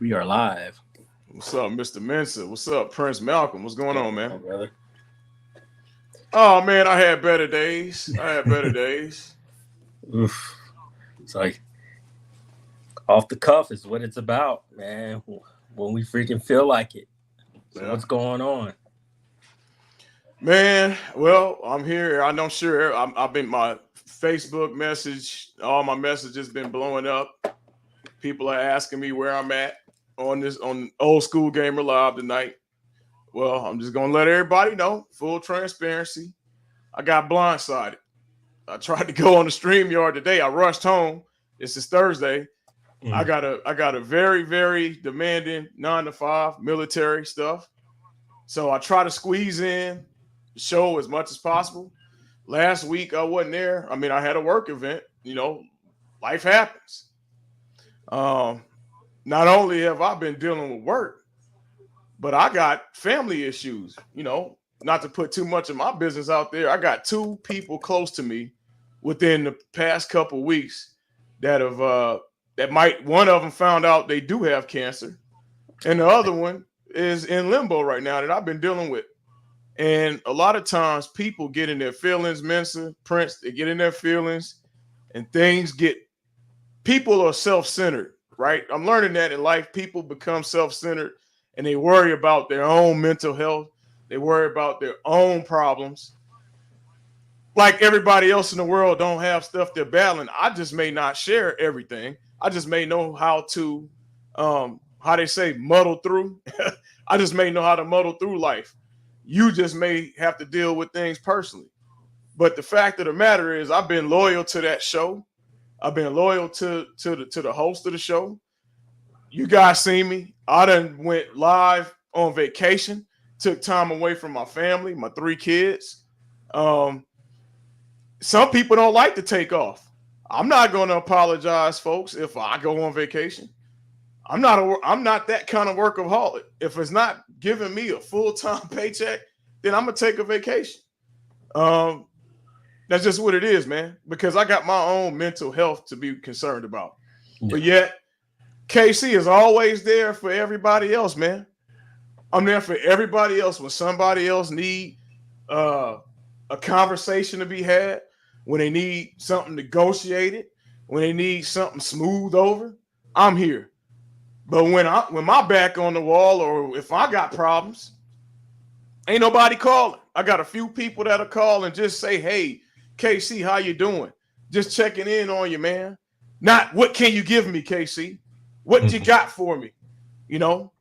We are live. What's up, Mr. Mensa? What's up, Prince Malcolm? What's going on, man? Oh, brother. Oh man, I had better days. I had better days. Oof. It's like off the cuff is what it's about, man. When we freaking feel like it. So Yeah, what's going on? man. Well, I'm here. I know, sure. I've been my Facebook message. All my messages been blowing up. People are asking me where I'm at on Old School Gamer Live tonight. Well, I'm just gonna let everybody know. Full transparency. I got blindsided. I tried to go on the stream yard today. I rushed home. This is Thursday. Mm. I got a very demanding 9 to 5 military stuff. So I try to squeeze in the show as much as possible. Last week I wasn't there. I mean, I had a work event. Life happens. Um, Not only have I been dealing with work, but I got family issues. Not to put too much of my business out there. I got two people close to me within the past couple weeks that have that might one of them found out they do have cancer, and the other one is in limbo right now that I've been dealing with. And a lot of times people get in their feelings, Mensa, Prince, they get in their feelings and things get people are self-centered, right? I'm learning that in life people become self-centered and they worry about their own mental health. They worry about their own problems. Like everybody else in the world don't have stuff they're battling. I just may not share everything. I just may know how to how they say muddle through. I just may know how to muddle through life. You just may have to deal with things personally. But the fact of the matter is I've been loyal to that show. I've been loyal to the host of the show. You guys see me. I done went live on vacation, took time away from my family, my 3 kids. Um, some people don't like to take off. I'm not going to apologize, folks, if I go on vacation. I'm not that kind of workaholic. If it's not giving me a full-time paycheck, then I'm gonna take a vacation. Um, that's just what it is, man. Because I got my own mental health to be concerned about. Yeah. But yet, KC is always there for everybody else, man. I'm there for everybody else when somebody else need uh, a conversation to be had, when they need something negotiated, when they need something smoothed over. I'm here. But when my back on the wall or if I got problems, ain't nobody calling. I got a few people that'll call and just say, "Hey, KC, how you doing? Just checking in on you, man. Not what can you give me, KC? What you got for me? You know?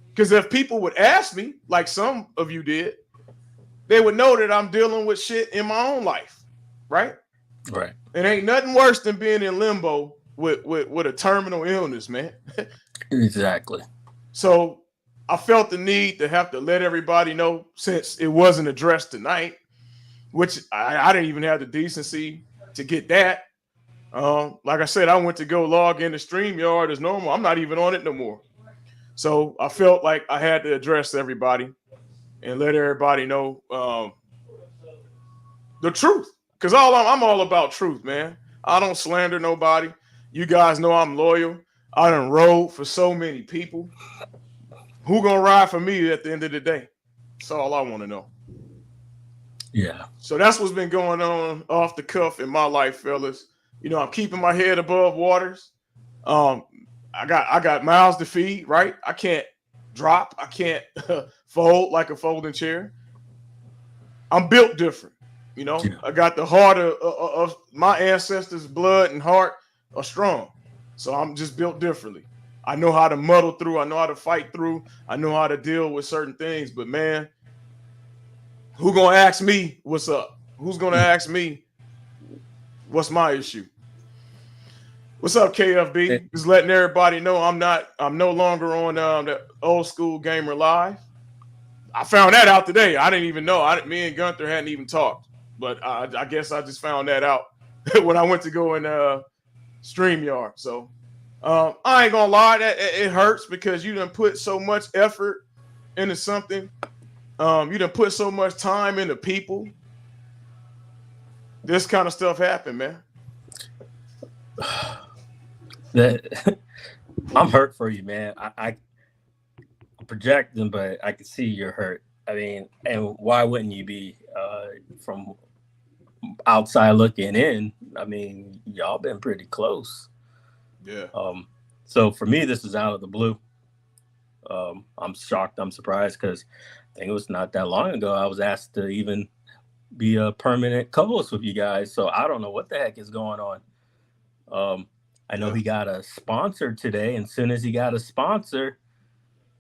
Because if people would ask me, like some of you did, they would know that I'm dealing with shit in my own life, right? Right. It ain't nothing worse than being in limbo with a terminal illness, man. Exactly. So I felt the need to have to let everybody know since it wasn't addressed tonight, which I didn't even have the decency to get that. Like I said, I went to go log into StreamYard as normal. I'm not even on it no more. So I felt like I had to address everybody and let everybody know the truth. Because I'm all about truth, man. I don't slander nobody. You guys know I'm loyal. I done rode for so many people. Who gonna ride for me at the end of the day? That's all I want to know. Yeah. So that's what's been going on off the cuff in my life, fellas. I'm keeping my head above waters. Um, I got mouths to feed, right? I can't drop. I can't fold like a folding chair. I'm built different. Yeah. I got the heart of my ancestors' blood and heart are strong. So I'm just built differently. I know how to muddle through. I know how to fight through. I know how to deal with certain things. But man, who gonna ask me what's up? Who's gonna ask me what's my issue? What's up, KFB? Just letting everybody know I'm no longer on the old school gamer live. I found that out today. I didn't even know. Me and Gunther hadn't even talked, but I guess I just found that out when I went to go in StreamYard. So I ain't gonna lie, that it hurts because you done put so much effort into something. You done put so much time into people. This kind of stuff happen, man. That I'm hurt for you, man. I'm projecting, but I can see you're hurt. I mean, and why wouldn't you be? From outside looking in, I mean, y'all been pretty close. Yeah. So for me, this is out of the blue. I'm shocked. I'm surprised because I think it was not that long ago I was asked to even be a permanent co-host with you guys. So I don't know what the heck is going on. I know he got a sponsor today, and as soon as he got a sponsor,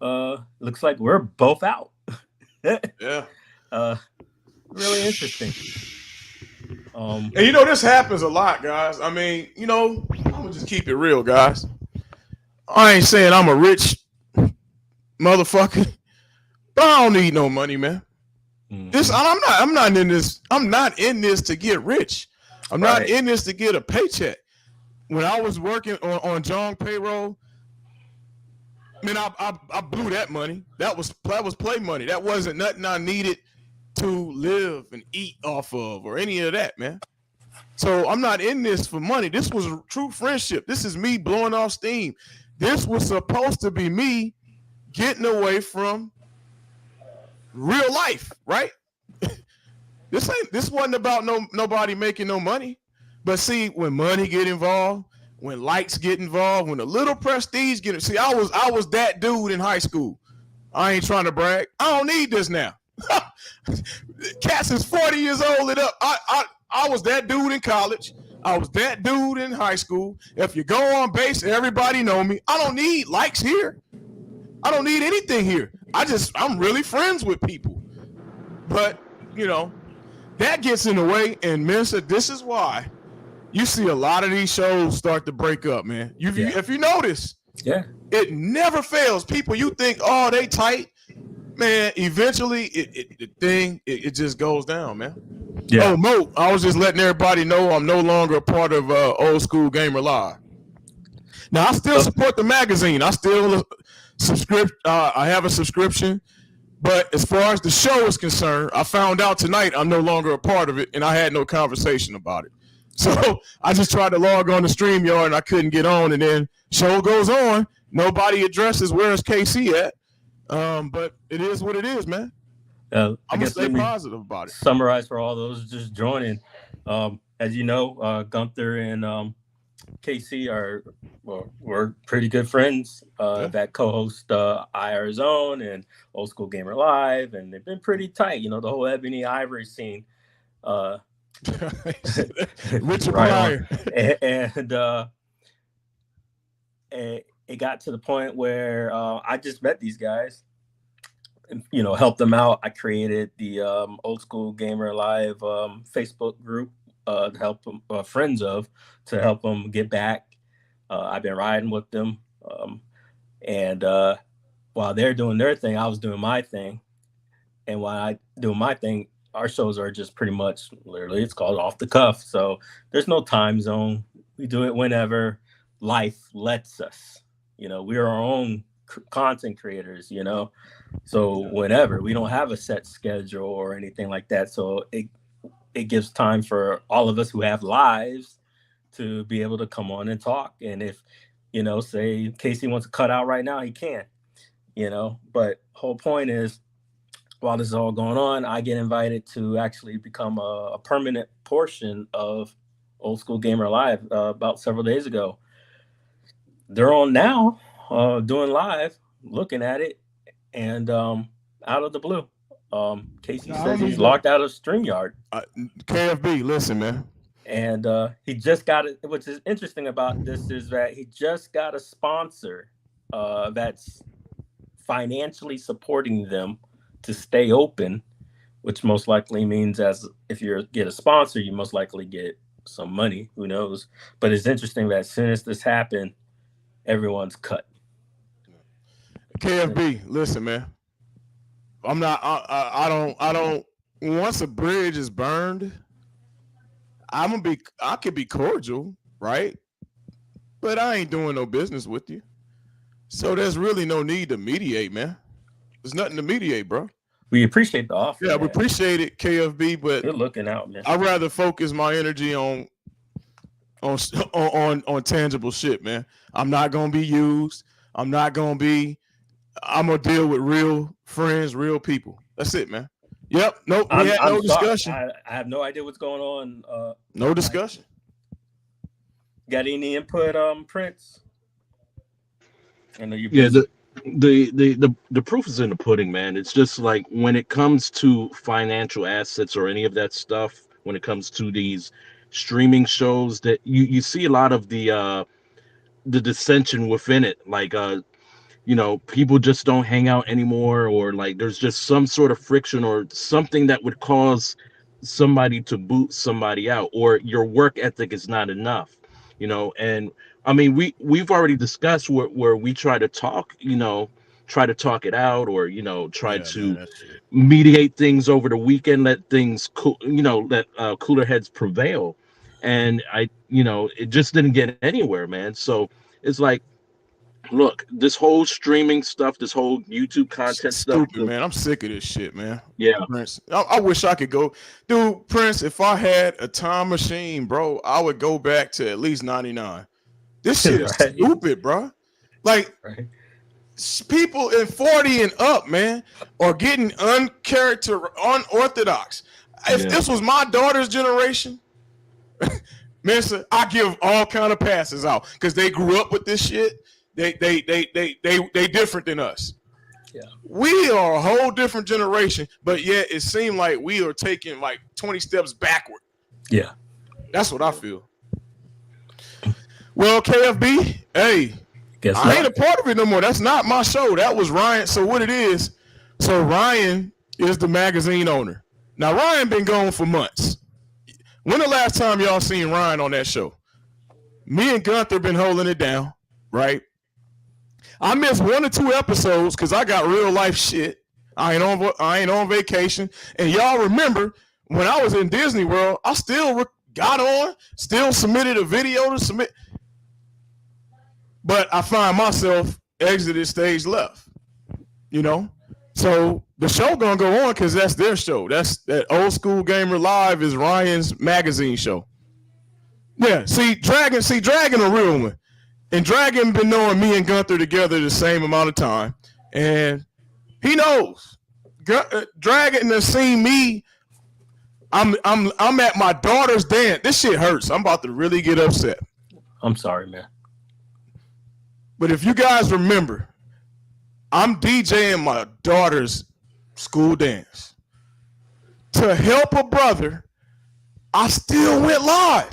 looks like we're both out. Yeah. Really interesting. And you know, this happens a lot, guys. I mean, you know, I'm gonna just keep it real, guys. I ain't saying I'm a rich motherfucker, but I don't need no money, man. I'm not in this. I'm not in this to get rich. I'm not in this to get a paycheck. When I was working on John payroll, man, I blew that money. That was play money. That wasn't nothing I needed to live and eat off of or any of that, man. So I'm not in this for money. This was a true friendship. This is me blowing off steam. This was supposed to be me getting away from real life, right? This wasn't about nobody making no money. But see, when money get involved, when lights get involved, when a little prestige get, see, I was that dude in high school. I ain't trying to brag. I don't need this now. Cats is 40 years old and up. I was that dude in college. I was that dude in high school. If you go on base, everybody know me. I don't need likes here. I don't need anything here. I'm really friends with people. But, you know, that gets in the way. And Minister, this is why you see a lot of these shows start to break up, man. If you notice, it never fails. People, you think, oh, they tight. Man, eventually it just goes down, man. Yeah. Oh, Mo, I was just letting everybody know I'm no longer a part of Old School Gamer Live. Now, I still support the magazine. I still I have a subscription. But as far as the show is concerned, I found out tonight I'm no longer a part of it, and I had no conversation about it. So I just tried to log on to StreamYard, and I couldn't get on. And then show goes on. Nobody addresses where is KC at. But it is what it is, man. I'm gonna stay positive about it. Summarize for all those just joining. As you know, Gunther and KC we're pretty good friends that co-host IR Zone and Old School Gamer Live, and they've been pretty tight. You know, the whole Ebony Ivory scene. Richard Pryor. And it got to the point where I just met these guys and, you know, helped them out. I created the Old School Gamer Live Facebook group to help them, friends of, to help them get back. I've been riding with them. And while they're doing their thing, I was doing my thing. And while I do my thing, our shows are just pretty much literally, it's called off the cuff. So there's no time zone. We do it whenever life lets us. You know, we're our own content creators, you know, so whenever, we don't have a set schedule or anything like that. So it gives time for all of us who have lives to be able to come on and talk. And if, you know, say Casey wants to cut out right now, he can, you know, but whole point is, while this is all going on, I get invited to actually become a permanent portion of Old School Gamer Live about several days ago. They're on now, doing live, looking at it, and out of the blue. Casey says he's locked out of StreamYard. KFB, listen, man. And he just got it. Which is interesting about this is that he just got a sponsor that's financially supporting them to stay open, which most likely means if you get a sponsor, you most likely get some money. Who knows? But it's interesting that as soon as this happened, everyone's cut. KFB, listen, man. I'm not. I don't. Once a bridge is burned, I could be cordial, right? But I ain't doing no business with you. So there's really no need to mediate, man. There's nothing to mediate, bro. We appreciate the offer. Yeah, man. We appreciate it, KFB, but you're looking out, man. I'd rather focus my energy on on tangible shit, man. I'm not gonna be used. I'm gonna deal with real friends, real people. That's it, man. Yep. Nope. We had no discussion. I have no idea what's going on. No discussion. Got any input, Prince? I know you. Yeah, the proof is in the pudding, man. It's just like when it comes to financial assets or any of that stuff, when it comes to these streaming shows, that you see a lot of the dissension within it. Like people just don't hang out anymore, or like there's just some sort of friction or something that would cause somebody to boot somebody out, or your work ethic is not enough, and I mean, we've already discussed where we try to talk it out, or try to mediate things over the weekend, let things let cooler heads prevail, and it just didn't get anywhere, man. So it's like, look, this whole streaming stuff, this whole YouTube content Stupid, stuff, man. I'm sick of this shit, man. Yeah, Prince. I wish I could go, dude. Prince, if I had a time machine, bro, I would go back to at least 99. This shit is stupid, bro. Like, people in 40 and up, man, are getting unorthodox. If this was my daughter's generation, man, I give all kind of passes out because they grew up with this shit. They different than us. Yeah, we are a whole different generation, but yet it seemed like we are taking like 20 steps backward. Yeah, that's what I feel. Well, KFB, hey, I ain't a part of it no more. That's not my show. That was Ryan. So what it is, so Ryan is the magazine owner. Now, Ryan been gone for months. When the last time y'all seen Ryan on that show? Me and Gunther been holding it down, right? I missed 1 or 2 episodes because I got real life shit. I ain't on vacation. And y'all remember when I was in Disney World, I still got on, still submitted a video to submit. But I find myself exited stage left, So the show gonna go on because that's their show. That's that Old School Gamer Live is Ryan's magazine show. Yeah, see Dragon a real one. And Dragon been knowing me and Gunther together the same amount of time. And he knows. Dragon has seen me. I'm at my daughter's dance. This shit hurts. I'm about to really get upset. I'm sorry, man. But if you guys remember, I'm DJing my daughter's school dance. To help a brother, I still went live.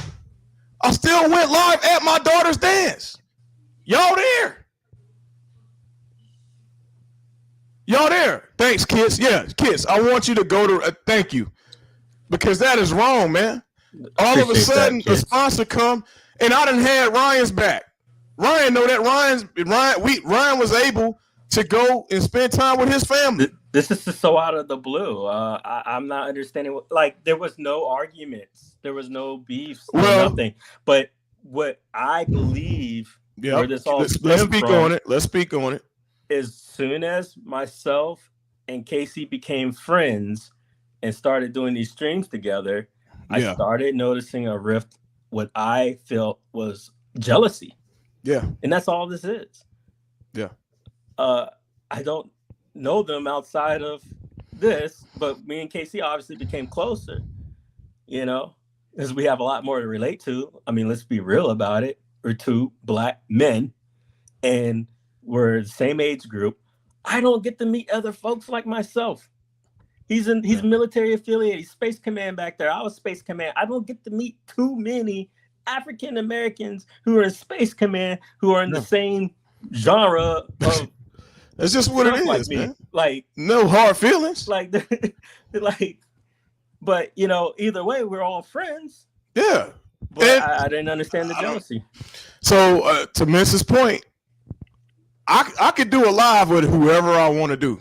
At my daughter's dance. Y'all there. Thanks, kids. Yeah, kids, I want you to go to thank you. Because that is wrong, man. All of a sudden, the sponsor come, and I done had Ryan's back. Ryan know that Ryan was able to go and spend time with his family. This is just so out of the blue. I'm not understanding. There was no arguments. There was no beefs. Nothing. But what I believe, where this all let's speak on it. As soon as myself and Casey became friends and started doing these streams together, I started noticing a rift. What I felt was jealousy. Yeah. And that's all this is. Yeah. I don't know them outside of this, but me and Casey obviously became closer, because we have a lot more to relate to. I mean, let's be real about it. We're 2 Black men and we're the same age group. I don't get to meet other folks like myself. He's military affiliated. He's Space Command back there. I was Space Command. I don't get to meet too many African Americans who are in Space Command, who are in the same genre of. That's just what it is, man. Like, no hard feelings. But either way, we're all friends. Yeah, but I didn't understand the jealousy. So to Mrs. point, I could do a live with whoever I want to do.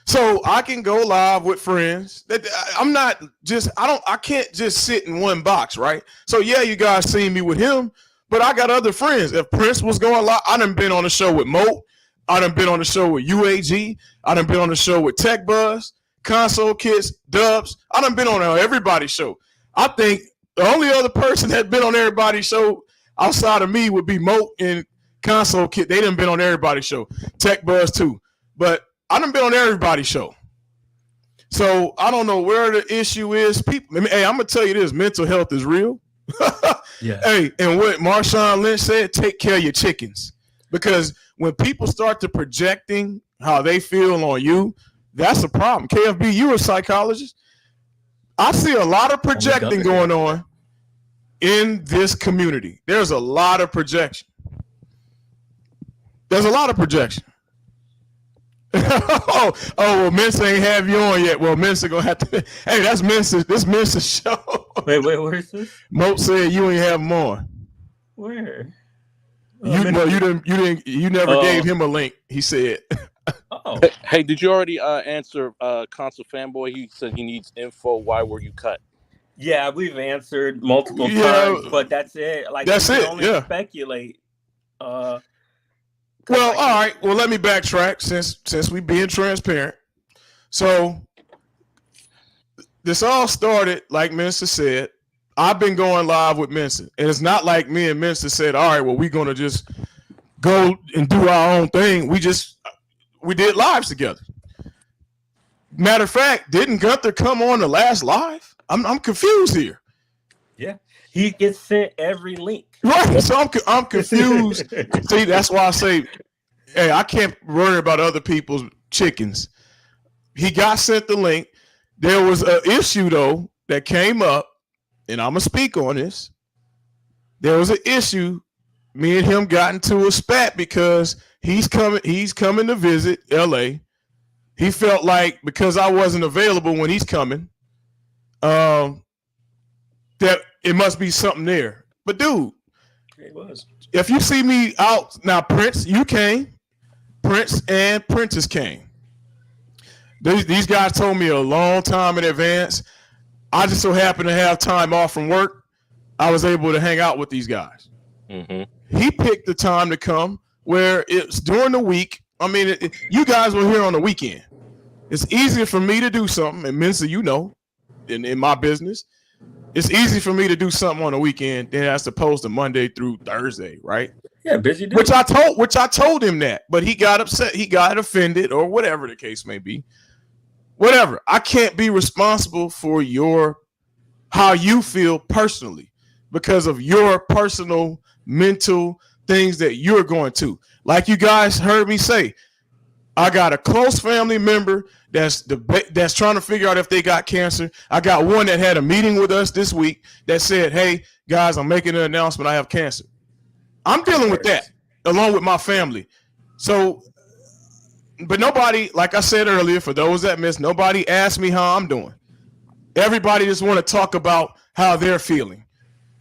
So I can go live with friends. I can't just sit in one box, right? So yeah, you guys see me with him, but I got other friends. If Prince was going live, I done been on the show with Mo. I done been on the show with UAG. I done been on the show with Tech Buzz, Console Kids, Dubs. I done been on everybody's show. I think The only other person that been on everybody's show outside of me would be Moat and Console Kid. They done been on everybody's show. Tech Buzz too. But I done been on everybody's show. So I don't know where the issue is. People, hey, I'm gonna tell you this: mental health is real. Yeah. Hey, and what Marshawn Lynch said: take care of your chickens, because when people start to projecting how they feel on you, that's a problem. KFB, you a psychologist. I see a lot of projecting going on in this community. There's a lot of projection. There's a lot of projection. well, Mensa ain't have you on yet. Well, Mensa gonna have to. Hey, that's Mensa. This Mensa show. Wait, where is this? Moat said you ain't have him on. Where? You never gave him a link. He said. Oh. Hey, did you already answer Console Fanboy? He said he needs info. Why were you cut? Yeah, we've answered multiple times, but that's it. Like that's it. Only speculate. Well, all right. Well, let me backtrack since we being transparent. So this all started, like Mensa said. I've been going live with Mensa, and it's not like me and Mensa said, "All right, well, we're gonna just go and do our own thing." We did lives together. Matter of fact, didn't Gunther come on the last live? I'm confused here. Yeah, he gets sent every link. Right, so I'm confused. See, that's why I say, hey, I can't worry about other people's chickens. He got sent the link. There was an issue though that came up, and I'm gonna speak on this. There was an issue. Me and him got into a spat because he's coming to visit LA. He felt like because I wasn't available when he's coming, that it must be something there. But dude, it was. If you see me out now, Prince, you came. Prince and Prentice came. These guys told me a long time in advance. I just so happened to have time off from work. I was able to hang out with these guys. Mm-hmm. He picked the time to come where it's during the week. I mean, you guys were here on the weekend. It's easier for me to do something, and Mensa, you know, in my business, it's easy for me to do something on the weekend than as opposed to Monday through Thursday, right? Yeah, busy dude. Which I told him that, but he got upset, he got offended, or whatever the case may be. Whatever. I can't be responsible for how you feel personally because of your personal mental things that you're going to. Like you guys heard me say, I got a close family member that's trying to figure out if they got cancer. I got one that had a meeting with us this week that said, hey, guys, I'm making an announcement. I have cancer. I'm dealing with that along with my family. So, but nobody, like I said earlier, for those that missed, nobody asked me how I'm doing. Everybody just want to talk about how they're feeling.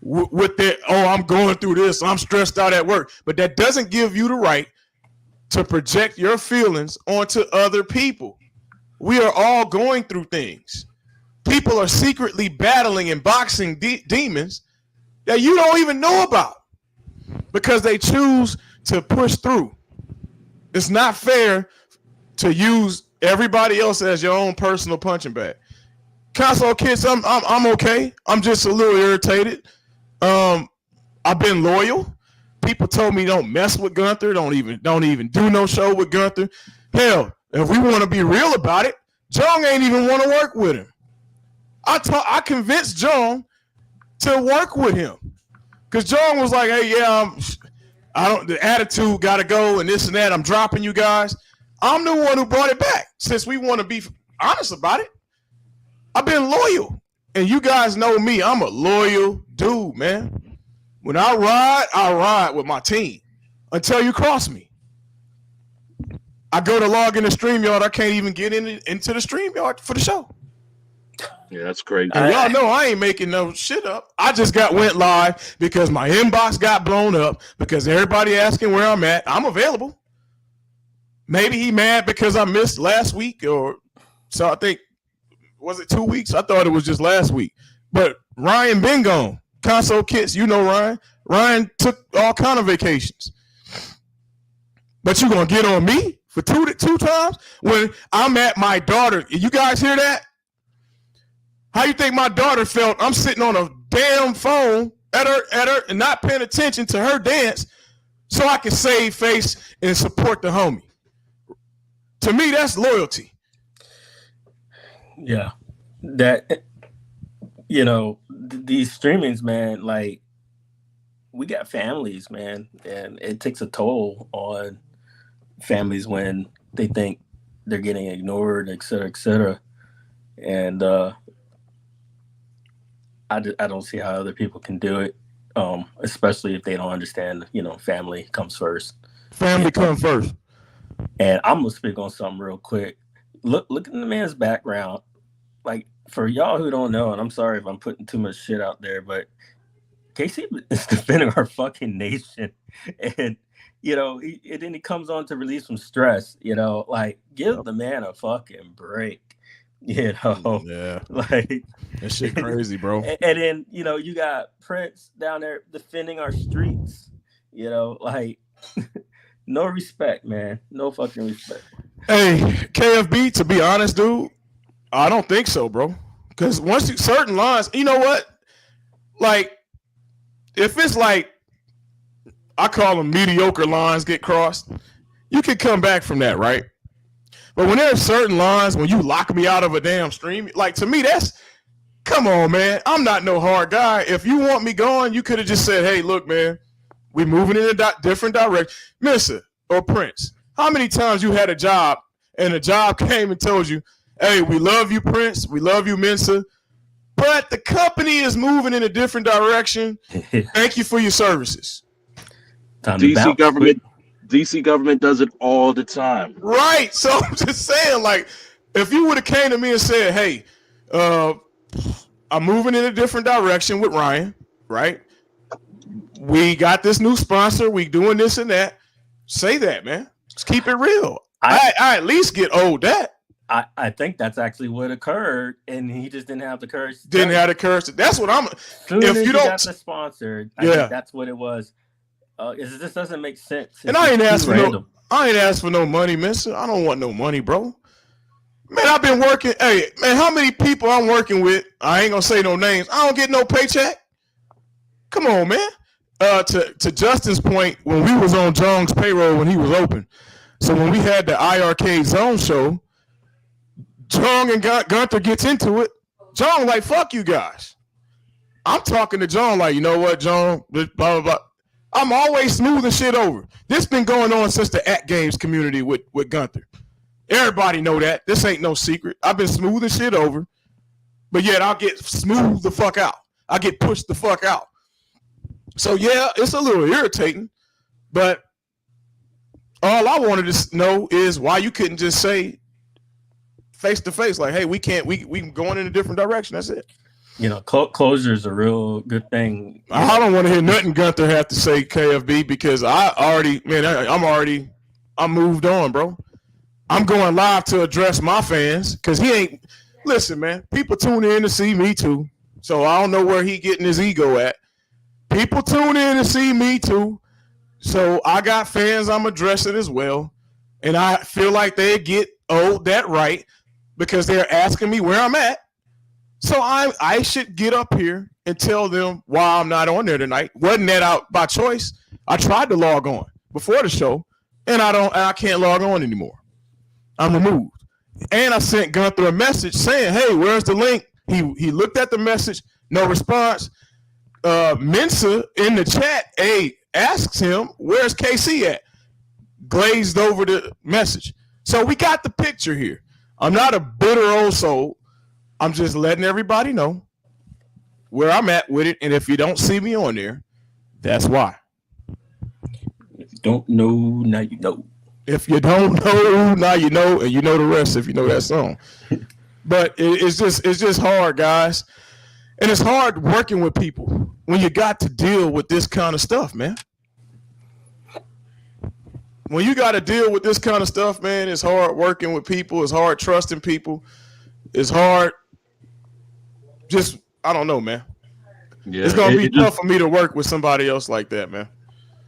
With their, I'm going through this. I'm stressed out at work. But that doesn't give you the right to project your feelings onto other people. We are all going through things. People are secretly battling and boxing demons that you don't even know about because they choose to push through. It's not fair to use everybody else as your own personal punching bag. Console Kids, I'm okay. I'm just a little irritated. I've been loyal. People told me don't mess with Gunther. Don't even do no show with Gunther. Hell, if we want to be real about it, Jong ain't even want to work with him. I convinced Jong to work with him because Jong was like, "Hey, yeah, the attitude got to go and this and that. I'm dropping you guys." I'm the one who brought it back since we want to be honest about it. I've been loyal, and you guys know me. I'm a loyal dude, man. When I ride with my team until you cross me. I go to log in the StreamYard. I can't even get into the StreamYard for the show. Yeah, that's crazy. And y'all know I ain't making no shit up. I just went live because my inbox got blown up because everybody asking where I'm at. I'm available. Maybe he mad because I missed last week or so I think, was it 2 weeks? I thought it was just last week. But Ryan been gone. Console Kits, you know Ryan. Ryan took all kind of vacations. But you gonna get on me for two times when I'm at my daughter? You guys hear that? How you think my daughter felt? I'm sitting on a damn phone at her and not paying attention to her dance so I can save face and support the homie. To me, that's loyalty. Yeah. That, these streamings, man, like, we got families, man, and it takes a toll on families when they think they're getting ignored, et cetera, et cetera. And I don't see how other people can do it, especially if they don't understand, family comes first. Family comes first. And I'm going to speak on something real quick. Look at the man's background. Like, for y'all who don't know, and I'm sorry if I'm putting too much shit out there, but Casey is defending our fucking nation. And, and then he comes on to release some stress, like, give the man a fucking break. Yeah, like that shit crazy, bro. And then you got Prince down there defending our streets. Like no respect, man. No fucking respect. Hey, KFB, to be honest, dude, I don't think so, bro. Because certain lines, you know what? Like, if it's like, I call them mediocre lines get crossed, you can come back from that, right? But when there's certain lines, when you lock me out of a damn stream, like, to me, come on, man. I'm not no hard guy. If you want me gone, you could have just said, hey, look, man, we moving in a different direction. Mensa or Prince, how many times you had a job and a job came and told you, hey, we love you, Prince. We love you, Mensa. But the company is moving in a different direction. Thank you for your services. DC government does it all the time. Right. So I'm just saying, like, if you would have came to me and said, hey, I'm moving in a different direction with Ryan, right? We got this new sponsor. We doing this and that. Say that, man. Let's keep it real. I at least get owed that. I think that's actually what occurred, and he just didn't have the courage. That's what I'm. If you don't got the sponsor, I think that's what it was. This doesn't make sense. And I ain't asked for no money, mister. I don't want no money, bro. Man, I've been working. Hey, man, how many people I'm working with? I ain't gonna say no names. I don't get no paycheck. Come on, man. To Justin's point, when we was on Jong's payroll when he was open, so when we had the IRK Zone show, Jong and Gunther gets into it. Jong like, fuck you guys. I'm talking to Jong like, you know what, Jong, blah, blah, blah. I'm always smoothing shit over. This been going on since the At Games community with Gunther. Everybody know that. This ain't no secret. I've been smoothing shit over, but yet I'll get smooth the fuck out. I get pushed the fuck out. So yeah, it's a little irritating, but all I wanted to know is why you couldn't just say face to face, like, hey, we going in a different direction. That's it. Closure is a real good thing. I don't want to hear nothing Gunther have to say, KFB, because I'm moved on, bro. I'm going live to address my fans because listen, man, people tune in to see me too. So I don't know where he getting his ego at. People tune in to see me too. So I got fans I'm addressing as well. And I feel like they get owed that right because they're asking me where I'm at. So I should get up here and tell them why I'm not on there tonight. Wasn't that out by choice? I tried to log on before the show, and I can't log on anymore. I'm removed. And I sent Gunther a message saying, hey, where's the link? He looked at the message, no response. Mensa in the chat, asks him, where's KC at? Glazed over the message. So we got the picture here. I'm not a bitter old soul. I'm just letting everybody know where I'm at with it. And if you don't see me on there, that's why. If you don't know, now you know. If you don't know, now you know, and you know the rest if you know that song. But it's just hard, guys. And it's hard working with people when you got to deal with this kind of stuff, man. When you got to deal with this kind of stuff, man, it's hard working with people. It's hard trusting people. It's hard. I don't know, man. Yeah, it's gonna be tough for me to work with somebody else like that, man.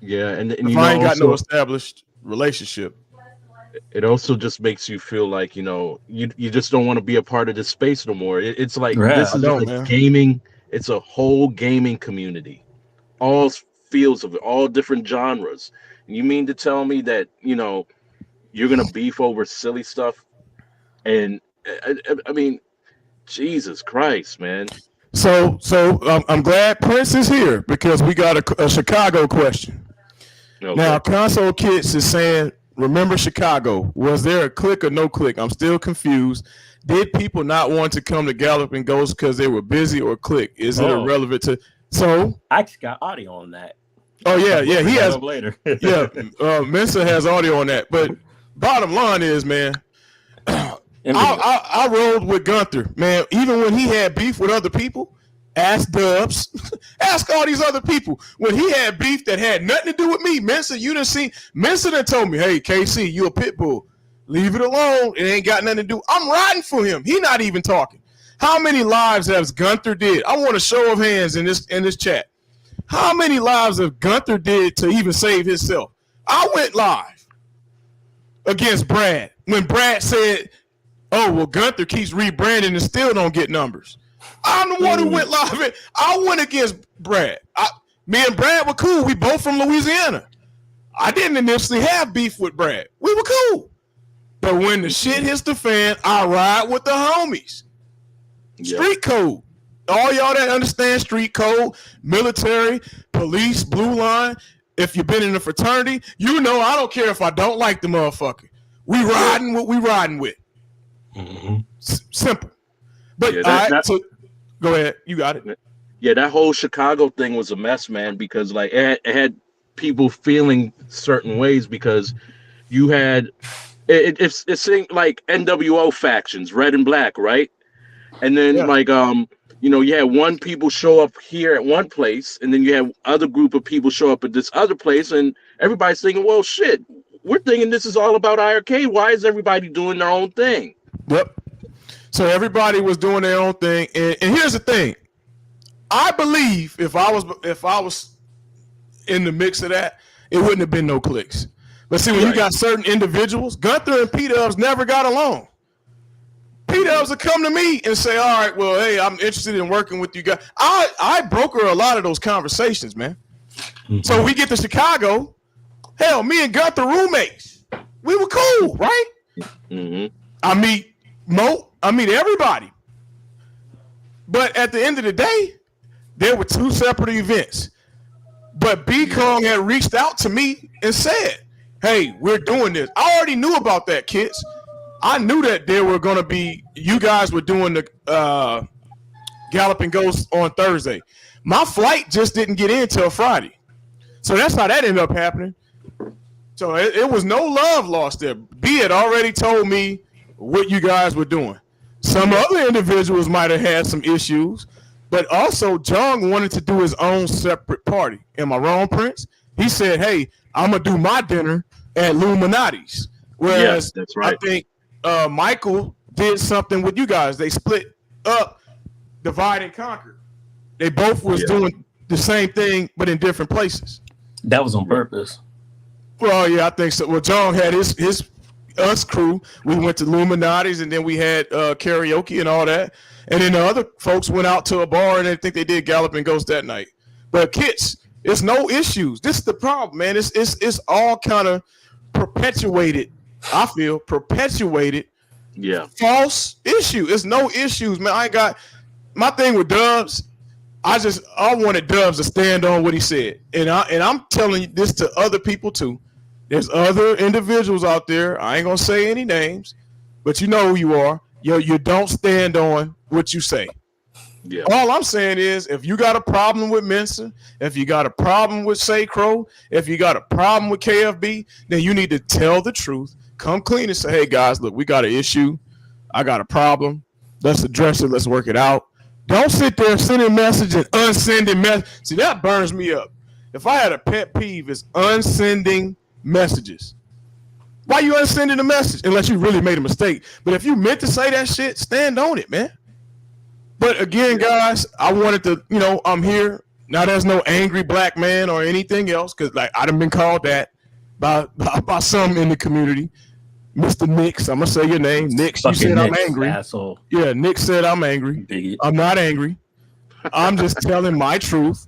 Yeah, and if I ain't got no established relationship. It also just makes you feel like you just don't want to be a part of this space no more. It's like this is like gaming. It's a whole gaming community, all fields of it, all different genres. And you mean to tell me that, you're gonna beef over silly stuff? And I mean, Jesus Christ, man. So I'm glad Prince is here because we got a Chicago question. Okay. Now, Console Kids is saying, remember Chicago. Was there a click or no click? I'm still confused. Did people not want to come to Galloping Ghost because they were busy or click? Is it irrelevant to? So I actually got audio on that. Oh yeah, he has later. Yeah, Mensa has audio on that. But bottom line is, man, I rolled with Gunther, man. Even when he had beef with other people, ask Dubs, ask all these other people. When he had beef that had nothing to do with me, Mensa, you done seen Mensa done told me, hey, KC, you a pit bull. Leave it alone. It ain't got nothing to do. I'm riding for him. He not even talking. How many lives has Gunther did? I want a show of hands in this chat. How many lives have Gunther did to even save himself? I went live against Brad when Brad said, oh, well, Gunther keeps rebranding and still don't get numbers. I'm the one who went live. I went against Brad. Me and Brad were cool. We both from Louisiana. I didn't initially have beef with Brad. We were cool. But when the shit hits the fan, I ride with the homies. Yeah. Street code. All y'all that understand street code, military, police, blue line, if you've been in a fraternity, I don't care if I don't like the motherfucker. We riding what we riding with. Mm-hmm. Simple. But so go ahead. You got it. Yeah, that whole Chicago thing was a mess, man, because like it had people feeling certain ways because you had it seemed like NWO factions, red and black, right? And then you had one people show up here at one place, and then you had other group of people show up at this other place, and everybody's thinking, well, shit, we're thinking this is all about IRK. Why is everybody doing their own thing? Yep. So everybody was doing their own thing, and here's the thing. I believe if I was in the mix of that, it wouldn't have been no clicks. But see, when you got certain individuals, Gunther and P-Dubs never got along. P-Dubs would come to me and say, all right, well, hey, I'm interested in working with you guys. I broker a lot of those conversations, man. Mm-hmm. So we get to Chicago. Hell, me and Gunther roommates. We were cool, right? Mm-hmm. I meet Mo. I meet everybody. But at the end of the day, there were two separate events. But B Kong had reached out to me and said, hey, we're doing this. I already knew about that, kids. I knew that there were going to be, you guys were doing the Galloping Ghost on Thursday. My flight just didn't get in till Friday. So that's how that ended up happening. So it was no love lost there. B had already told me what you guys were doing. Some other individuals might have had some issues, but also Jung wanted to do his own separate party. Am I wrong, Prince? He said, hey, I'm going to do my dinner at Illuminati's. Whereas that's right. I think Michael did something with you guys. They split up, divide and conquer. They both was doing the same thing, but in different places. That was on purpose. Well, yeah, I think so. Well, John had us crew. We went to Illuminati's, and then we had karaoke and all that. And then the other folks went out to a bar, and I think they did Galloping Ghost that night. But kids, it's no issues. This is the problem, man. It's all kind of perpetuated. I feel perpetuated. Yeah. False issue. It's no issues, man. I ain't got my thing with Dubs. I wanted Dubs to stand on what he said, and I'm telling you this to other people too. There's other individuals out there. I ain't gonna say any names, but you know who you are. You don't stand on what you say. Yeah. All I'm saying is, if you got a problem with Mensa, if you got a problem with Sacro, if you got a problem with KFB, then you need to tell the truth. Come clean and say, hey guys, look, we got an issue. I got a problem. Let's address it. Let's work it out. Don't sit there sending message and unsending message. See, that burns me up. If I had a pet peeve, it's unsending messages. Why you unsending a message? Unless you really made a mistake. But if you meant to say that shit, stand on it, man. But again, guys, I wanted to, I'm here. Now there's no angry black man or anything else, because like I'd have been called that by some in the community. Mr. Nix, I'm gonna say your name. Nix, you said I'm angry. Asshole. Yeah, Nick said I'm angry. Bigot. I'm not angry. I'm just telling my truth,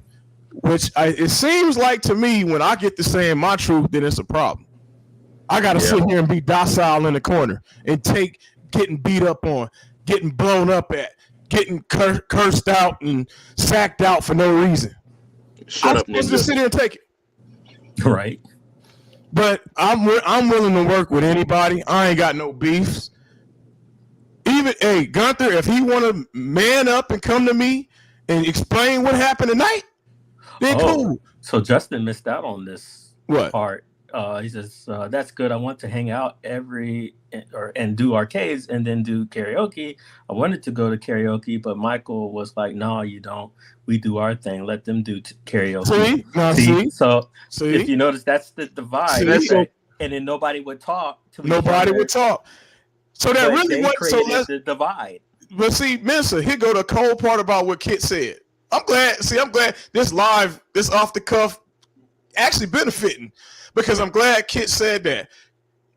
it seems like to me when I get to saying my truth, then it's a problem. I got to sit here and be docile in the corner and take getting beat up on, getting blown up at, getting cursed out and sacked out for no reason. Shut up, Ninja. Just sit here and take it. Right. But I'm willing to work with anybody. I ain't got no beefs. Even, hey, Gunther, if he want to man up and come to me and explain what happened tonight, then cool. So Justin missed out on this part. He says, that's good. I want to hang out and do arcades and then do karaoke. I wanted to go to karaoke, but Michael was like, no, you don't. We do our thing. Let them do karaoke. See? So if you notice, that's the divide. Right? And then nobody would talk. Nobody would talk. So that really what? So let's the divide. But see, Mensa, here go the cold part about what Kit said. I'm glad this live, this off the cuff, actually benefiting because I'm glad Kit said that.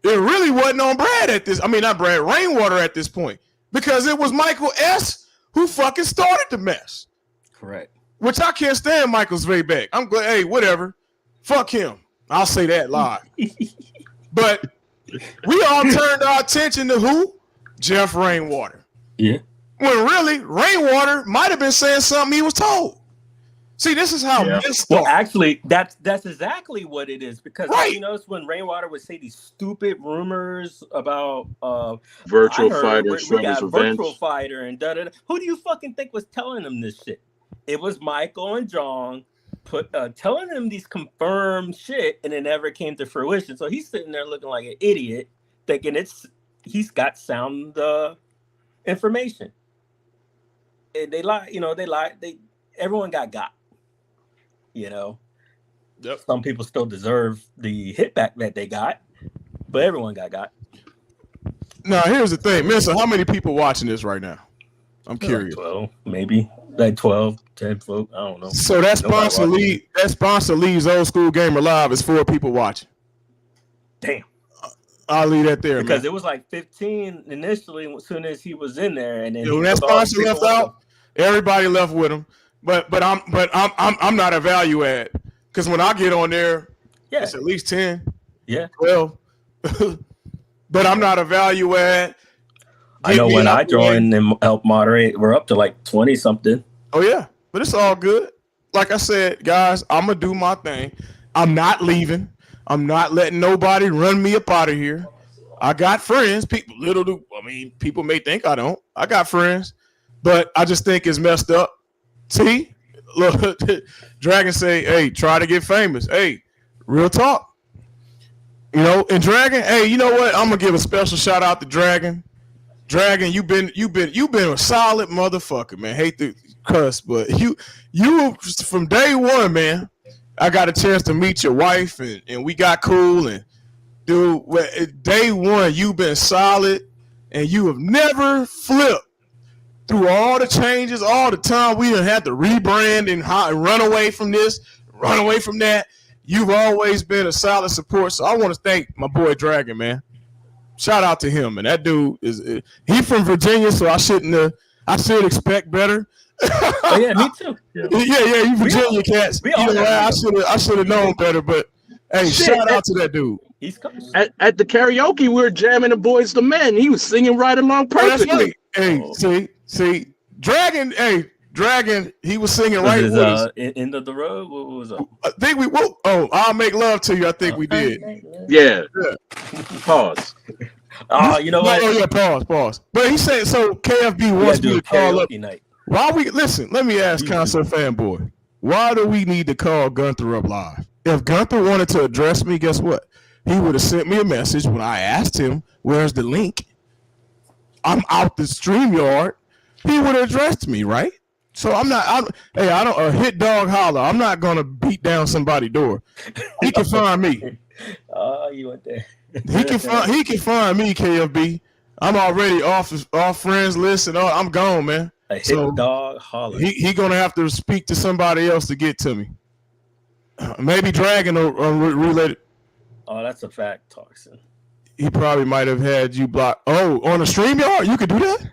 It really wasn't on Brad at this. I mean, not Brad, Rainwater at this point, because it was Michael S. who fucking started the mess. Correct. Which I can't stand Michael's very back. I'm glad. Hey, whatever. Fuck him. I'll say that live. But we all turned our attention to who? Jeff Rainwater. Yeah. When really, Rainwater might have been saying something he was told. See, this is how Well, actually, that's exactly what it is. Because you notice when Rainwater would say these stupid rumors about virtual fighter, we got virtual fighter and da-da-da. Who do you fucking think was telling him this shit? It was Michael and John telling him these confirmed shit, and it never came to fruition. So he's sitting there looking like an idiot, thinking he's got sound information. And they lie, everyone got. Yep. Some people still deserve the hit back that they got, but everyone got. Now, here's the thing, Mensa, how many people watching this right now? I'm curious. 12, maybe. Like 12, 10 folk. I don't know. So that sponsor leaves Old School Gamer Live is 4 people watching. Damn. I'll leave that there, because it was like 15 initially as soon as he was in there, and then when that sponsor left out, everybody left with him. But I'm not a value add because when I get on there, it's at least 10, 12. But I'm not a value add. I know when I joined and helped moderate, we're up to like 20 something. Oh yeah, but it's all good. Like I said, guys, I'm gonna do my thing. I'm not leaving. I'm not letting nobody run me up out of here. I got friends. People may think I don't. I got friends, but I just think it's messed up. See, look, Dragon say, "Hey, try to get famous." Hey, real talk. And Dragon. Hey, you know what? I'm gonna give a special shout out to Dragon. Dragon, you've been a solid motherfucker, man. Hate to cuss, but you from day one, man. I got a chance to meet your wife, and we got cool. And dude, day one, you've been solid, and you have never flipped through all the changes, all the time we done had to rebrand and run away from this, run away from that. You've always been a solid support. So I want to thank my boy Dragon, man. Shout out to him, and that dude he from Virginia, so I should expect better. Oh yeah, me too. Yeah, you Virginia cats. I should have known better, but hey, shout out to that dude. He's coming. At the karaoke, we were jamming the Boys to Men. He was singing right along perfectly. That's right. Hey, see, Dragon. Hey, Dragon. He was singing right. End of the road. What was it? I think we. I'll make love to you. I think we did. Yeah. Pause. You know what? Oh yeah, pause. But he said so. KFB wants me to call up. Night. Why we listen? Let me ask Concert Fanboy. Why do we need to call Gunther up live? If Gunther wanted to address me, guess what? He would have sent me a message when I asked him, "Where's the link?" I'm out the StreamYard. He would have addressed me, right? So I don't a hit dog holler. I'm not gonna beat down somebody's door. He can find me. Oh, you went there. He can find me, KFB. I'm already off friends list and all. I'm gone, man. A hit dog holler. He gonna have to speak to somebody else to get to me. Maybe Dragon will relay it. Oh, that's a fact, Toxin. He probably might have had you blocked. Oh, on the StreamYard, you could do that?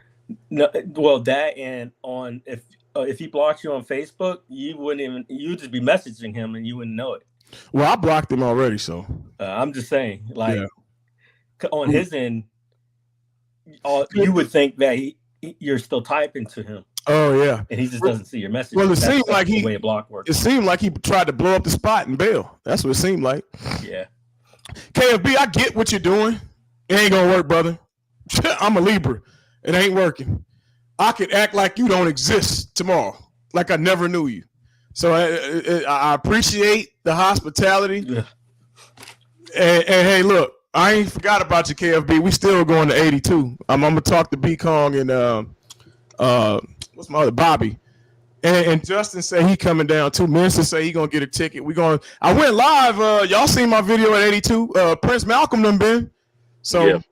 No, well, that and on if if he blocked you on Facebook, you wouldn't even. You'd just be messaging him and you wouldn't know it. Well, I blocked him already, so I'm just saying, like yeah. on his end, you would think that you're still typing to him. Oh yeah, and he just doesn't see your message. Well, it seemed like the way a block works. It seemed like he tried to blow up the spot and bail. That's what it seemed like. Yeah. KFB, I get what you're doing. It ain't gonna work, brother. I'm a Libra. It ain't working. I could act like you don't exist tomorrow, like I never knew you. So I appreciate the hospitality. Yeah. And hey, look, I ain't forgot about you, KFB. We still going to 82. I'm gonna talk to B Kong and what's my other Bobby. And Justin say he coming down too. Minister say he gonna get a ticket. I went live. Y'all seen my video at 82. Prince Malcolm done been. So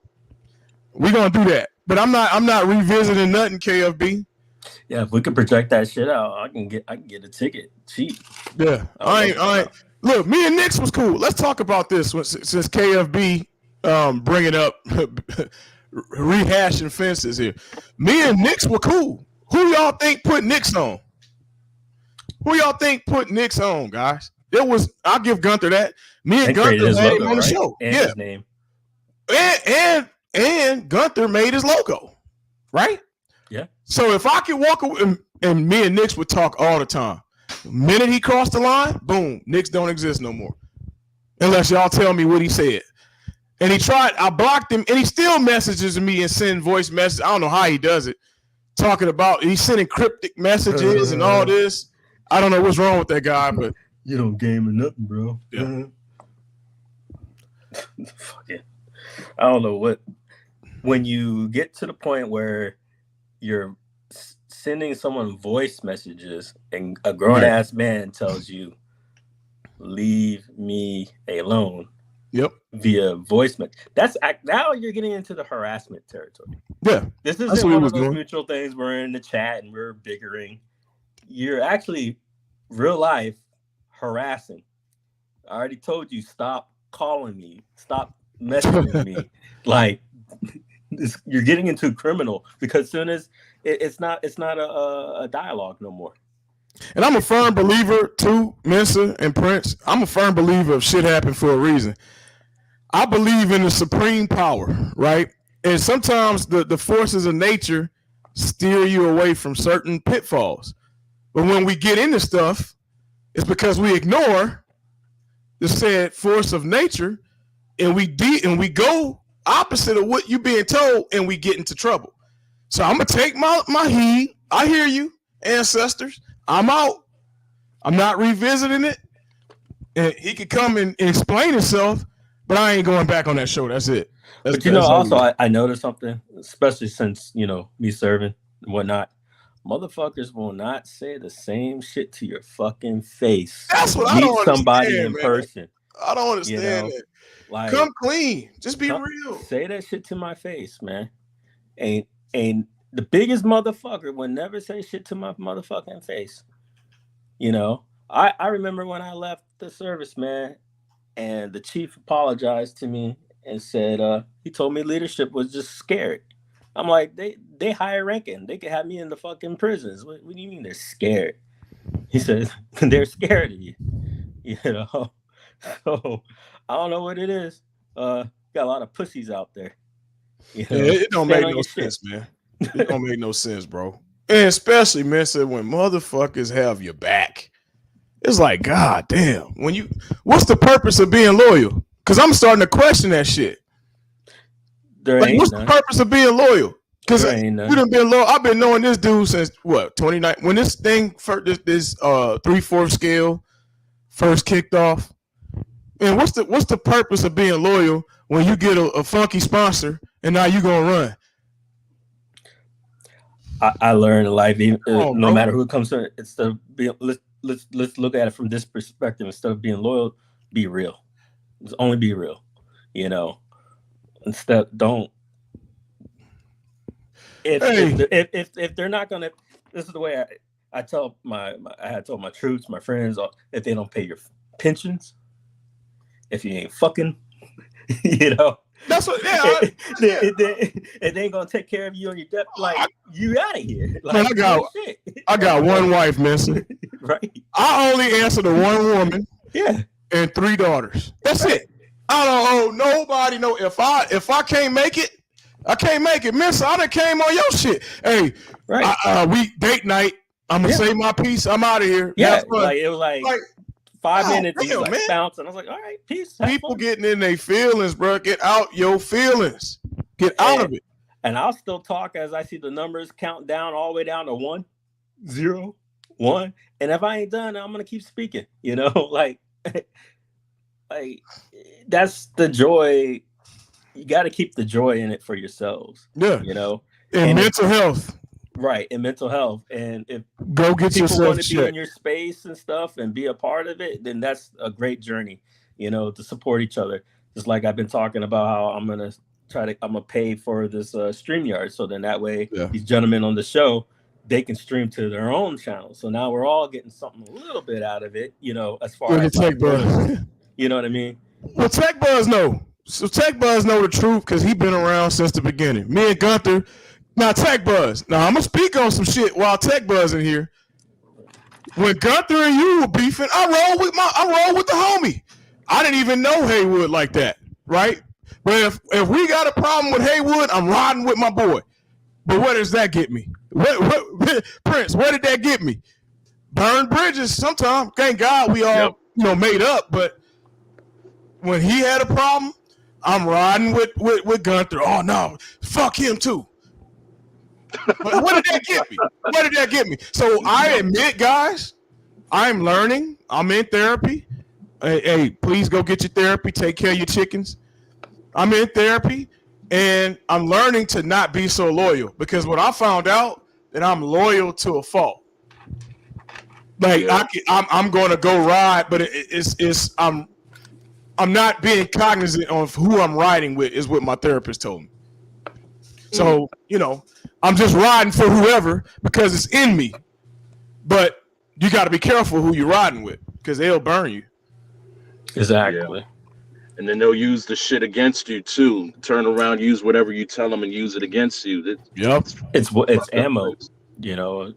we gonna do that. But I'm not revisiting nothing, KFB. Yeah, if we can project that shit out, I can get a ticket cheap. Yeah, I ain't. Look, me and Nix was cool. Let's talk about this since KFB bringing up rehashing fences here. Me and Nix were cool. Who y'all think put Nix on? Who y'all think put Nix on, guys? I'll give Gunther that. Me and Gunther had him on the show. And his name. And Gunther made his logo, right? Yeah. So if I could walk away, and me and Nix would talk all the time. The minute he crossed the line, boom, Nix don't exist no more. Unless y'all tell me what he said. And I blocked him, and he still messages me and send voice messages. I don't know how he does it. Talking about, he's sending cryptic messages and all this. I don't know what's wrong with that guy, but. You don't game or nothing, bro. Yeah. Fuck it. I don't know what. When you get to the point where you're sending someone voice messages and a grown-ass man tells you, leave me alone. Yep. Via voice message. Now you're getting into the harassment territory. Yeah. This isn't one of those mutual things where we're in the chat and we're bickering. You're actually real life harassing. I already told you, stop calling me. Stop messaging me. Like, you're getting into criminal because soon as it's not a dialogue no more. And I'm a firm believer too, Mensa and Prince. I'm a firm believer of shit happen for a reason. I believe in the supreme power, right? And sometimes the forces of nature steer you away from certain pitfalls. But when we get into stuff, it's because we ignore the said force of nature and we go opposite of what you're being told and we get into trouble. So I'm going to take my heed. I hear you, ancestors. I'm out. I'm not revisiting it. And he could come and explain himself, but I ain't going back on that show. That's it. But also I noticed something, especially since, me serving and whatnot. Motherfuckers will not say the same shit to your fucking face. That's what I don't understand. Meet somebody in person. I don't understand that. Like, come clean. Just be real. Say that shit to my face, man. And the biggest motherfucker will never say shit to my motherfucking face. I remember when I left the service, man, and the chief apologized to me and said he told me leadership was just scared. I'm like, they higher ranking. They could have me in the fucking prisons. What do you mean they're scared? He says they're scared of you. So I don't know what it is. Got a lot of pussies out there. It don't make no sense, man. It don't make no sense, bro. And especially, man, said when motherfuckers have your back. It's like, God damn. What's the purpose of being loyal? Because I'm starting to question that shit. What's the purpose of being loyal? Because you done been loyal. I've been knowing this dude since 29. When this thing this 3/4 scale first kicked off. And what's the purpose of being loyal when you get a funky sponsor and now you gonna run? I learned in life, no matter who comes to it, instead of being, let's look at it from this perspective. Instead of being loyal, be real. Just only be real. Instead, don't. If they're not gonna, this is the way I tell I had told my troops, my friends, if they don't pay your pensions, if you ain't fucking, That's what. And they ain't gonna take care of you on your debt. Like you out of here. Like, Man, I got one wife, Mister. Right. I only answer to one woman. Yeah. And 3 daughters. That's it. I don't owe nobody. No, if I can't make it, I can't make it, Mister. I done came on your shit. Hey, right. We date night. I'm gonna say my piece. I'm out of here. Yeah, like it was like 5 minutes. Damn, He's like man. bouncing. I was like, all right, peace. People getting in their feelings, bro. Get out your feelings. Get out of it. And I'll still talk as I see the numbers count down all the way down to 1, 0, 1. And if I ain't done, I'm gonna keep speaking. You know, like that's the joy. You got to keep the joy in it for yourselves. Yeah, you know, and mental health. Right, and mental health. And if go get people yourself want to be in your space and stuff and be a part of it, then that's a great journey, you know, to support each other. Just like I've been talking about how I'm gonna pay for this StreamYard, so then that way these gentlemen on the show, they can stream to their own channel. So now we're all getting something a little bit out of it, you know, as far as Tech Buzz. You know what I mean? Well, Tech Buzz know. So Tech Buzz know the truth because he been around since the beginning. Me and Gunther. Now, Tech Buzz. Now, I'm going to speak on some shit while Tech Buzz in here. When Gunther and you were beefing, I rolled with the homie. I didn't even know Haywood like that, right? But if we got a problem with Haywood, I'm riding with my boy. But where does that get me? What Prince, where did that get me? Burn bridges sometimes. Thank God we all made up. But when he had a problem, I'm riding with Gunther. Oh, no, fuck him too. But what did that get me? What did that get me? So I admit, guys, I'm learning. I'm in therapy. Hey, please go get your therapy. Take care of your chickens. I'm in therapy, and I'm learning to not be so loyal because when I found out that I'm loyal to a fault, like I'm going to go ride, but I'm not being cognizant of who I'm riding with is what my therapist told me. So, you know, I'm just riding for whoever because it's in me. But you got to be careful who you're riding with because they'll burn you. Exactly. Yeah. And then they'll use the shit against you too. Turn around, use whatever you tell them, and use it against you. It's ammo, you know.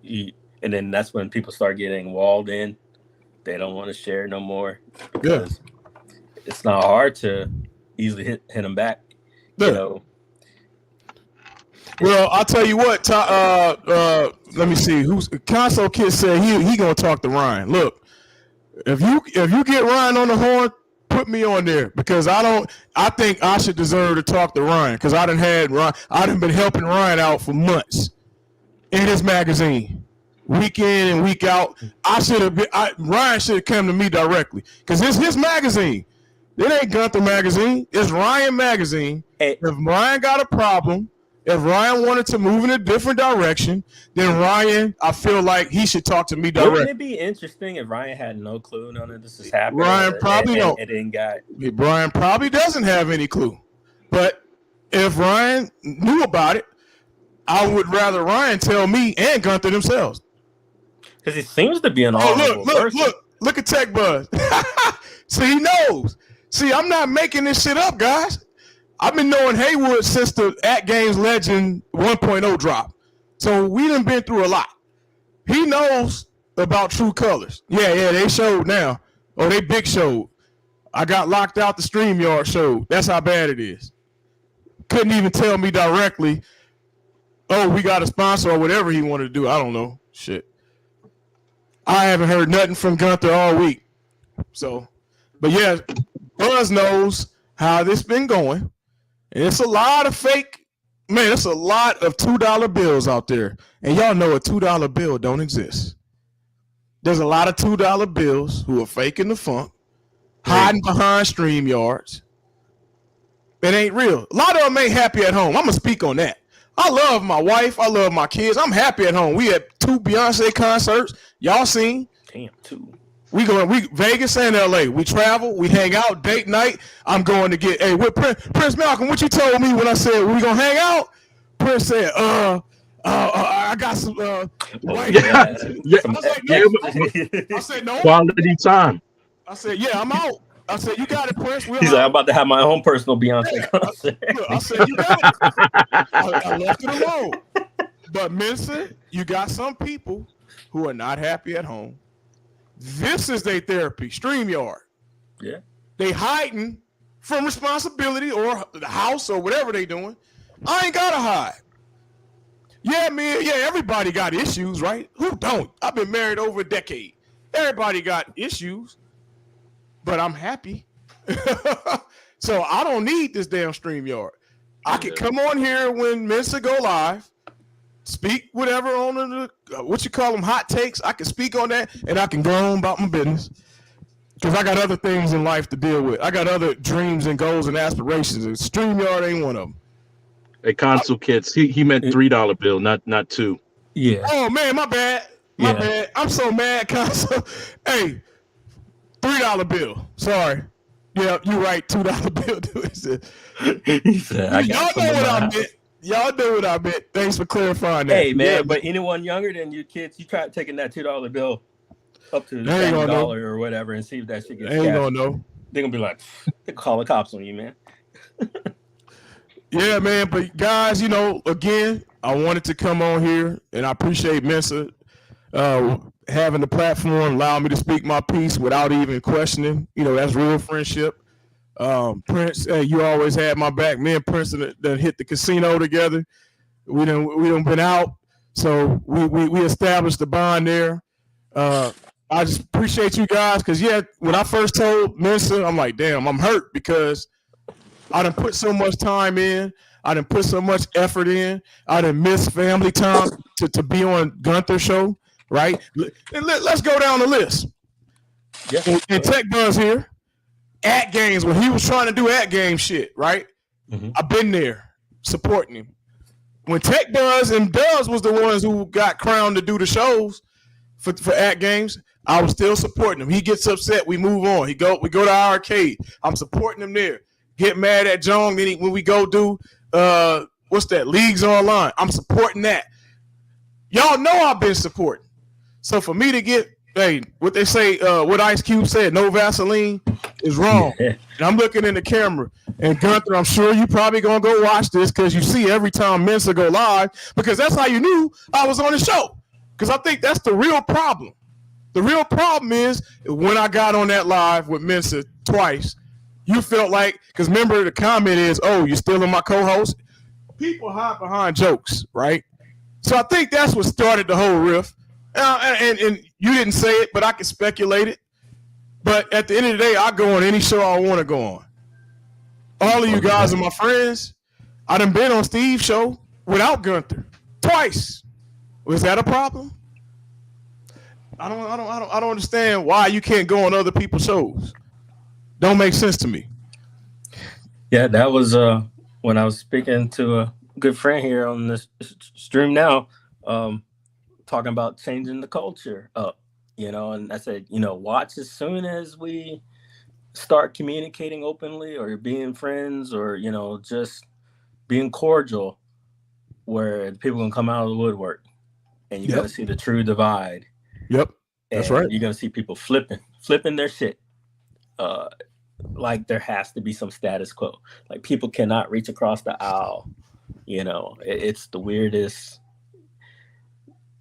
And then that's when people start getting walled in. They don't want to share no more because it's not hard to easily hit them back. You know. Well, I'll tell you what. Let me see. Who's Console Kid said he gonna talk to Ryan. Look, if you get Ryan on the horn, put me on there because I think I should deserve to talk to Ryan because I done been helping Ryan out for months in his magazine, week in and week out. Ryan should have come to me directly because it's his magazine. It ain't Gunther magazine. It's Ryan magazine. If Ryan got a problem. If Ryan wanted to move in a different direction, then Ryan, I feel like he should talk to me directly. Wouldn't it be interesting if Ryan had no clue none of this is happening? Ryan probably don't. Brian probably doesn't have any clue. But if Ryan knew about it, I would rather Ryan tell me and Gunther themselves. Because he seems to be an honorable person. Look at Tech Buzz. See, he knows. See, I'm not making this shit up, guys. I've been knowing Haywood since the At Games Legend 1.0 drop. So we done been through a lot. He knows about True Colors. Yeah, they showed now. Oh, they big showed. I got locked out the StreamYard show. That's how bad it is. Couldn't even tell me directly, oh, we got a sponsor or whatever he wanted to do. I don't know. Shit. I haven't heard nothing from Gunther all week. So, but yeah, Buzz knows how this been going. And it's a lot of fake, man, it's a lot of $2 bills out there. And y'all know a $2 bill don't exist. There's a lot of $2 bills who are faking the funk, hiding behind StreamYards. It ain't real. A lot of them ain't happy at home. I'm going to speak on that. I love my wife. I love my kids. I'm happy at home. We had 2 Beyonce concerts. Y'all seen? Damn, 2. We Vegas and LA. We travel, we hang out, date night. I'm going to get with Prince Malcolm. What you told me when I said we gonna hang out? Prince said, I got some white. I said no. Quality time. I said, yeah, I'm out. I said, you got it, Prince. He's like, I'm about to have my own personal Beyonce concert. Look, I said, you got it. I left it alone. But Mensa, you got some people who are not happy at home. This is their therapy, StreamYard. Yeah. They hiding from responsibility or the house or whatever they doing. I ain't gotta hide. Yeah, man. Yeah, everybody got issues, right? Who don't? I've been married over a decade. Everybody got issues, but I'm happy. So I don't need this damn StreamYard. I can come on here when Mensa go live, speak whatever on the what you call them, hot takes. I can speak on that, and I can go on about my business because I got other things in life to deal with. I got other dreams and goals and aspirations, and StreamYard ain't one of them. Hey, console kids, he meant $3 bill, not two. Yeah. Oh man, my bad. My bad. I'm so mad, console. Hey, $3 bill. Sorry. Yeah, you right. $2 bill. He said, I Y'all got know what I meant. meant. Y'all know what I meant. Thanks for clarifying that. Hey man, Yeah, but anyone younger than you kids, you try taking that $2 bill up to They ain't gonna know. $1 or whatever and see if that shit gets they ain't cashed. gonna know. They're gonna be like, they call the cops on you, man. Yeah, man. But guys, you know, again, I wanted to come on here, and I appreciate Mensa having the platform, allow me to speak my piece without even questioning. You know, that's real friendship. Prince, hey, you always had my back. Me and Prince that hit the casino together. We done been out, so we established the bond there. I just appreciate you guys because when I first told Mensa, I'm like, damn, I'm hurt because I done put so much time in. I done put so much effort in. I done missed family time to be on Gunther show, right? And let's go down the list. Yeah. And Tech Buzz here, at games, when he was trying to do at game shit, right? Mhm. I've been there supporting him. When Tech Buzz and Dubs was the ones who got crowned to do the shows for at games, I was still supporting him. He gets upset, we move on. We go to our arcade. I'm supporting him there. Get mad at Jong, then when we go do what's that? Leagues Online. I'm supporting that. Y'all know I've been supporting. So for me to get, hey, what they say, what Ice Cube said, no Vaseline is wrong. Yeah. And I'm looking in the camera. And Gunther, I'm sure you probably gonna go watch this because you see every time Mensa go live, because that's how you knew I was on the show. Because I think that's the real problem. The real problem is when I got on that live with Mensa twice, you felt like, because remember the comment is, oh, you're stealing my co-host. People hide behind jokes, right? So I think that's what started the whole riff. And you didn't say it, but I can speculate it. But at the end of the day, I go on any show I want to go on. All of you guys are my friends. I done been on Steve's show without Gunther twice. Was that a problem? I don't understand why you can't go on other people's shows. Don't make sense to me. Yeah, that was when I was speaking to a good friend here on this stream now, talking about changing the culture up, and I said, watch as soon as we start communicating openly or being friends or, just being cordial, where people can come out of the woodwork and you got to see the true divide. Yep. That's And right. You're going to see people flipping their shit. Like there has to be some status quo. Like people cannot reach across the aisle. It's the weirdest.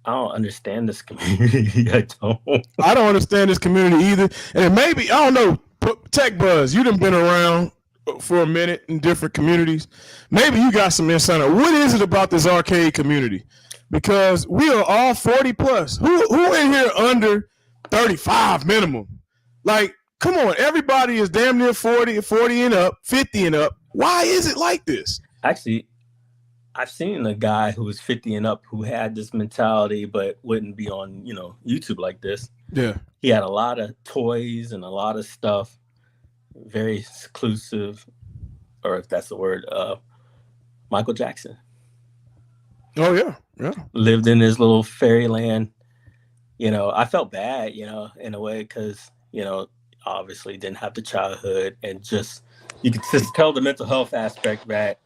I don't understand this community. I don't understand this community either. And maybe, I don't know, Tech Buzz, you done been around for a minute in different communities. Maybe you got some insight on what is it about this arcade community? Because we are all 40 plus. Who in here under 35 minimum? Like, come on, everybody is damn near 40 and up, 50 and up. Why is it like this? Actually, I've seen a guy who was 50 and up who had this mentality but wouldn't be on, YouTube like this. Yeah. He had a lot of toys and a lot of stuff, very exclusive, or if that's the word, Michael Jackson. Oh, yeah. Yeah. Lived in his little fairyland. I felt bad, in a way, because, obviously didn't have the childhood, and just you could just tell the mental health aspect that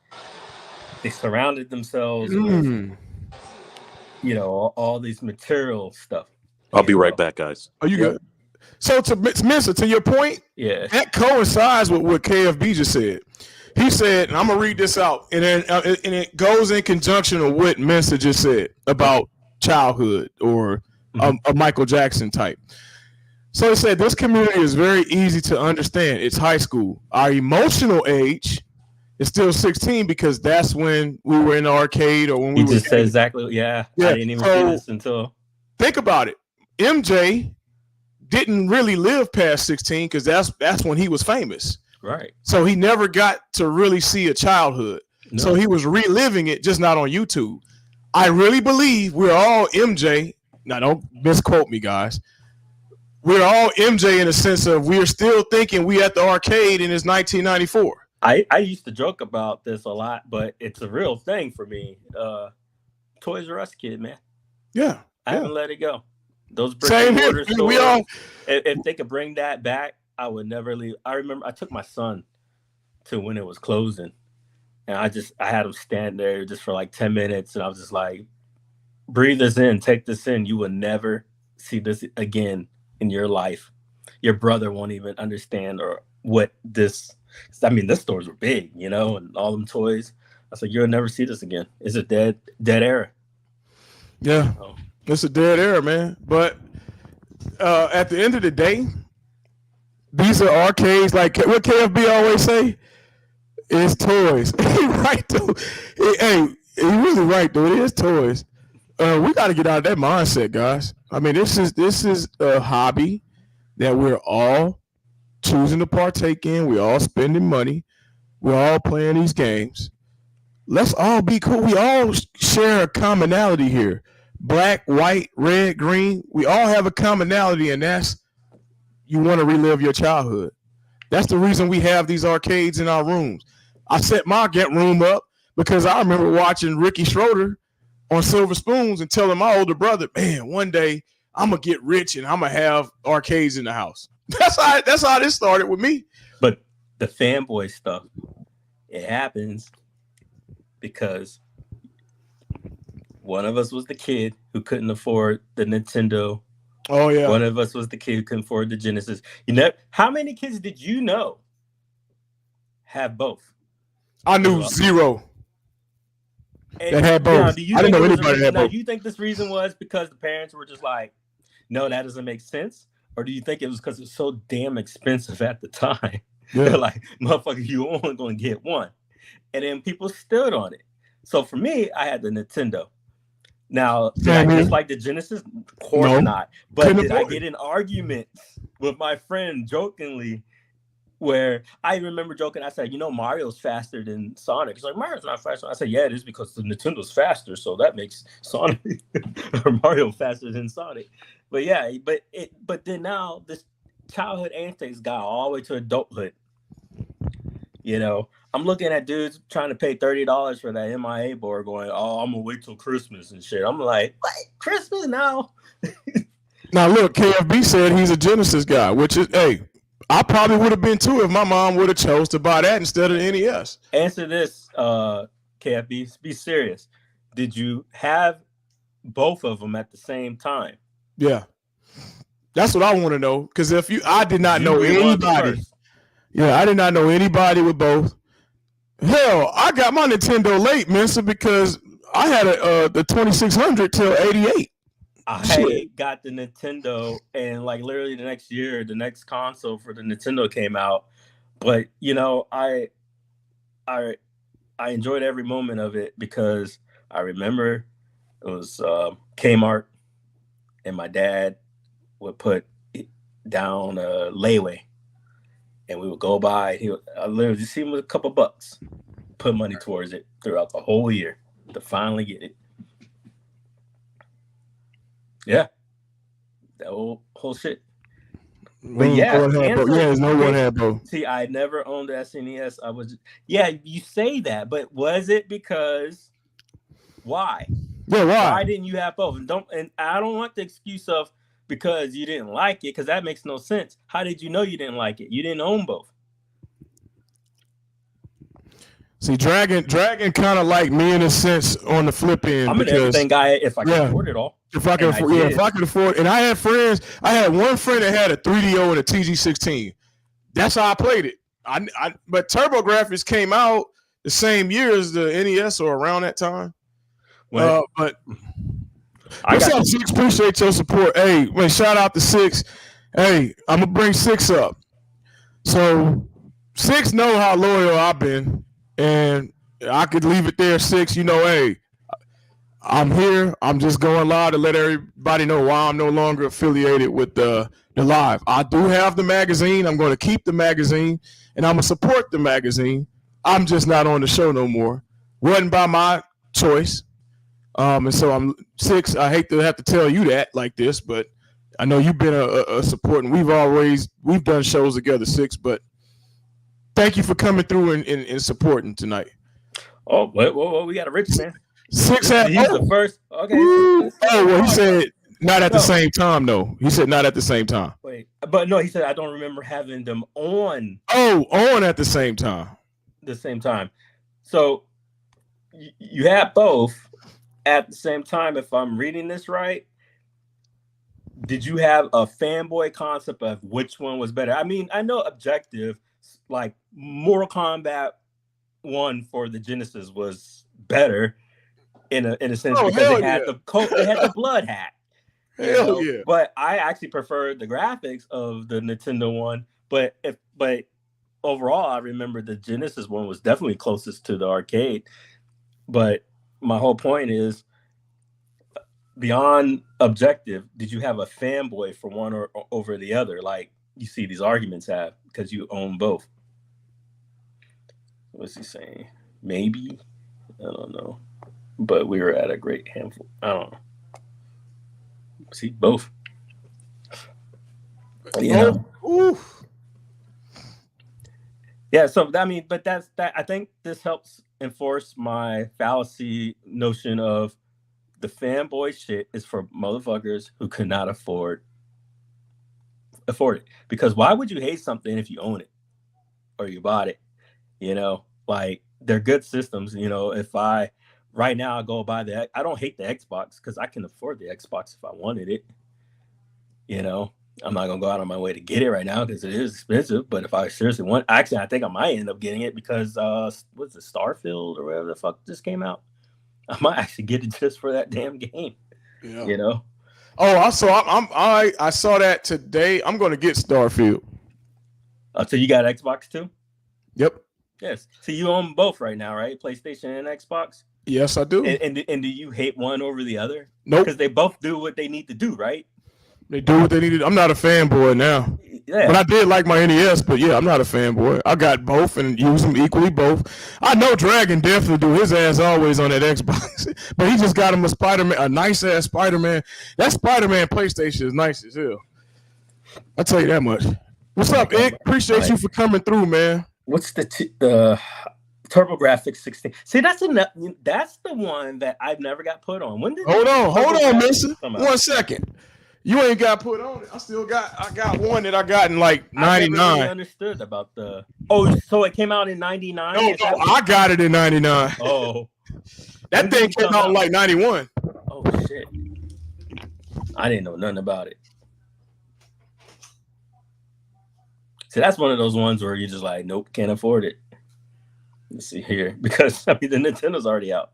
they surrounded themselves with, all these material stuff. I'll be right back, guys. Are you good? So to Mensa, to your point, Yeah. that coincides with what KFB just said. He said, and I'm gonna read this out, and then and it goes in conjunction with what Mensa just said about childhood or a Michael Jackson type. So he said, this community is very easy to understand. It's high school. Our emotional age is still 16 because that's when we were in the arcade or when we He were. just said exactly. Yeah. I didn't even see this until. Think about it. MJ didn't really live past 16 because that's when he was famous. Right. So he never got to really see a childhood. No. So he was reliving it, just not on YouTube. I really believe we're all MJ. Now, don't misquote me, guys. We're all MJ in the sense of we're still thinking we at the arcade and it's 1994. I used to joke about this a lot, but it's a real thing for me. Toys R Us kid, man. Yeah. I haven't let it go. Those brick Same and here. mortar stores, if they could bring that back, I would never leave. I remember I took my son to when it was closing, and I had him stand there just for like 10 minutes, and I was just like, breathe this in, take this in. You will never see this again in your life. Your brother won't even understand or what this. I mean, the stores were big, you know, and all them toys. I said, you'll never see this again. It's a dead era. Yeah, it's a dead era, man. But at the end of the day, these are arcades. Like what KFB always say, it's toys. He right though. Hey, he really right though. It is toys. We got to get out of that mindset, guys. I mean, this is a hobby that we're all choosing to partake in. We're all spending money. We're all playing these games. Let's all be cool. We all share a commonality here. Black, white, red, green. We all have a commonality, and that's you want to relive your childhood. That's the reason we have these arcades in our rooms. I set my get room up because I remember watching Ricky Schroeder on Silver Spoons and telling my older brother, man, one day I'm going to get rich and I'm going to have arcades in the house. That's how this started with me. But the fanboy stuff, it happens because one of us was the kid who couldn't afford the Nintendo. Oh, yeah. One of us was the kid who couldn't afford the Genesis. You know, how many kids did you know have both? I knew zero. And that had both. Now, I didn't know anybody that had both. Do you think this reason was because the parents were just like, no, that doesn't make sense? Or do you think it was because it's so damn expensive at the time? Yeah. They're like, motherfucker, you only going to get one. And then people stood on it. So for me, I had the Nintendo. Now, did I just like the Genesis? Of course not. But did I get in arguments with my friend jokingly where I remember joking? I said, you know, Mario's faster than Sonic. He's like, Mario's not faster. I said, yeah, it is because the Nintendo's faster. So that makes Sonic or Mario faster than Sonic. But yeah, but then now this childhood antics got all the way to adulthood. You know, I'm looking at dudes trying to pay $30 for that MIA board going, oh, I'm going to wait till Christmas and shit. I'm like, what? Christmas now? Now, look, KFB said he's a Genesis guy, which is, hey, I probably would have been too if my mom would have chose to buy that instead of the NES. Answer this, KFB. Be serious. Did you have both of them at the same time? Yeah. That's what I want to know. Because I did not know anybody. Yeah, I did not know anybody with both. Hell, I got my Nintendo late, Mensa, because I had the 2600 till 88. I got the Nintendo, and like literally the next year, the next console for the Nintendo came out. But you know, I enjoyed every moment of it because I remember it was Kmart, and my dad would put down a layaway. And we would go by. I literally just see him with a couple bucks, put money towards it throughout the whole year to finally get it. Yeah, that whole shit. But no one had both. See, I never owned the SNES. I was, you say that, but was it because why? Yeah, why? Why didn't you have both? And I don't want the excuse of because you didn't like it, because that makes no sense. How did you know you didn't like it? You didn't own both. See, Dragon kind of like me in a sense on the flip end. I'm an everything guy if I can afford it all. If I can afford, if I can afford, and I had friends. I had one friend that had a 3DO and a TG16. That's how I played it. But TurboGrafx came out the same year as the NES or around that time. But what's up, Six? Appreciate your support. Hey, man, shout out to Six. Hey, I'm gonna bring Six up. So Six know how loyal I've been, and I could leave it there. Six, hey, I'm here. I'm just going live to let everybody know why I'm no longer affiliated with the live. I do have the magazine. I'm going to keep the magazine, and I'm going to support the magazine. I'm just not on the show no more. Wasn't by my choice. And so I'm Six. I hate to have to tell you that like this, but I know you've been a support, and we've done shows together, Six. But thank you for coming through and supporting tonight. Oh, well, we got a rich man. Six had he's the first. Okay. Well, he said not at the same time, though. He said not at the same time. Wait, but no, he said I don't remember having them on. Oh, on at the same time. The same time. So you had both at the same time. If I'm reading this right, did you have a fanboy concept of which one was better? I mean, I know objective, like Mortal Kombat 1 for the Genesis was better. In a sense, because they had the blood hat. Hell yeah! But I actually preferred the graphics of the Nintendo one. But overall, I remember the Genesis one was definitely closest to the arcade. But my whole point is, beyond objective, did you have a fanboy for one or over the other? Like you see these arguments have because you own both. What's he saying? Maybe, I don't know. But we were at a great handful. I don't know. See, both. Yeah, so I mean, but that's that. I think this helps enforce my fallacy notion of the fanboy shit is for motherfuckers who could not afford it. Because why would you hate something if you own it or you bought it? Like they're good systems. If I right now I go buy I don't hate the Xbox because I can afford the Xbox if I wanted it. I'm not gonna go out on my way to get it right now because it is expensive. But if I seriously want, actually, I think I might end up getting it because what's it, Starfield or whatever the fuck just came out. I might actually get it just for that damn game. Yeah. Oh, I saw that today. I'm gonna get Starfield. So you got Xbox too? Yep. Yes. So you own both right now, right? PlayStation and Xbox. Yes, I do. And do you hate one over the other? Nope. Because they both do what they need to do, right? They do what they need to do. I'm not a fanboy now. Yeah. But I did like my NES, but yeah, I'm not a fanboy. I got both and use them equally both. I know Dragon definitely do his ass always on that Xbox. But he just got him a Spider-Man, a nice ass Spider-Man. That Spider-Man PlayStation is nice as hell. I'll tell you that much. What's up, Ick? Appreciate you for coming through, man. What's the TurboGrafx 16? See, that's the one that I've never got put on. When did hold on, mister. 1 second. You ain't got put on it. I got one that I got in like 99. I never really understood about the. Oh, so it came out in 99? No, I got it in 99. Oh. That thing came out in like 91. Oh shit. I didn't know nothing about it. See, that's one of those ones where you're just like, nope, can't afford it. Let's see here, because I mean the Nintendo's already out.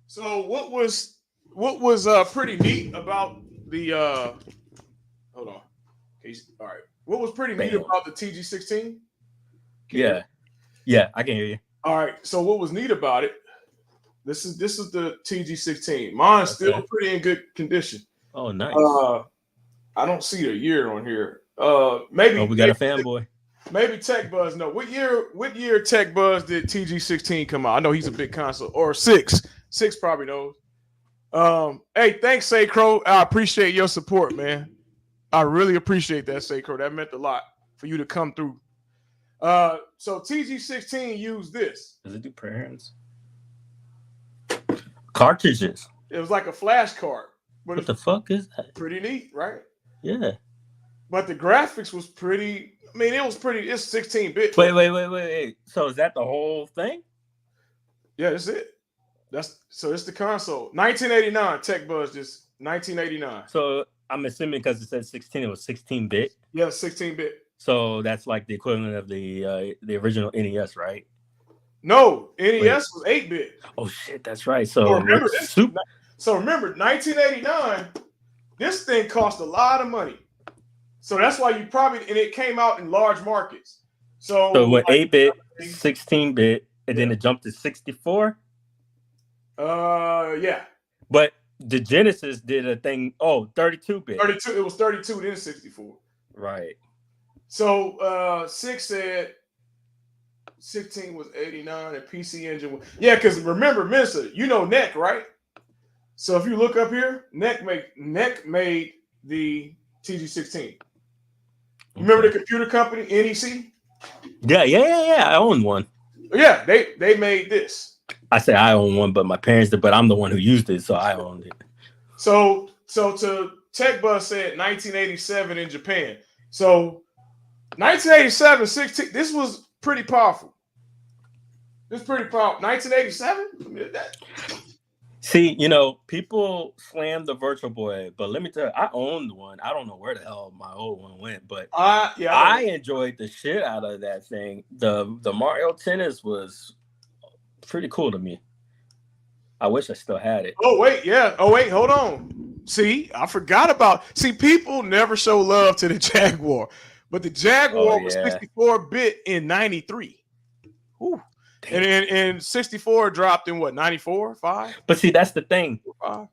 So what was pretty neat about the hold on. All right. What was pretty neat about the TG16? Yeah, I can hear you. All right. So what was neat about it? This is the TG16. Mine's still pretty in good condition. Oh, nice. I don't see the year on here. Maybe we got a fanboy. Maybe Tech Buzz. No, what year Tech Buzz did TG16 come out? I know he's a big console. Or Six probably knows. Hey, thanks, Sacro. I appreciate your support, man. I really appreciate that, Sacro. That meant a lot for you to come through. So TG16 used this. Does it do prayers? Cartridges. It was like a flash card. What the fuck is that? Pretty neat, right? Yeah. But the graphics was pretty. I mean, it was pretty. It's 16-bit. Wait. So is that the whole thing? Yeah, that's it. So it's the console. 1989, Tech Buzz just 1989. So I'm assuming because it said 16, it was 16-bit. Yeah, 16-bit. So that's like the equivalent of the original NES, right? No, NES was 8-bit. Oh shit, that's right. So remember this. So remember, 1989, this thing cost a lot of money. So that's why and it came out in large markets. So it went 8-bit, 16-bit, and then it jumped to 64. Yeah. But the Genesis did a thing. 32-bit. 32. It was 32, then 64. Right. So 6 said 16 was 89 and PC Engine was, because remember, Mensa, you know NEC, right? So if you look up here, NEC made the TG16. Remember the computer company, NEC? Yeah. I own one. Yeah, they made this. I say I own one, but my parents did, but I'm the one who used it, so I owned it. So to Tech Buzz said 1987 in Japan. So 1987, 16, this was pretty powerful. This is pretty powerful. 1987? See, people slam the Virtual Boy, but let me tell you, I owned one. I don't know where the hell my old one went, but I enjoyed the shit out of that thing. The Mario Tennis was pretty cool to me. I wish I still had it. Oh, wait, hold on. See, I forgot about. See, people never show love to the Jaguar, but the Jaguar was 64-bit in 93. Ooh. And 64 dropped in what, 94, 5? But see, that's the thing. 5.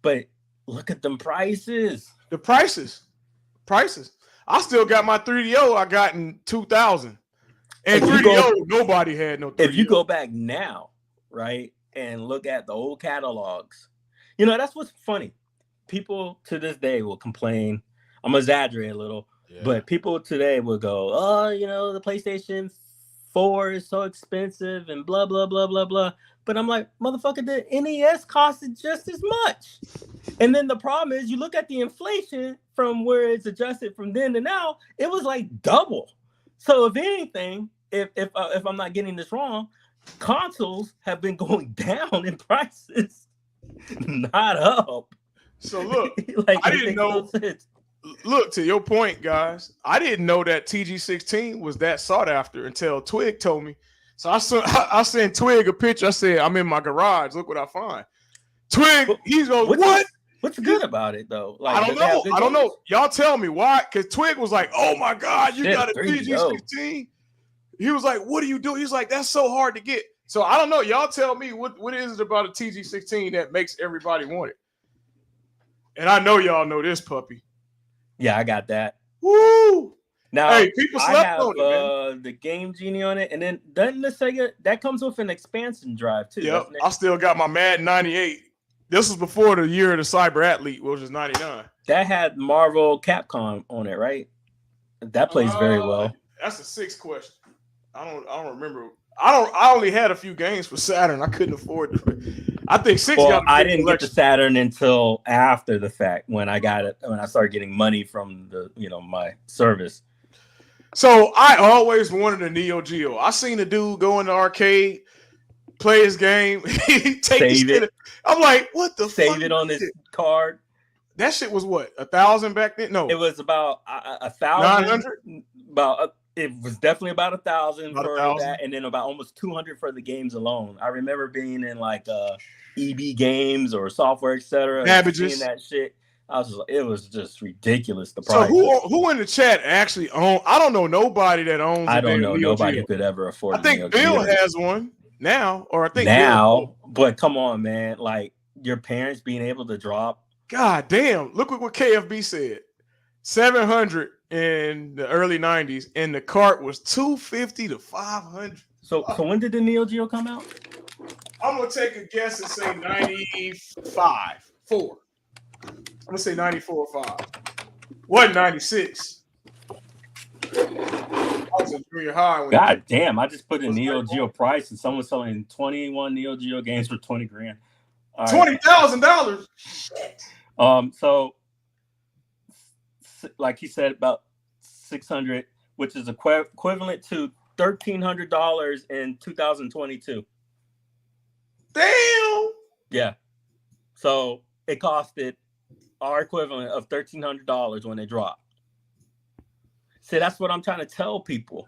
But look at them prices. The prices. I still got my 3DO I got in 2000. And 3DO, nobody had no 3DO. If you go back now, right, and look at the old catalogs, that's what's funny. People to this day will complain. I'm exaggerating a little, but people today will go, the PlayStation 4 is so expensive and blah, blah, blah, blah, blah. But I'm like, motherfucker, the NES costed just as much. And then the problem is you look at the inflation from where it's adjusted from then to now, it was like double. So if anything, if I'm not getting this wrong, consoles have been going down in prices, not up. So look, I didn't know. Look, to your point, guys, I didn't know that TG16 was that sought after until Twig told me. So I sent Twig a picture. I said, I'm in my garage. Look what I find. Twig, he goes, what? What's good about it, though? Like, I don't know. Y'all tell me why. Because Twig was like, oh, my God, you got a TG16? He was like, what do you do? He's like, that's so hard to get. So I don't know. Y'all tell me what is it about a TG16 that makes everybody want it? And I know y'all know this puppy. Yeah, I got that. Woo! Now, hey, people slept on it, man. The Game Genie on it, and then doesn't the Sega that comes with an expansion drive too? Yep, I still got my Madden 98. This was before the year of the Cyber Athlete, which was 99. That had Marvel Capcom on it, right? That plays very well. That's a 6th question. I don't remember. I only had a few games for Saturn. I couldn't afford to. I think 6. Well, I didn't get the Saturn until after the fact when I got it. When I started getting money from the my service. So I always wanted a Neo Geo. I seen a dude go in the arcade, play his game, save it. I'm like, what the? Save it on his card. That shit was what, 1,000 back then? No, it was about 1,000. 900. It was definitely about 1,000 for that, and then about almost 200 for the games alone. I remember being in like EB Games or Software, etc. Seeing that shit. I was just like, it was just ridiculous. The price. So who in the chat actually own? I don't know nobody that owns. I don't know nobody who could ever afford. I think Bill has one now, or I think now. But come on, man! Like your parents being able to drop. God damn! Look what KFB said. 700 in the early 90s, and the cart was 250 to 500. So when did the Neo Geo come out? I'm gonna take a guess and say 95, 4. I'm gonna say 94 or 5. What 96? I was in junior high. God damn! I just put in Neo Geo price, and someone's selling 21 Neo Geo games for $20,000. $20,000. So like he said, about 600, which is equivalent to $1,300 in 2022. Damn. Yeah. So it costed our equivalent of $1,300 when it dropped. See, that's what I'm trying to tell people.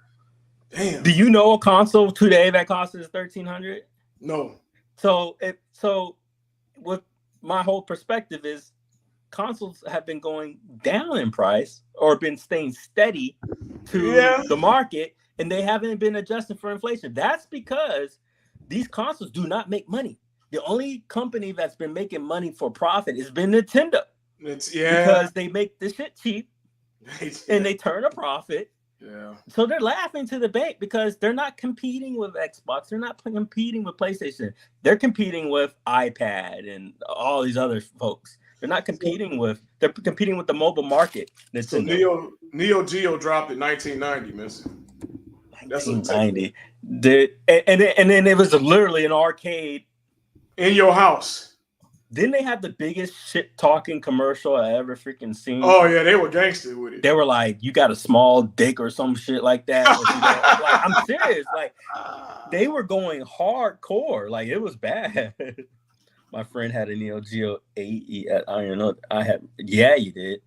Damn. Do you know a console today that costs $1,300? No. So what my whole perspective is, consoles have been going down in price or been staying steady to the market, and they haven't been adjusting for inflation. That's because these consoles do not make money. The only company that's been making money for profit has been Nintendo. Because they make this shit cheap and they turn a profit. Yeah. So they're laughing to the bank because they're not competing with Xbox. They're not competing with PlayStation. They're competing with iPad and all these other folks. They're not competing they're competing with the mobile market. So Neo Geo dropped in 1990, miss. 1990. And then it was literally an arcade in your house. Didn't they have the biggest shit talking commercial I ever freaking seen? Oh yeah, they were gangster with it. They were like, "You got a small dick" or some shit like that. Like, I'm serious. Like, they were going hardcore. Like, it was bad. My friend had a Neo Geo 8 at Iron. I had. Yeah, you did.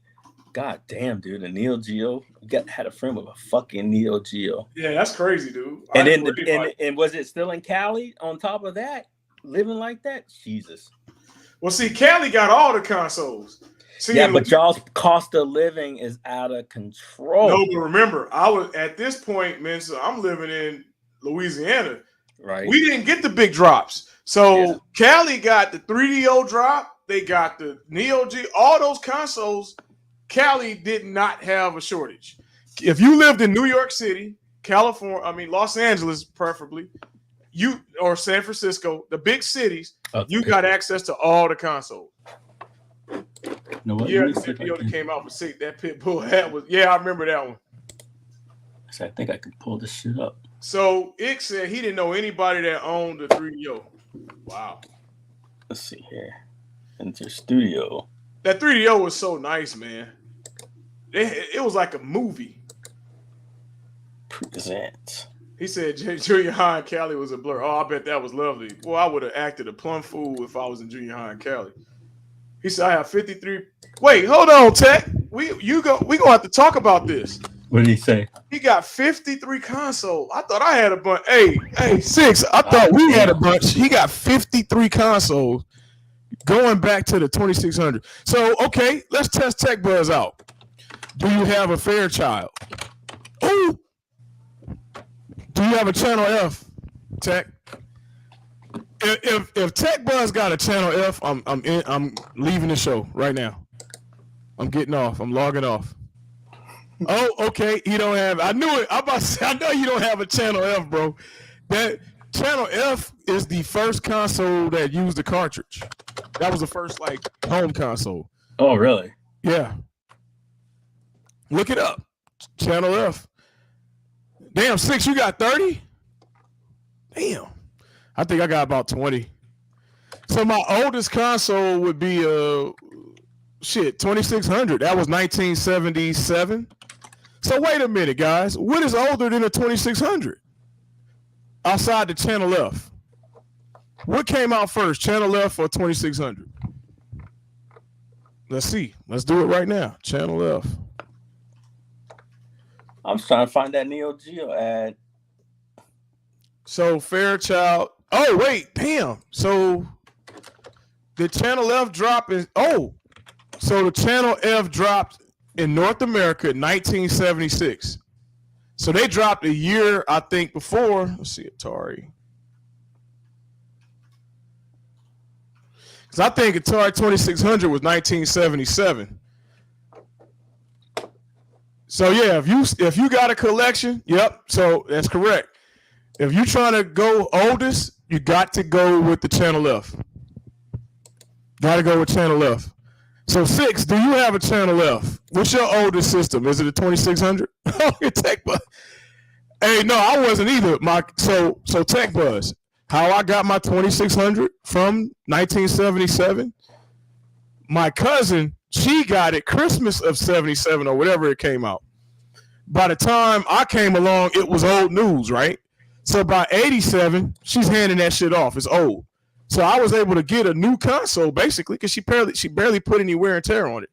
God damn, dude, a Neo Geo. You had a friend with a fucking Neo Geo. Yeah, that's crazy, dude. And then was it still in Cali? On top of that, living like that, Jesus. Well, see, Cali got all the consoles. See, yeah, but y'all's cost of living is out of control. No, but remember, I was at this point, man. So I'm living in Louisiana. Right. We didn't get the big drops. So Cali got the 3DO drop. They got the Neo Geo. All those consoles. Cali did not have a shortage. If you lived in New York City, California, Los Angeles, preferably, or San Francisco, the big cities, you got access to all the consoles. No, what? Yeah, the video that came out for sick. That Pitbull hat was. Yeah, I remember that one. I think I can pull this shit up. So Ick said he didn't know anybody that owned the 3DO. Wow. Let's see here. Enter studio. That 3DO was so nice, man. It was like a movie. Present. He said junior high in Cali was a blur. Oh, I bet that was lovely. Well, I would have acted a plum fool if I was in junior high in Cali. He said I have 53. Wait, hold on, Tech. We gonna have to talk about this. What did he say? He got 53 consoles. I thought I had a bunch. Hey, Six. I thought we had a bunch. He got 53 consoles going back to the 2600. So, okay, let's test Tech Buzz out. Do you have a Fairchild? Ooh. Do you have a Channel F, Tech? If Tech Buzz got a Channel F, I'm leaving the show right now. I'm getting off. I'm logging off. Oh, okay. You don't have. I knew it. I'm about to say. I know you don't have a Channel F, bro. That Channel F is the first console that used the cartridge. That was the first home console. Oh, really? Yeah. Look it up. Channel F. Damn, Six, you got 30? Damn. I think I got about 20. So my oldest console would be 2600. That was 1977. So wait a minute, guys. What is older than a 2600? Outside the Channel F. What came out first, Channel F or 2600? Let's see. Let's do it right now. Channel F. I'm trying to find that Neo Geo ad. So Fairchild. Oh, wait. Damn. So the Channel F drop is. Oh. So the Channel F dropped in North America in 1976. So they dropped a year, I think, before. Let's see, Atari. Because I think Atari 2600 was 1977. So yeah, if you got a collection, yep. So that's correct. If you're trying to go oldest, you got to go with the Channel F. Got to go with Channel F. So Six, do you have a Channel F? What's your oldest system? Is it a 2600? Tech Buzz. Hey, no, I wasn't either. So Tech Buzz. How I got my 2600 from 1977? My cousin, she got it Christmas of 77 or whatever it came out. By the time I came along, it was old news, right? So by 87, she's handing that shit off. It's old. So I was able to get a new console basically because she barely put any wear and tear on it.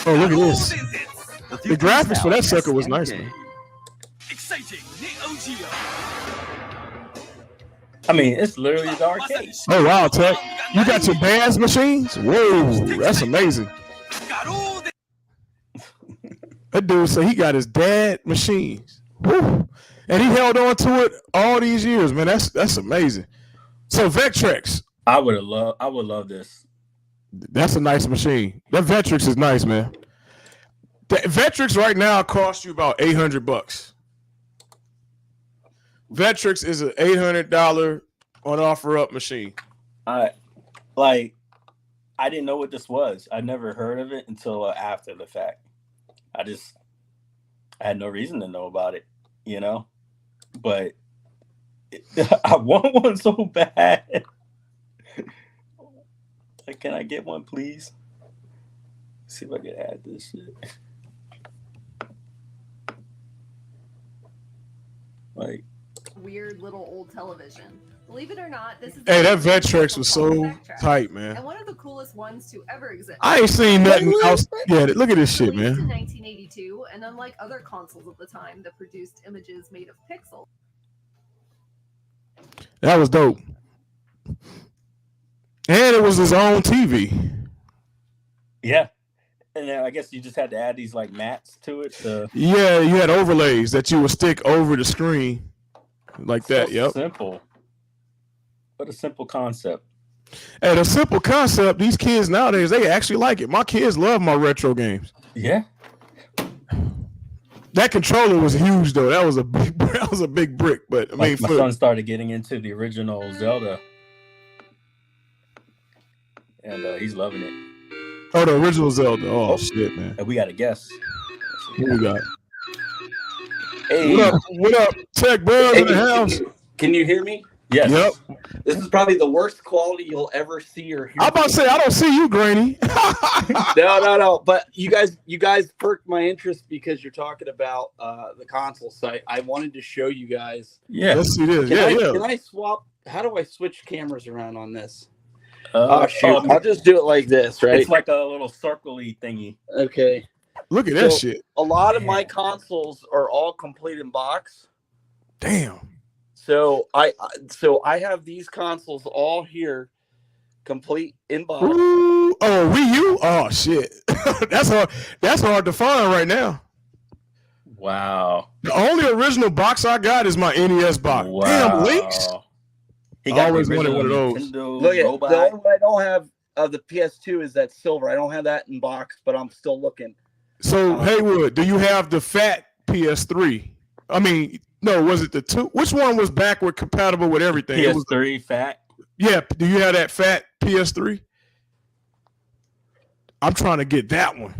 Oh, look at this. The graphics for that sucker was nice, man. I mean, it's literally the arcade. Oh wow, Tech. You got your Baz machines? Whoa, that's amazing. That dude said he got his dad machines. Woo. And he held on to it all these years, man. That's amazing. So Vectrex. I would love this. That's a nice machine. That Vectrex is nice, man. The Vectrex right now costs you about $800. Vectrex is an $800 on offer up machine. I didn't know what this was. I never heard of it until after the fact. I had no reason to know about it, you know. But I want one so bad. Like, can I get one, please? Let's see if I can add this shit. Like, weird little old television. Believe it or not, this is that Vectrex was so tight, man. And one of the coolest ones to ever exist. I ain't seen nothing else. Yeah, look at this shit, man. In 1982, and unlike other consoles of the time that produced images made of pixels. That was dope. And it was his own TV. yeah. And then I guess you just had to add these like mats to it. Yeah, you had overlays that you would stick over the screen like that. Yep. Simple. What a simple concept. And a simple concept, these kids nowadays, they actually like it. My kids love my retro games. Yeah. That controller was huge though. That was a big brick. But I mean, my son started getting into the original Zelda. And he's loving it. Oh, the original Zelda. Oh shit, man. And we got a guess. What we got? Hey. What up? Tech Buzz in the house. Can you hear me? Yes. Yep. This is probably the worst quality you'll ever see or hear. I'm about to say I don't see you, Granny. No. But you guys perked my interest because you're talking about the console site. I wanted to show you guys. Yeah. Let's see this. Can I swap? How do I switch cameras around on this? Shoot. Oh, I'll just do it like this, right? It's like a little circle-y thingy. Okay. Look at that shit. A lot of my consoles are all complete in box. Damn. So I have these consoles all here, complete in box. Ooh, oh, Wii U? Oh shit. That's hard to find right now. Wow. The only original box I got is my NES box. Wow. Damn, Links. He got always the wanted one of original those. Nintendo Look at robot. the only one I don't have of the PS2 is that silver. I don't have that in box, but I'm still looking. So Haywood, do you have the fat PS3? I mean, no, was it the two? Which one was backward compatible with everything? It was PS3 fat. Yeah, do you have that fat PS3? I'm trying to get that one.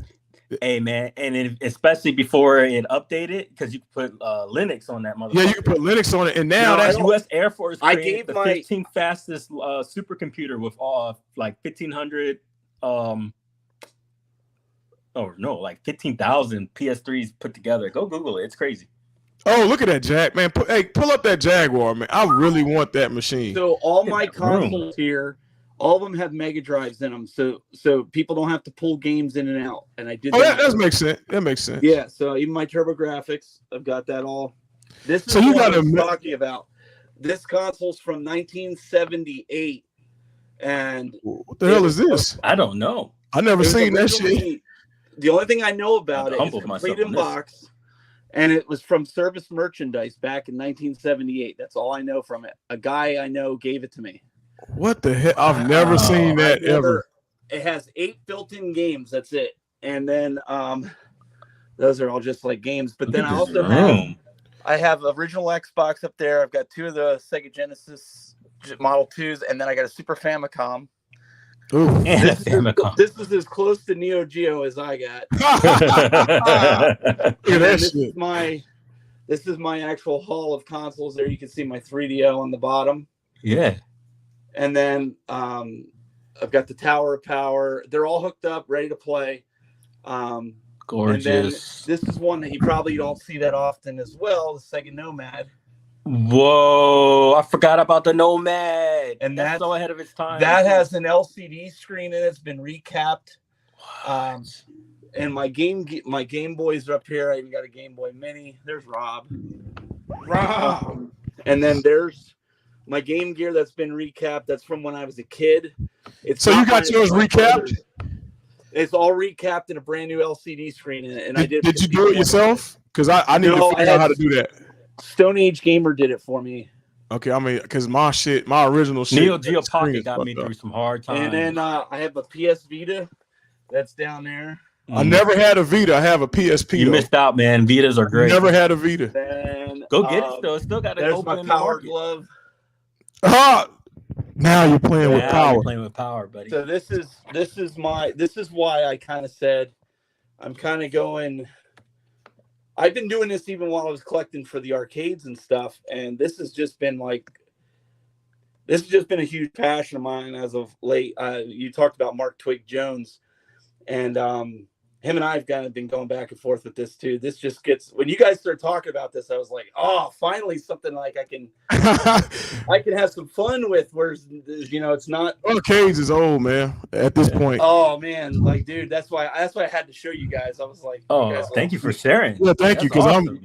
Hey man, and especially before it updated, because you could put Linux on that motherfucker. Yeah, you can put Linux on it, and now that's U.S. Air Force I created gave the my 15th fastest supercomputer with like 1,500 like 15,000 PS3s put together. Go Google it. It's crazy. Oh, look at that Jag, man. Pull up that Jaguar, man. I really want that machine. So all my that room. consoles here, all of them have Mega Drives in them, so people don't have to pull games in and out. And I did. Oh, that makes sense. That makes sense. Yeah. So even my TurboGrafx, I've got that all. This is So you what got I was a- talking about. This console's from 1978, and What the hell is this? I don't know. I never it was seen that shit. originally- The only thing I know about I it is humbled myself complete in on this. box, and it was from Service Merchandise back in 1978. That's all I know from it. A guy I know gave it to me. What the hell? I've never seen that ever. It has 8 built-in games. That's it. And then those are all just like games. But then I also have original Xbox up there. I've got 2 of the Sega Genesis Model 2s, and then I got a Super Famicom. Ooh. And This is as close to Neo Geo as I got. Look at And that this shit. is my actual hall of consoles. There you can see my 3DO on the bottom. yeah. And then I've got the Tower of Power. They're all hooked up, ready to play. Gorgeous. And then this is one that you probably don't see that often as well, the Sega Nomad. Whoa, I forgot about the Nomad. And that's that's so ahead of its time. That has an LCD screen in it. It's been recapped. And my Game Boys are up here. I even got a Game Boy Mini. There's Rob. And then there's my Game Gear that's been recapped. That's from when I was a kid. So you got yours recapped? It's all recapped in a brand new LCD screen. And I did. Did you do it yourself? Because I need to figure out how to do that. Stone Age Gamer did it for me. Okay, I mean, because my original shit. Neo Geo Pocket got me through some hard times. And then I have a PS Vita that's down there. I never had a Vita. I have a PSP. You missed out, man. Vitas are great. Never had a Vita. Then, Go get it still. It's still got to there's open my Power market. Glove. Now you're playing with power. You're playing with power, buddy. So this is why I kind of said I'm kind of going. I've been doing this even while I was collecting for the arcades and stuff, and this has just been a huge passion of mine as of late. You talked about Mark Twig Jones, and him and I have kind of been going back and forth with this too. This just gets, when you guys start talking about this, I was like, oh, finally something like I can have some fun with. Whereas, it's not. Arcades is old, man. At this point. Oh man, like, dude, that's why I had to show you guys. I was like, thank you for sharing. Yeah, thank you, because awesome,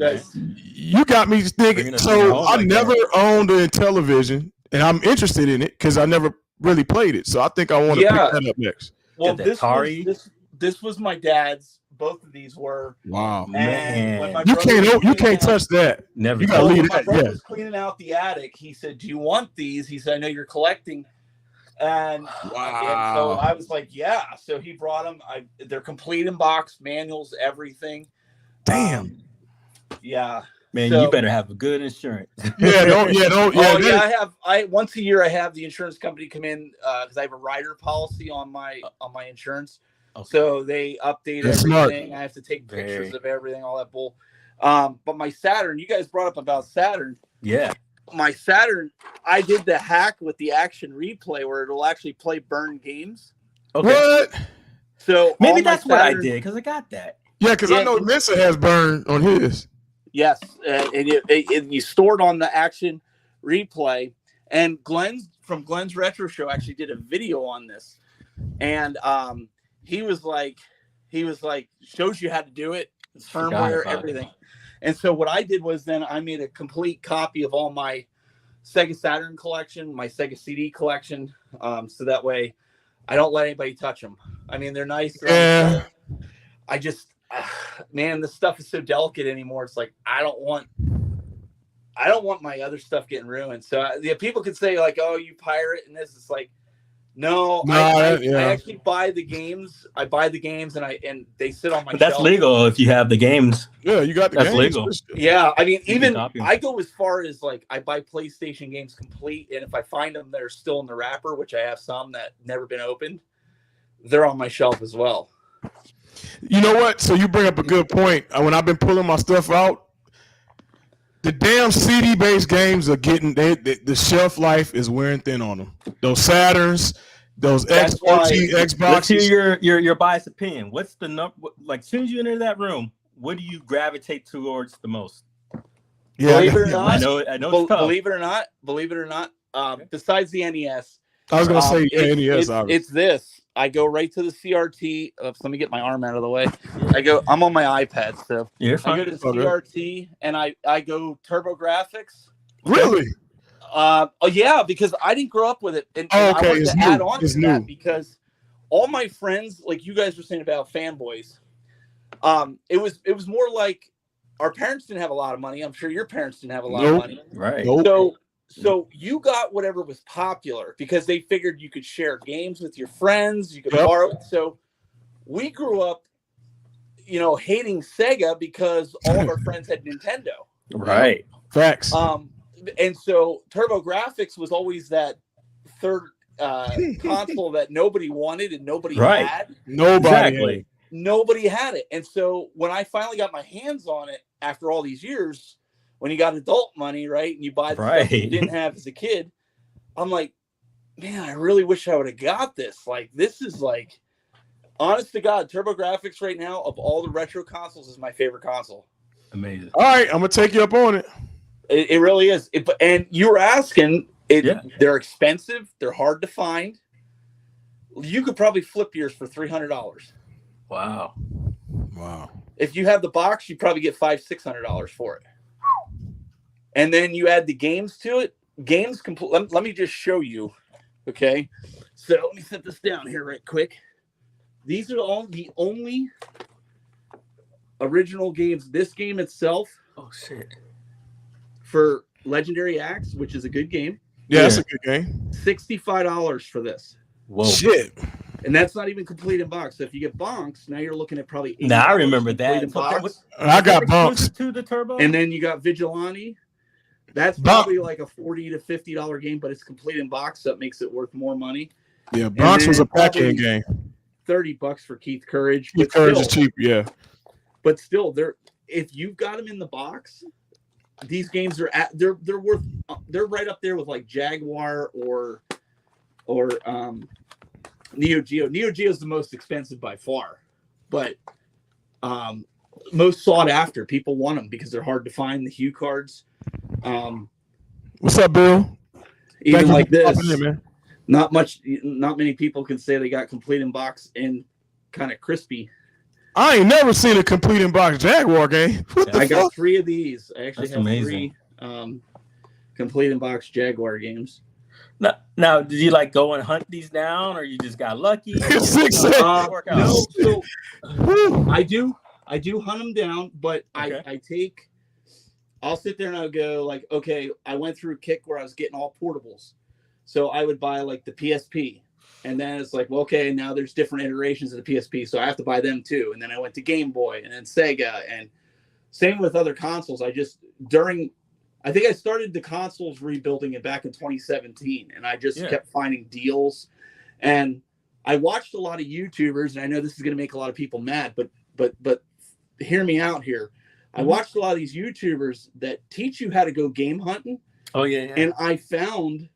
you got me thinking. So I never owned a television, and I'm interested in it because I never really played it. So I think I want to pick that up next. Well, this was my dad's. Both of these were. Wow, man! You can't touch that. Never. You gotta leave my that. brother was cleaning out the attic. He said, "Do you want these?" He said, "I know you're collecting." And so I was like, "Yeah." So he brought them. They're complete in box, manuals, everything. Damn. Yeah. Man, you better have a good insurance. I once a year I have the insurance company come in because I have a rider policy on my insurance. Okay. So they update everything. Smart. I have to take pictures of everything, all that bull. But my Saturn, you guys brought up about Saturn. Yeah. My Saturn, I did the hack with the Action Replay where it'll actually play burned games. Okay. What? So maybe that's what I did because I got that. Yeah, because I know Mensa has burned on his. Yes, and you stored on the Action Replay. And Glenn's Retro Show actually did a video on this, and he was like, shows you how to do it, firmware, everything. And so what I did was then I made a complete copy of all my Sega Saturn collection, my Sega CD collection, so that way I don't let anybody touch them. I mean, they're nice. Yeah. I just, man, this stuff is so delicate anymore. It's like I don't want my other stuff getting ruined. So people could say like, "Oh, you pirate," and this is like, no, I actually buy the games. I buy the games, and they sit on my. But that's shelf. legal if you have the games. Yeah, you got the games. That's legal. Yeah, I mean, even I go as far as like I buy PlayStation games complete, and if I find them that are still in the wrapper, which I have some that never been opened, they're on my shelf as well. You know what? So you bring up a good point. When I've been pulling my stuff out, the damn CD-based games are getting the shelf life is wearing thin on them. Those Saturns, those Xboxes. Let's hear your biased opinion. What's the number? Like, as soon as you enter that room, what do you gravitate towards the most? Yeah, believe it or not, I know. It's tough. Believe it or not. Besides the NES, I was gonna say NES. It's this. I go right to the CRT. Let me get my arm out of the way. I'm on my iPad, so you're fine. I go to the CRT and I go TurboGrafx. Really? Yeah, because I didn't grow up with it, and I wanted to add on to that because all my friends, like you guys were saying about fanboys, it was more like our parents didn't have a lot of money. I'm sure your parents didn't have a lot of money, right? So you got whatever was popular because they figured you could share games with your friends, you could borrow it. So we grew up, hating Sega because all of our friends had Nintendo. Right. Facts. And so TurboGrafx was always that third console that nobody wanted and nobody had. Nobody had it. And so when I finally got my hands on it after all these years, when you got adult money, right, and you buy the stuff you didn't have as a kid, I'm like, man, I really wish I would have got this. Like, this is like, Honest to God, TurboGrafx right now of all the retro consoles is my favorite console. Amazing. All right, I'm gonna take you up on it. It really is. And you were asking, Yeah. they're expensive. They're hard to find. You could probably flip yours for $300. Wow. Wow. If you have the box, you probably get $500-$600 for it. And then you add the games to it. Games complete. Let me just show you. Okay. So let me set this down here right quick. These are all the only original games. This game itself Oh shit. for Legendary Axe, which is a good game, Yeah, that's a good game. $65 for this. Whoa. Shit. And that's not even complete in box. So if you get bonks, now you're looking at probably $80 Now I remember complete that. in box. Was I got that bonks. exclusive to the Turbo. And then you got Vigilante. That's Bonk. probably like a $40 to $50 game, but it's complete in box, so it makes it worth more money. Yeah, Bronx was a pack-in game. $30 for Keith Courage. Keith But Courage is still, cheap. Yeah. but still, if you've got them in the box, these games are they're worth, they're right up there with like Jaguar or Neo Geo. Neo Geo is the most expensive by far, but most sought after. People want them because they're hard to find. The Hue cards, What's up, Bill? even Thank you like for popping this, in, man. not many people can say they got complete in box and kind of crispy. I ain't never seen a complete in box Jaguar game. What the I got fuck? 3 of these. I actually That's have amazing. 3 complete in box Jaguar games. Now, did you like go and hunt these down, or you just got lucky? Six, How did it Uh, work out? no, so Woo. I do hunt them down, but Okay. I'll sit there and I'll go like, okay, I went through a kick where I was getting all portables. So I would buy like the PSP, and then it's like, well, okay, now there's different iterations of the PSP, so I have to buy them too. And then I went to Game Boy and then Sega, and same with other consoles. I think I started the consoles rebuilding it back in 2017, and I just kept finding deals. And I watched a lot of YouTubers, and I know this is going to make a lot of people mad, but hear me out here. I watched a lot of these YouTubers that teach you how to go game hunting. Oh yeah. And I found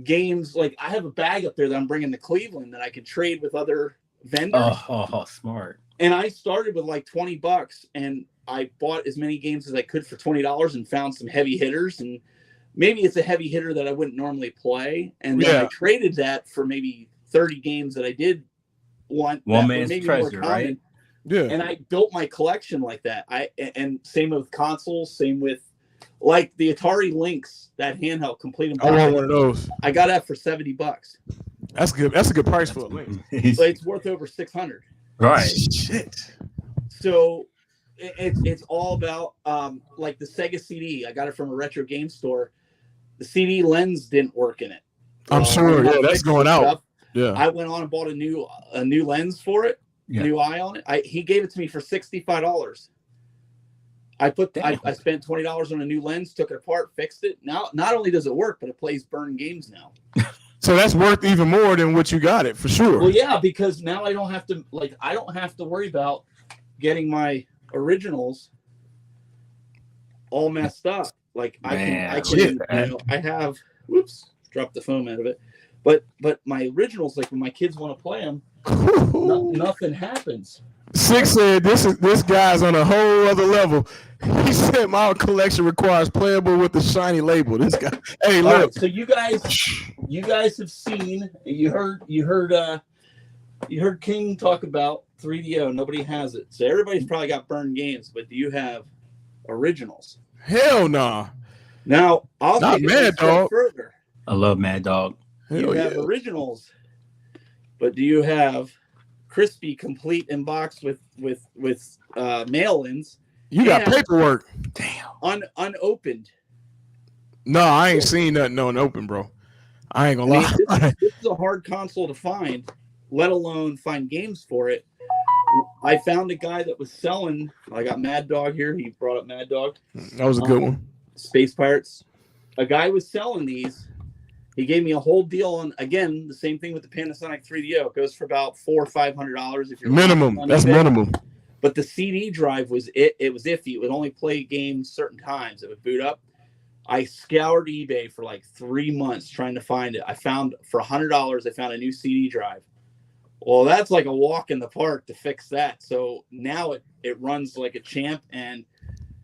games like I have a bag up there that I'm bringing to Cleveland that I could trade with other vendors. Oh, smart. And I started with like $20, and I bought as many games as I could for $20 and found some heavy hitters. And maybe it's a heavy hitter that I wouldn't normally play. And then I traded that for maybe 30 games that I did want. One man's treasure, right? Yeah. And I built my collection like that. And same with consoles, same with like the Atari Lynx, that handheld complete in I box. want one of those. I got that for $70. That's good. That's a good price for a link. But it's worth over 600. Right. Shit. So it's all about like the Sega CD. I got it from a retro game store. The CD lens didn't work in it. I'm sure. Yeah, that's going out. Stuff. Yeah. I went on and bought a new lens for it. Yeah. New eye on it. He gave it to me for $65. I spent $20 on a new lens, took it apart, fixed it. Now, not only does it work, but it plays burn games now. So that's worth even more than what you got it for sure. Well, yeah, because now I don't have to worry about getting my originals all messed up. Like I have dropped the foam out of it. But my originals, like when my kids want to play them, nothing happens. Six said this guy's on a whole other level. He said my collection requires playable with the shiny label. This guy. Hey, All look. right, so you guys have seen, you heard King talk about 3DO. Nobody has it. So everybody's probably got burned games, but do you have originals? Hell nah. Now I'll Not take it Mad one step Dog. further. I love Mad Dog. You Hell have yeah. originals, but do you have crispy, complete in box with mail-ins? You got Yeah. paperwork. Damn. Unopened. No, I ain't seen nothing on open, bro. I ain't gonna I lie. mean, this is a hard console to find, let alone find games for it. I found a guy that was selling. I got Mad Dog here. He brought up Mad Dog. That was a good one. Space Pirates. A guy was selling these. He gave me a whole deal on, again, the same thing with the Panasonic 3DO. It goes for about $400 or $500 if you're Minimum. on That's eBay. minimum. But the CD drive was it was iffy. It would only play games certain times. It would boot up. I scoured eBay for like 3 months trying to find it. I found for $100. I found a new CD drive. Well, that's like a walk in the park to fix that. So now it runs like a champ, and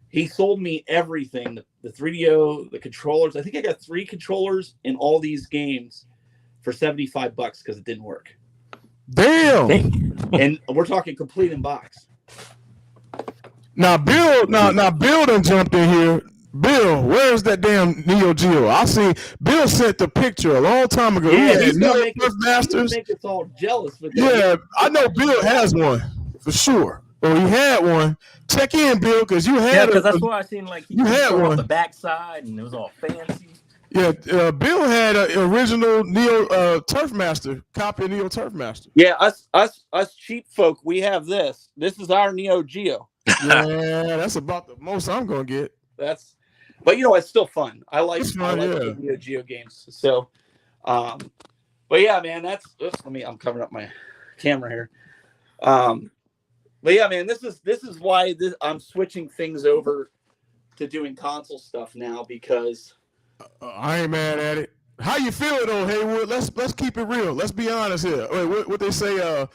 he sold me everything, the 3DO, the controllers. I think I got 3 controllers in all these games for $75 because it didn't work. Damn. And we're talking complete in box. Now Bill done jumped in here. Bill, where's that damn Neo Geo? I see Bill sent the picture a long time ago. Yeah, He's gonna make us all jealous. But yeah, I know Bill has one for sure. Or he had one. Check in, Bill, because you had because that's what I seen. Like you had one on the backside, and it was all fancy. Yeah, Bill had an original Neo Turf Master copy of Neo Turf Master. Yeah, us cheap folk, we have this. This is our Neo Geo. Yeah, that's about the most I'm gonna get. But you know, it's still fun. I like the Neo Geo games. So, but yeah, man, I'm covering up my camera here. But yeah, man, this is why I'm switching things over to doing console stuff now, because I ain't mad at it. How you feeling though, Haywood? Let's keep it real. Let's be honest here. Wait, what they say?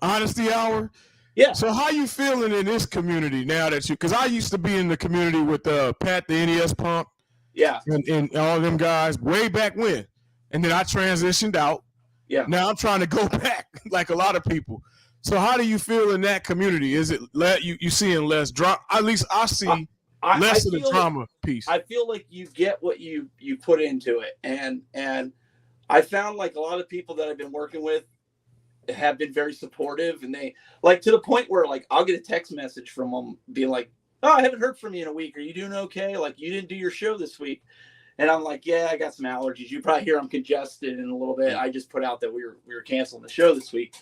Honesty hour. Yeah. So how you feeling in this community now that because I used to be in the community with Pat the NES Pump. Yeah. And all them guys way back when, and then I transitioned out. Yeah. Now I'm trying to go back like a lot of people. So how do you feel in that community? Is it you seeing less drama? At least I see less of the drama piece. I feel like you get what you put into it, and I found like a lot of people that I've been working with have been very supportive, and they like to the point where like I'll get a text message from them being like, "Oh, I haven't heard from you in a week. Are you doing okay? Like you didn't do your show this week." And I'm like, "Yeah, I got some allergies. You probably hear I'm congested in a little bit. I just put out that we were canceling the show this week."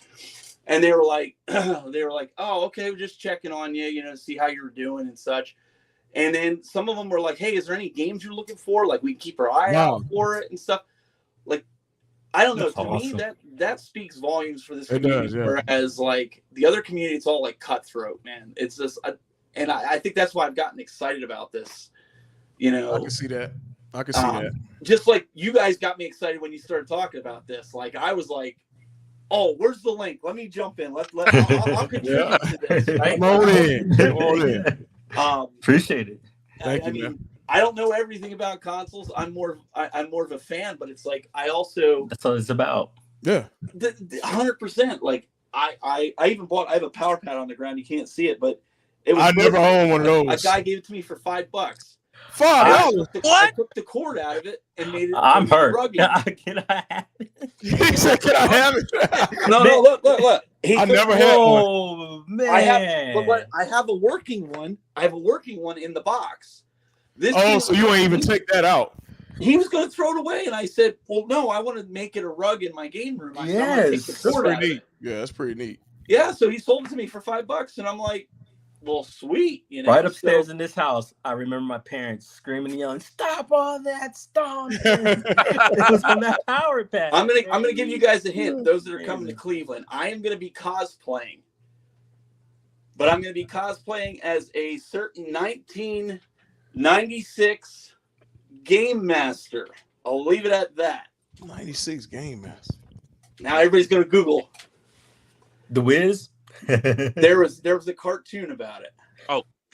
And they were like, "Oh, okay, we're just checking on you, to see how you were doing and such." And then some of them were like, "Hey, is there any games you're looking for? Like we can keep our eye out for it and stuff." Like, I don't know. That's to awesome. me, that speaks volumes for this It community. does, yeah. Whereas like the other community, it's all like cutthroat, man. It's just, and I think that's why I've gotten excited about this. I can see that. I can see that. Just like you guys got me excited when you started talking about this. Like I was like, "Oh, where's the link? Let me jump in. I'll contribute to this." Right? Come on in. Come on in. Appreciate it. Thank I you, mean, man. I don't know everything about consoles. I'm more of a fan, but it's like I also That's what it's about. Yeah. 100%. Like I even bought. I have a power pad on the ground. You can't see it, but it was. I never owned one of those. A guy gave it to me for $5. $5. I took the cord out of it and made it. I'm hurt. Rugged. Can I have it? He said, "Can I have it?" No, look. I never had one. Oh man! I have a working one. I have a working one in the box. So you ain't even take that out. He was going to throw it away, and I said, "Well, no, I want to make it a rug in my game room." I Yes. want to take the That's cord out pretty of neat. it. Yeah, that's pretty neat. Yeah, so he sold it to me for $5, and I'm like, "Well, sweet." Right upstairs in this house, I remember my parents screaming and yelling, "Stop all that stomping!" It was on that power pad. I'm gonna give you guys a hint. Those that are coming to Cleveland, I am gonna be cosplaying, but I'm gonna be cosplaying as a certain 1996 Game Master. I'll leave it at that. 96 Game Master. Now everybody's gonna Google. The Wiz. There was a cartoon about it.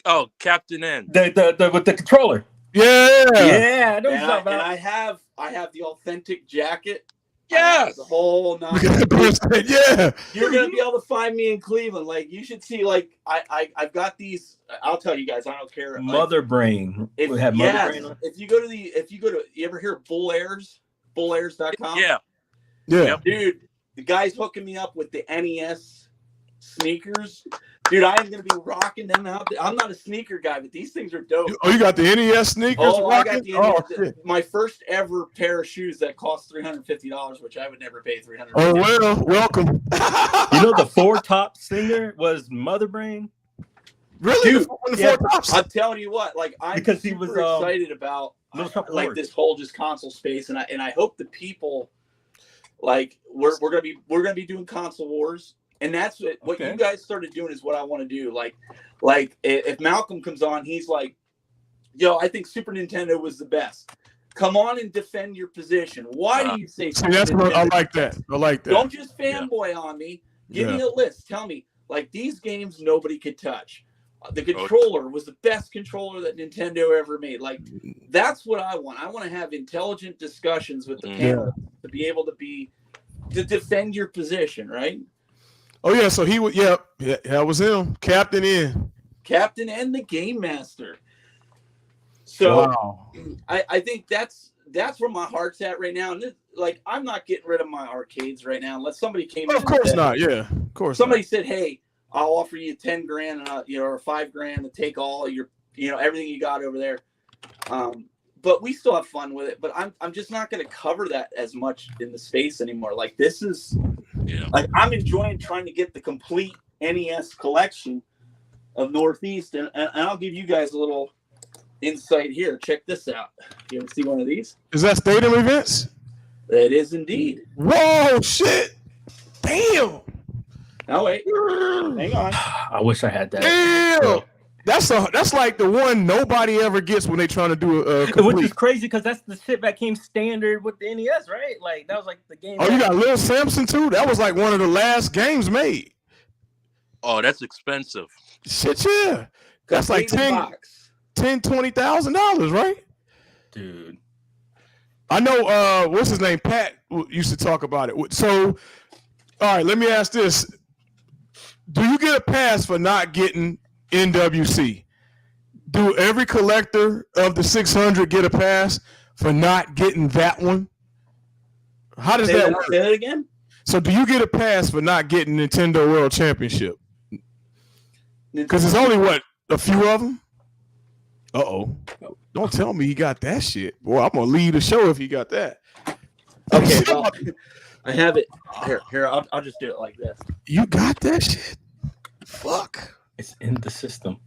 Oh, Captain N. The with the controller. Yeah. Yeah, I know what And you're talking I about. have the authentic jacket. Yes. The whole nine. Look at that person. Yeah. You're gonna be able to find me in Cleveland. Like you should see. Like I've got these. I'll tell you guys. I don't care. Like, Mother Brain. If, We have Mother yes, Brain on. if you go to you ever hear of Bull Airs? BullAirs.com? Yeah. Yeah. Yep. Dude, the guy's hooking me up with the NES sneakers. Dude, I am gonna be rocking them out. I'm not a sneaker guy, but these things are dope. Oh, you got the NES sneakers? Oh, I got rocking? the Oh, NES, shit. my first ever pair of shoes that cost $350, which I would never pay $350. Oh, well, welcome. You know the Four Top singer was Mother Brain. Really? Dude, When the yeah. Four Tops? I'm telling you what, like I'm Because he super was, excited about Little Shop of like Horrors. this whole just console space, and I hope the people like we're gonna be doing console wars, and that's what Okay. you guys started doing is what I want to do. Like if Malcolm comes on, he's like, "Yo, I think Super Nintendo was the best." Come on and defend your position. Why do you say? See, that's what I like that. I like that. Don't just fanboy on me. Give me a list. Tell me, like, these games nobody could touch. The controller was the best controller that Nintendo ever made. Like, that's what I want. I want to have intelligent discussions with the panel to be able to defend your position, right? Oh yeah, so he would. Yep, yeah, that was him, Captain N. Captain and the Game Master. So I think that's where my heart's at right now. And this, like, I'm not getting rid of my arcades right now unless somebody came in. Of course not. Yeah, of course. Somebody said, "Hey, I'll offer you 10 grand, or 5 grand to take all your, everything you got over there." But we still have fun with it. But I'm just not going to cover that as much in the space anymore. Like, this is, like, I'm enjoying trying to get the complete NES collection of Northeast, and I'll give you guys a little insight here. Check this out. You ever see one of these? Is that Stadium Events? It is indeed. Whoa, shit! Damn. Oh wait, hang on. I wish I had that. Damn. That's like the one nobody ever gets when they trying to do a complete. Which is crazy because that's the shit that came standard with the NES, right? Like, that was like the game. Oh, you got Lil Samson too? That was like one of the last games made. Oh, that's expensive. Shit, yeah. That's like $20,000, right? Dude. I know what's his name? Pat used to talk about it. So, all right, let me ask this. Do you get a pass for not getting NWC? Do every collector of the 600 get a pass for not getting that one? How does that work? Say that again? So do you get a pass for not getting Nintendo World Championship? Because it's only, what, a few of them? Uh-oh. Don't tell me he got that shit. Boy, I'm going to leave the show if he got that. Okay, well, I have it. Here, I'll just do it like this. You got that shit? Fuck. It's in the system.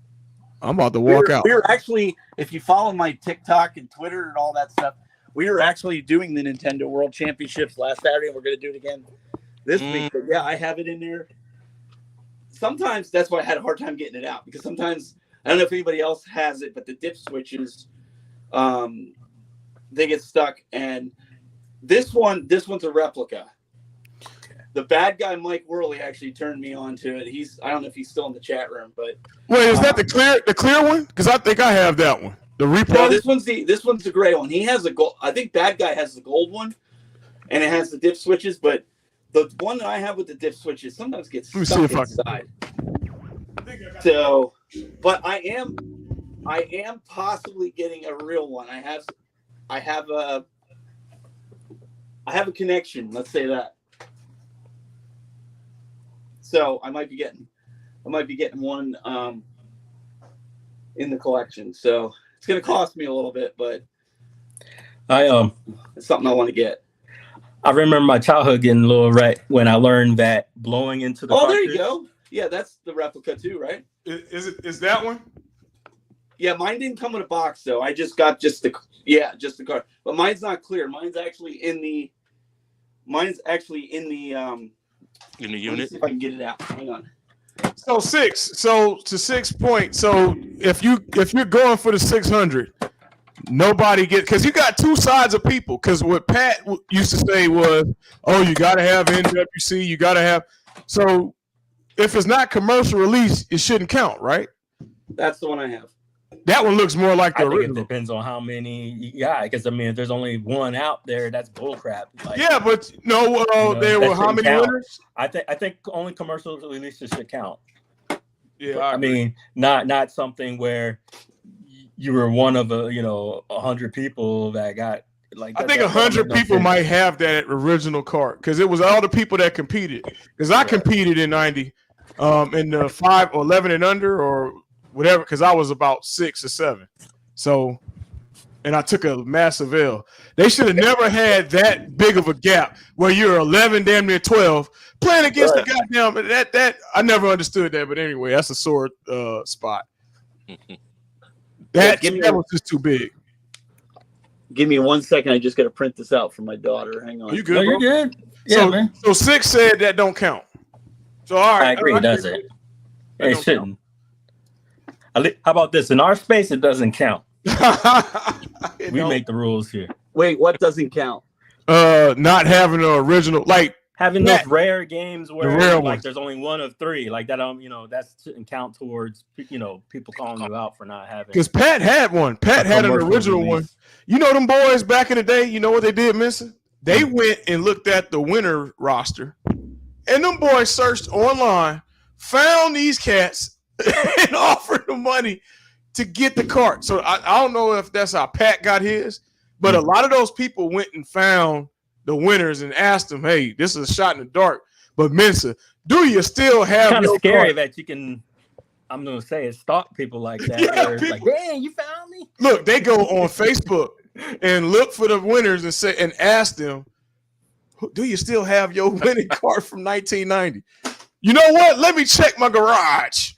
I'm about to walk out. We were actually, if you follow my TikTok and Twitter and all that stuff, we were actually doing the Nintendo World Championships last Saturday, and we're going to do it again this week. But yeah, I have it in there. Sometimes that's why I had a hard time getting it out, because sometimes, I don't know if anybody else has it, but the dip switches, they get stuck. And this one's a replica. The bad guy Mike Worley actually turned me on to it. I don't know if he's still in the chat room, but wait, is that the clear one? Because I think I have that one. The repro. No, this one's the gray one. He has the gold. I think bad guy has the gold one, and it has the dip switches. But the one that I have with the dip switches sometimes gets stuck inside. So, but I am possibly getting a real one. I have a connection. Let's say that. So I might be getting one in the collection. So it's going to cost me a little bit, but it's something I want to get. I remember my childhood getting a little wrecked when I learned that blowing into the cartridge. There you go. Yeah, that's the replica too, right? Is that one? Yeah, mine didn't come in a box though. I just got just the card. But mine's not clear. Mine's actually in the in the unit. Let's see if I can get it out. Hang on. So to 6 points. So if you're going for the 600, nobody because you got two sides of people. Because what Pat used to say was, oh, you got to have NWC. You got to have. So if it's not commercial release, it shouldn't count, right? That's the one I have. That one looks more like the original. It depends on how many you got. Because if there's only one out there, that's bullcrap. Like, yeah, but there were how many winners? I think only commercial releases should count. Yeah, but, I mean, not something where you were one of 100 people that got like. I think 100 people might have that original card because it was all the people that competed. Because I competed in '90, in the 5 or 11 and under or whatever, because I was about 6 or 7. So, and I took a massive L. They should have never had that big of a gap where you're 11, damn near 12, playing against the goddamn that. I never understood that, but anyway, that's a sore spot. That was just too big. Give me 1 second. I just got to print this out for my daughter. Hang on. You good? You're good. Yeah, man. So 6 said that don't count. So all right, I agree. It doesn't. It shouldn't. How about this? In our space, it doesn't count. We make the rules here. Wait, what doesn't count? Not having an original, like having That- those rare games where rare like ones. there's only one of three, like that. That shouldn't count towards people calling you out for not having. Because Pat had one. Pat a had an commercial original one. release. You know them boys back in the day. You know what they did, Mensa? They went and looked at the winner roster, and them boys searched online, found these cats, and offered them money to get the cart. So I don't know if that's how Pat got his, but a lot of those people went and found the winners and asked them, "Hey, this is a shot in the dark." But Mensa, do you still have Kind of your scary cart? that you can. I'm gonna say it, stalk people like that. Yeah, where it's like, dang, you found me. Look, they go on Facebook and look for the winners and say and ask them, "Do you still have your winning card from 1990?" You know what? Let me check my garage.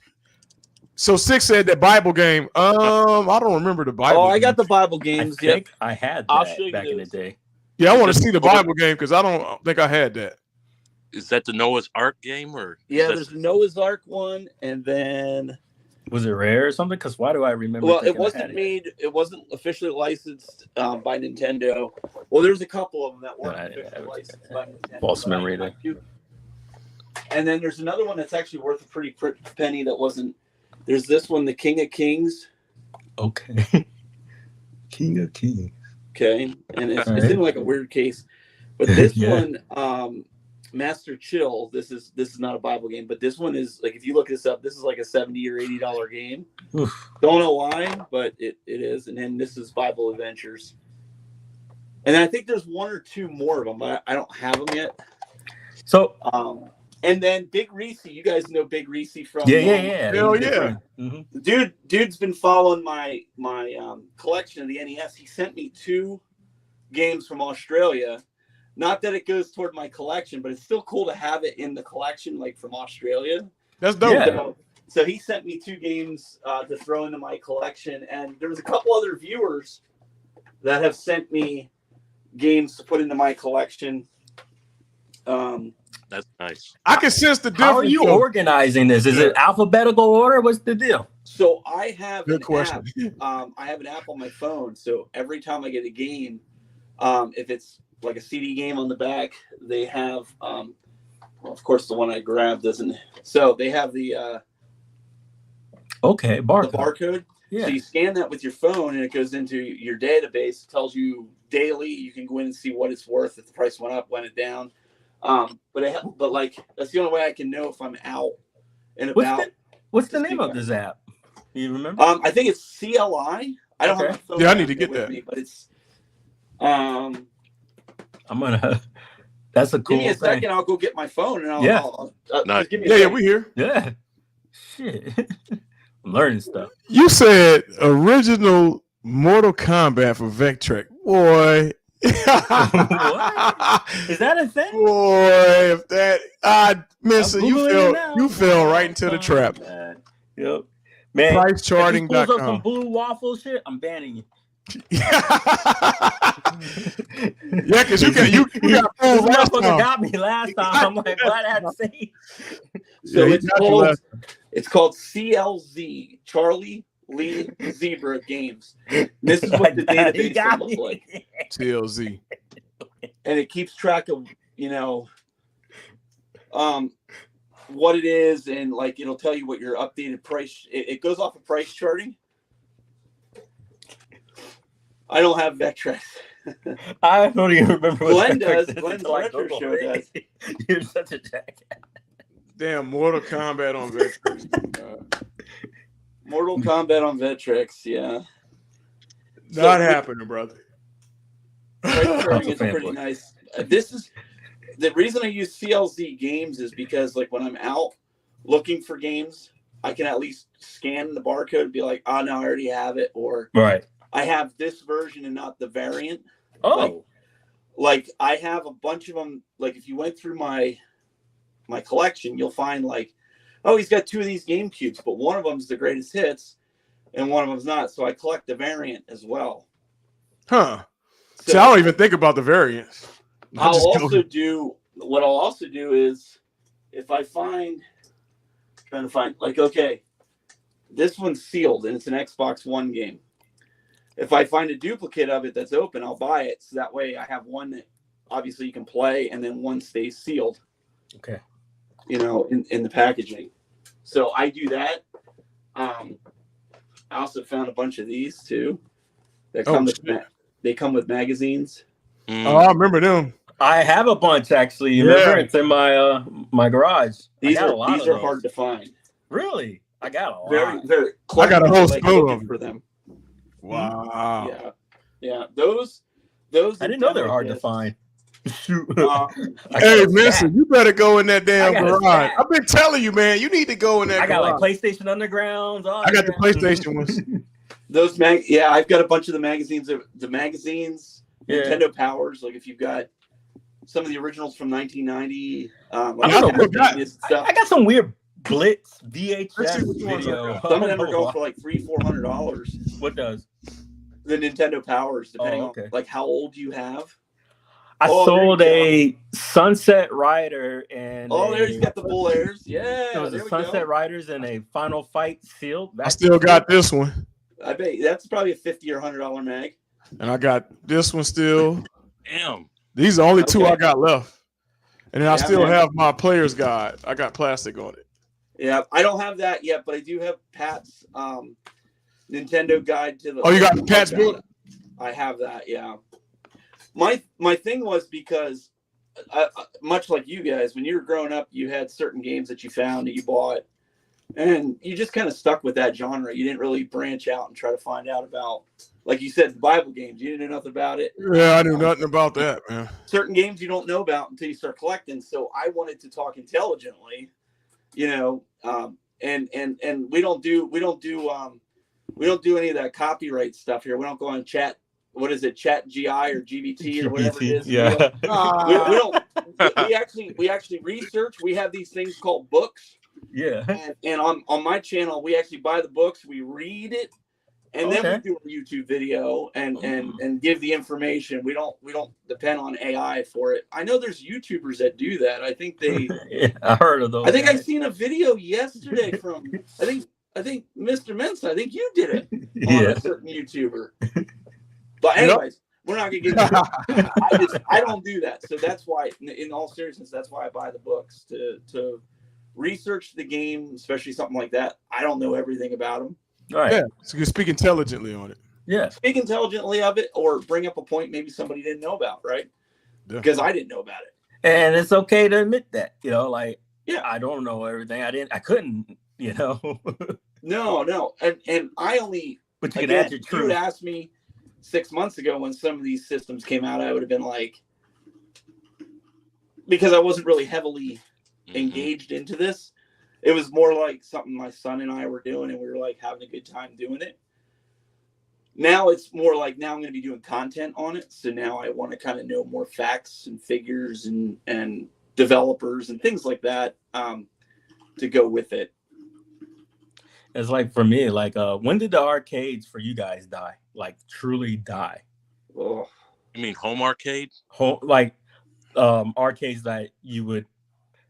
So Six said that Bible game. I don't remember the Bible. Oh, I got game. the Bible I games. think Yep. I had I'll that show you back in the those. day. Yeah, I want to see the Bible game because I don't think I had that. Is that the Noah's Ark game or? Yeah, is there's the Noah's Ark one, and then Was it rare or something? Because why do I remember? well, it thinking I wasn't had it? made. It wasn't officially licensed by Nintendo. Well, there's a couple of them that weren't I didn't officially have it. licensed by Nintendo. False but I memory have there. two. And then there's another one that's actually worth a pretty penny. That wasn't. There's this one, the King of Kings. Okay. King of Kings. Okay, and it's All in right. like a weird case. But this Yeah. one, Master Chill. This is not a Bible game, but this one is like if you look this up, this is like a $70 or $80 game. Oof. Don't know why, but it is. And then this is Bible Adventures. And I think there's one or two more of them, but I don't have them yet. So And then Big Reese, you guys know Big Reese from yeah. Hell He's yeah. different. Mhm. Dude's been following my collection of the NES. He sent me 2 games from Australia. Not that it goes toward my collection, but it's still cool to have it in the collection, like from Australia. That's dope. Yeah. So he sent me 2 games to throw into my collection, and there was a couple other viewers that have sent me games to put into my collection. That's nice. I can sense the difference. How are you though. organizing this? Is it alphabetical order? What's the deal? So I have Good an question. app. I have an app on my phone. So every time I get a game, if it's like a CD game on the back, they have. Well, of course, the one I grabbed doesn't. So they have the Okay, barcode. barcode. Yeah. So you scan that with your phone, and it goes into your database. It tells you daily. You can go in and see what it's worth. If the price went up, went it down. But like that's the only way I can know if I'm out and about. What's the name of this app? You remember? I think it's CLI. I don't Okay. have my phone. Yeah, I need to app get with that. me, but it's. I'm gonna. That's a cool Give me a thing. second. I'll go get my phone and I'll. Yeah. Nice. Just give me a Yeah, second. we here. Yeah. Shit. I'm learning stuff. You said original Mortal Kombat for Vectrex. Boy. What? Is that a thing? Boy, if that Mister, I'm you Googling it fell now. you fell right into the trap. Yep. Man, if you pulls up some Pricecharting.com. blue waffle shit, I'm banning you. Yeah, because you got This fooled last motherfucker time. got me last time. I'm like, what I had to say? So Yeah, he it's got you called last CLZ, Charlie Lee Zebra Games. This is what the He database got looks me. like, TLZ. and it keeps track of what it is, and like it'll tell you what your updated price. It goes off of price charting. I don't have Vectrex. I don't even remember Glenn what Vectrex does. is Glenn's until I retro Googled show it. does. You're such a jackass. Damn, Mortal Kombat on Vectrex. Mortal Kombat on Vectrex, yeah. Not happening, brother. Price charting is fanboy. pretty nice. This is the reason I use CLZ games is because like when I'm out looking for games, I can at least scan the barcode and be like, oh no, I already have it, or Right. I have this version and not the variant. Oh. Like I have a bunch of them. Like if you went through my collection, you'll find like, oh, he's got 2 of these GameCubes, but one of them's the greatest hits, and one of them's not. So I collect the variant as well. Huh. So See, I don't even think about the variants. I I'll just go- also do what I'll also do is if I find trying to find like okay, this one's sealed and it's an Xbox One game. If I find a duplicate of it that's open, I'll buy it so that way I have one that obviously you can play, and then one stays sealed. Okay. You know, in the packaging. So I do that. I also found a bunch of these too. That come they come with magazines. Oh, I remember them. I have a bunch actually. Yeah. Remember, it's in my my garage. These are those. hard to find. Really? I got a lot. Very. I got a whole like slew looking of for them. Wow. Yeah. Those. I didn't know they were hard to find. Shoot. Hey, Mister, you better go in that damn I got a garage. stack. I've been telling you, man. You need to go in that I got garage. like PlayStation Undergrounds. I got the PlayStation ones. Those I've got a bunch of the magazines. Yeah. Nintendo Powers. Like if you've got some of the originals from 1990. Like I don't know. stuff. I got some weird Blitz VHS Let's see which ones I video. got. Some of them are going for like $300-$400. What does? The Nintendo Powers, depending okay. on like how old you have. I Oh, sold there a Sunset Rider and there you got the Bull Airs. Yeah, it was there a we Sunset go. Riders and a Final Fight sealed. I still got this one, I bet that's probably a $50 or $100 mag. and I got this one still. Damn. These are the only two Okay. I got left, and then I Yeah, still man. have my player's guide. I got plastic on it. Yeah, I don't have that yet, but I do have Pat's Nintendo guide to the. Oh, you got Pat's book? I have that. Yeah. My thing was because, much like you guys, when you were growing up, you had certain games that you found that you bought, and you just kind of stuck with that genre. You didn't really branch out and try to find out about, like you said, the Bible games. You didn't know nothing about it. Yeah, I knew nothing about that, man. Certain games you don't know about until you start collecting. So I wanted to talk intelligently, you know, and we don't do any of that copyright stuff here. We don't go on chat. What is it? Chat GI or GBT or whatever it is. Yeah. We don't. We actually research. We have these things called books. Yeah. And on my channel, we actually buy the books. We read it. And then we do a YouTube video and give the information. We don't depend on AI for it. I know there's YouTubers that do that. I think they. Yeah, I heard of those. I think guys. I seen a video yesterday from. I think Mr. Mensa. I think you did it on Yeah. a certain YouTuber. But anyways, we're not gonna get into it. I don't do that. So that's why, in all seriousness, that's why I buy the books to research the game, especially something like that. I don't know everything about them. Right. Yeah, so you can speak intelligently on it. Yeah. Speak intelligently of it, or bring up a point maybe somebody didn't know about, right? Yeah. Because I didn't know about it. And it's okay to admit that, you know, like, Yeah. I don't know everything. I couldn't, you know. No. And I only, But you can again, add your if you would truth. ask me 6 months ago when some of these systems came out, I would have been like, because I wasn't really heavily engaged into this. It was more like something my son and I were doing, and we were like having a good time doing it. Now it's more like now I'm going to be doing content on it. So now I want to kind of know more facts and figures and developers and things like that to go with it. It's like for me, like when did the arcades for you guys die? Like truly die? Oh, You mean home arcade? Like arcades that you would.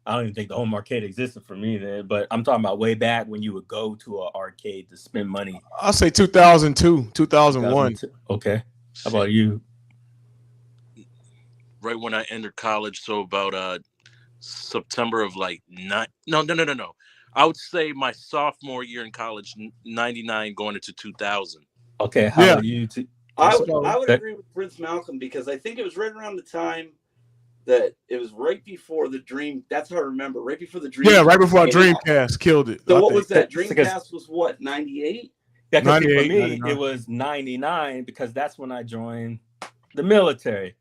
I don't even think the home arcade existed for me then, but I'm talking about way back when you would go to an arcade to spend money. I'll say 2002, 2001. Okay. How about you? Right when I entered college, so about September of like no. I would say my sophomore year in college, 99 going into 2000. Okay. How about you? I would agree with Prince Malcolm because I think it was right around the time that it was right before the Dream. That's how I remember. Right before the Dream. Yeah, right before our came out. Dreamcast killed it. So I what think. was that? Because- Dreamcast was what, 98? Yeah, 'cause see, for 98, me, 99. it was 99 because that's when I joined the military.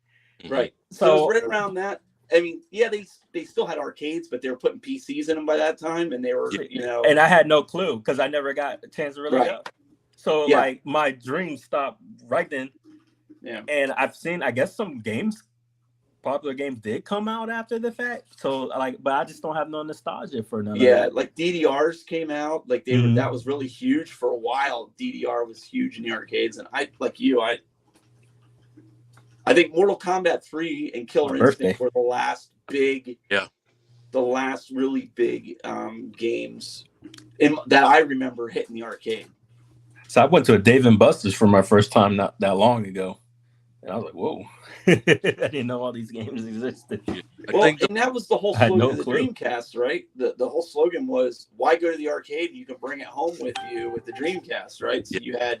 Right. So it was right around that. I mean, yeah, they still had arcades, but they were putting PCs in them by that time, and they were, you know. And I had no clue because I never got a chance to really Right. go. So Yeah. like my dream stopped right then. Yeah. And I've seen, I guess some popular games did come out after the fact. So like, but I just don't have no nostalgia for none of Yeah, that. like DDRs came out, like they were, Mhm. that was really huge for a while. DDR was huge in the arcades, and I, like you, I think Mortal Kombat 3 and Killer My Instinct birthday. were the last big, Yeah. the last really big games that I remember hitting the arcade. So I went to a Dave and Buster's for my first time not that long ago. And I was like, whoa. I didn't know all these games existed. Well, think and that was the whole I had slogan no of the clue. Dreamcast, right? The whole slogan was, why go to the arcade? You can bring it home with you with the Dreamcast, right? So you had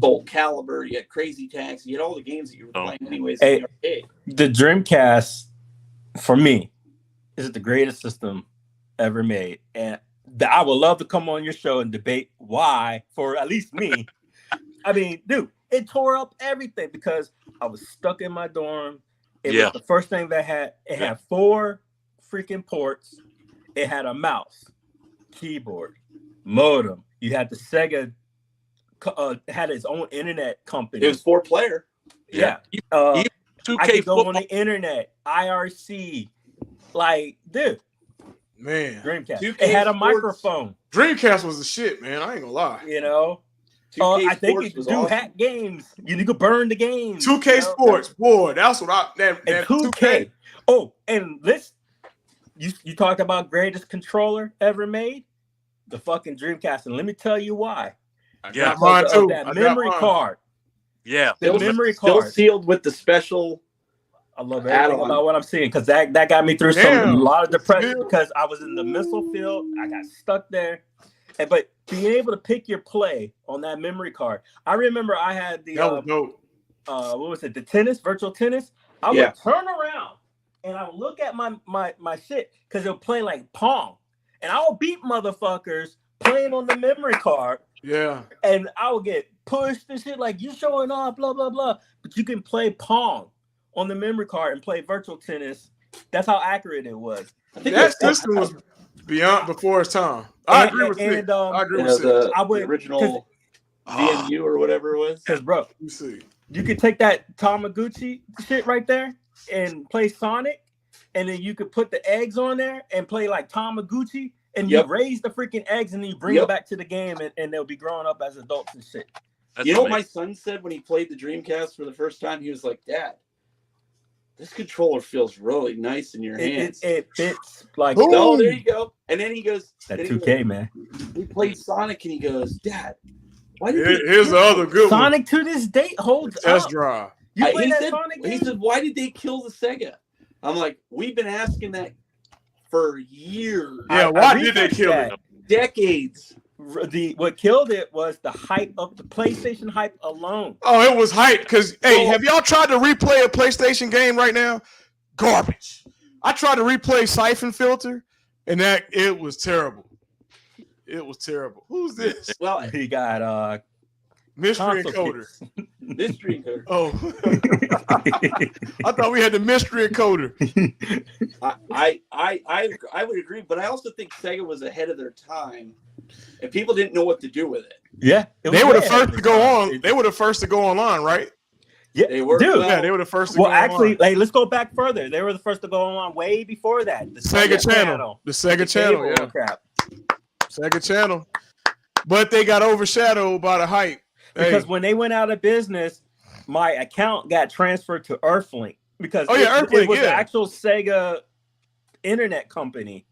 Soul Calibur, you had Crazy Taxi, you had all the games that you were playing anyways in the arcade. The Dreamcast, for me, is the greatest system ever made. And I would love to come on your show and debate why, for at least me. I mean, dude, it tore up everything because I was stuck in my dorm. It was the first thing that had 4 freaking ports. It had a mouse, keyboard, modem. You had the Sega had its own internet company. It was 4-player. Yeah. Even I 2K could go on football. the internet, IRC, like, dude, Man, Dreamcast. 2K It had a Sports. microphone, Dreamcast was the shit, man. I ain't gonna lie. you know. 2K I think you Sports could was do awesome. hack games. You could burn the games. 2K you know? Sports, boy, that's what And that 2K. Oh, and let's you talked about greatest controller ever made, the fucking Dreamcast, and let me tell you why. I Yeah. got mine Of too. that I got memory mine. card, Yeah. the memory Still card. sealed with the special. I love everything Add-on. about what I'm seeing because that got me through a Damn. lot of depression Yeah. because I was in the missile field. I got stuck there. But being able to pick your play on that memory card, I remember I had the That was dope. what was it, the tennis, virtual tennis. I Yeah. would turn around and I would look at my shit because it'll play like Pong, and I would beat motherfuckers playing on the memory card, Yeah. and I would get pushed and shit like you showing off, blah blah blah. But you can play Pong on the memory card and play virtual tennis. That's how accurate it was. I think That it was system was beyond before its time. I agree with and, Sid. I agree you with know, Sid. I the would- original VMU or whatever it was. Because bro, You see. you could take that Tamaguchi shit right there and play Sonic, and then you could put the eggs on there and play like Tamaguchi, and Yep. you raise the freaking eggs and then you bring Yep. them back to the game, and they'll be growing up as adults and shit. That's You know what my amazing. son said when he played the Dreamcast for the first time? He was like, "Dad, this controller feels really nice in your hands." It fits like Ooh. Oh, there you go. And then he goes, that then he 2K, man. we played Sonic, and he goes, "Dad, why did they Here's the kill other good one. Sonic to this date holds Test up. drive. You I- play he that said, Sonic he game? said, why did they kill the Sega? I'm like, we've been asking that for years, Yeah, why did they kill it? decades. What killed it was the hype of the PlayStation hype alone. Oh, it was hype. Because, hey, Well- have y'all tried to replay a PlayStation game right now? Garbage. I tried to replay Siphon Filter, and it was terrible. It was terrible. Who's this? Well, He got Mystery console encoder. kits. mystery encoder. Oh, I thought we had the mystery encoder. I would agree, but I also think Sega was ahead of their time, and people didn't know what to do with it. Yeah, it was They were the way ahead first of to its go time. on. They were the first to go online, right? Yeah, They were. dude. Well, Yeah, they were the first to Well, go actually, online. like, let's go back further. They were the first to go online way before that. The Sega Channel. The Sega Channel, cable yeah. crap. Sega Channel. But they got overshadowed by the hype. Because Hey, when they went out of business, my account got transferred to Earthlink because Oh, yeah, it Earthlink, was the yeah. actual Sega internet company.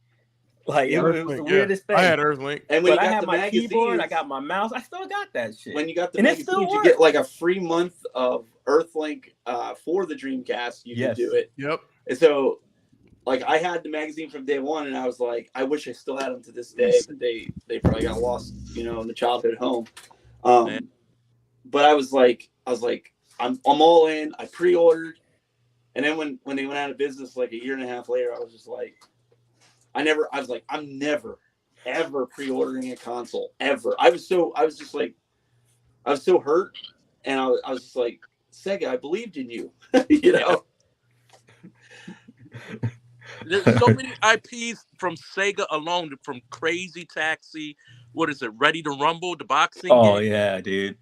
Like it was the Earthlink, yeah. weirdest thing. I had Earthlink. and when But I you got had the my magazines, keyboard, I got my mouse. I still got that shit. when you got the And it still magazines, you works. get like a free month of Earthlink for the Dreamcast. You Yes. could do it. Yep. And so, like, I had the magazine from day one, and I was like, I wish I still had them to this day, but they probably got lost, in the childhood home. But I was like, I'm all in. I pre-ordered, and then when they went out of business, like a year and a half later, I was just like, I'm never ever pre-ordering a console ever. I was so hurt, and I was just like, Sega, I believed in you, There's so many IPs from Sega alone, from Crazy Taxi. What is it? Ready to Rumble, the boxing oh game. yeah, dude.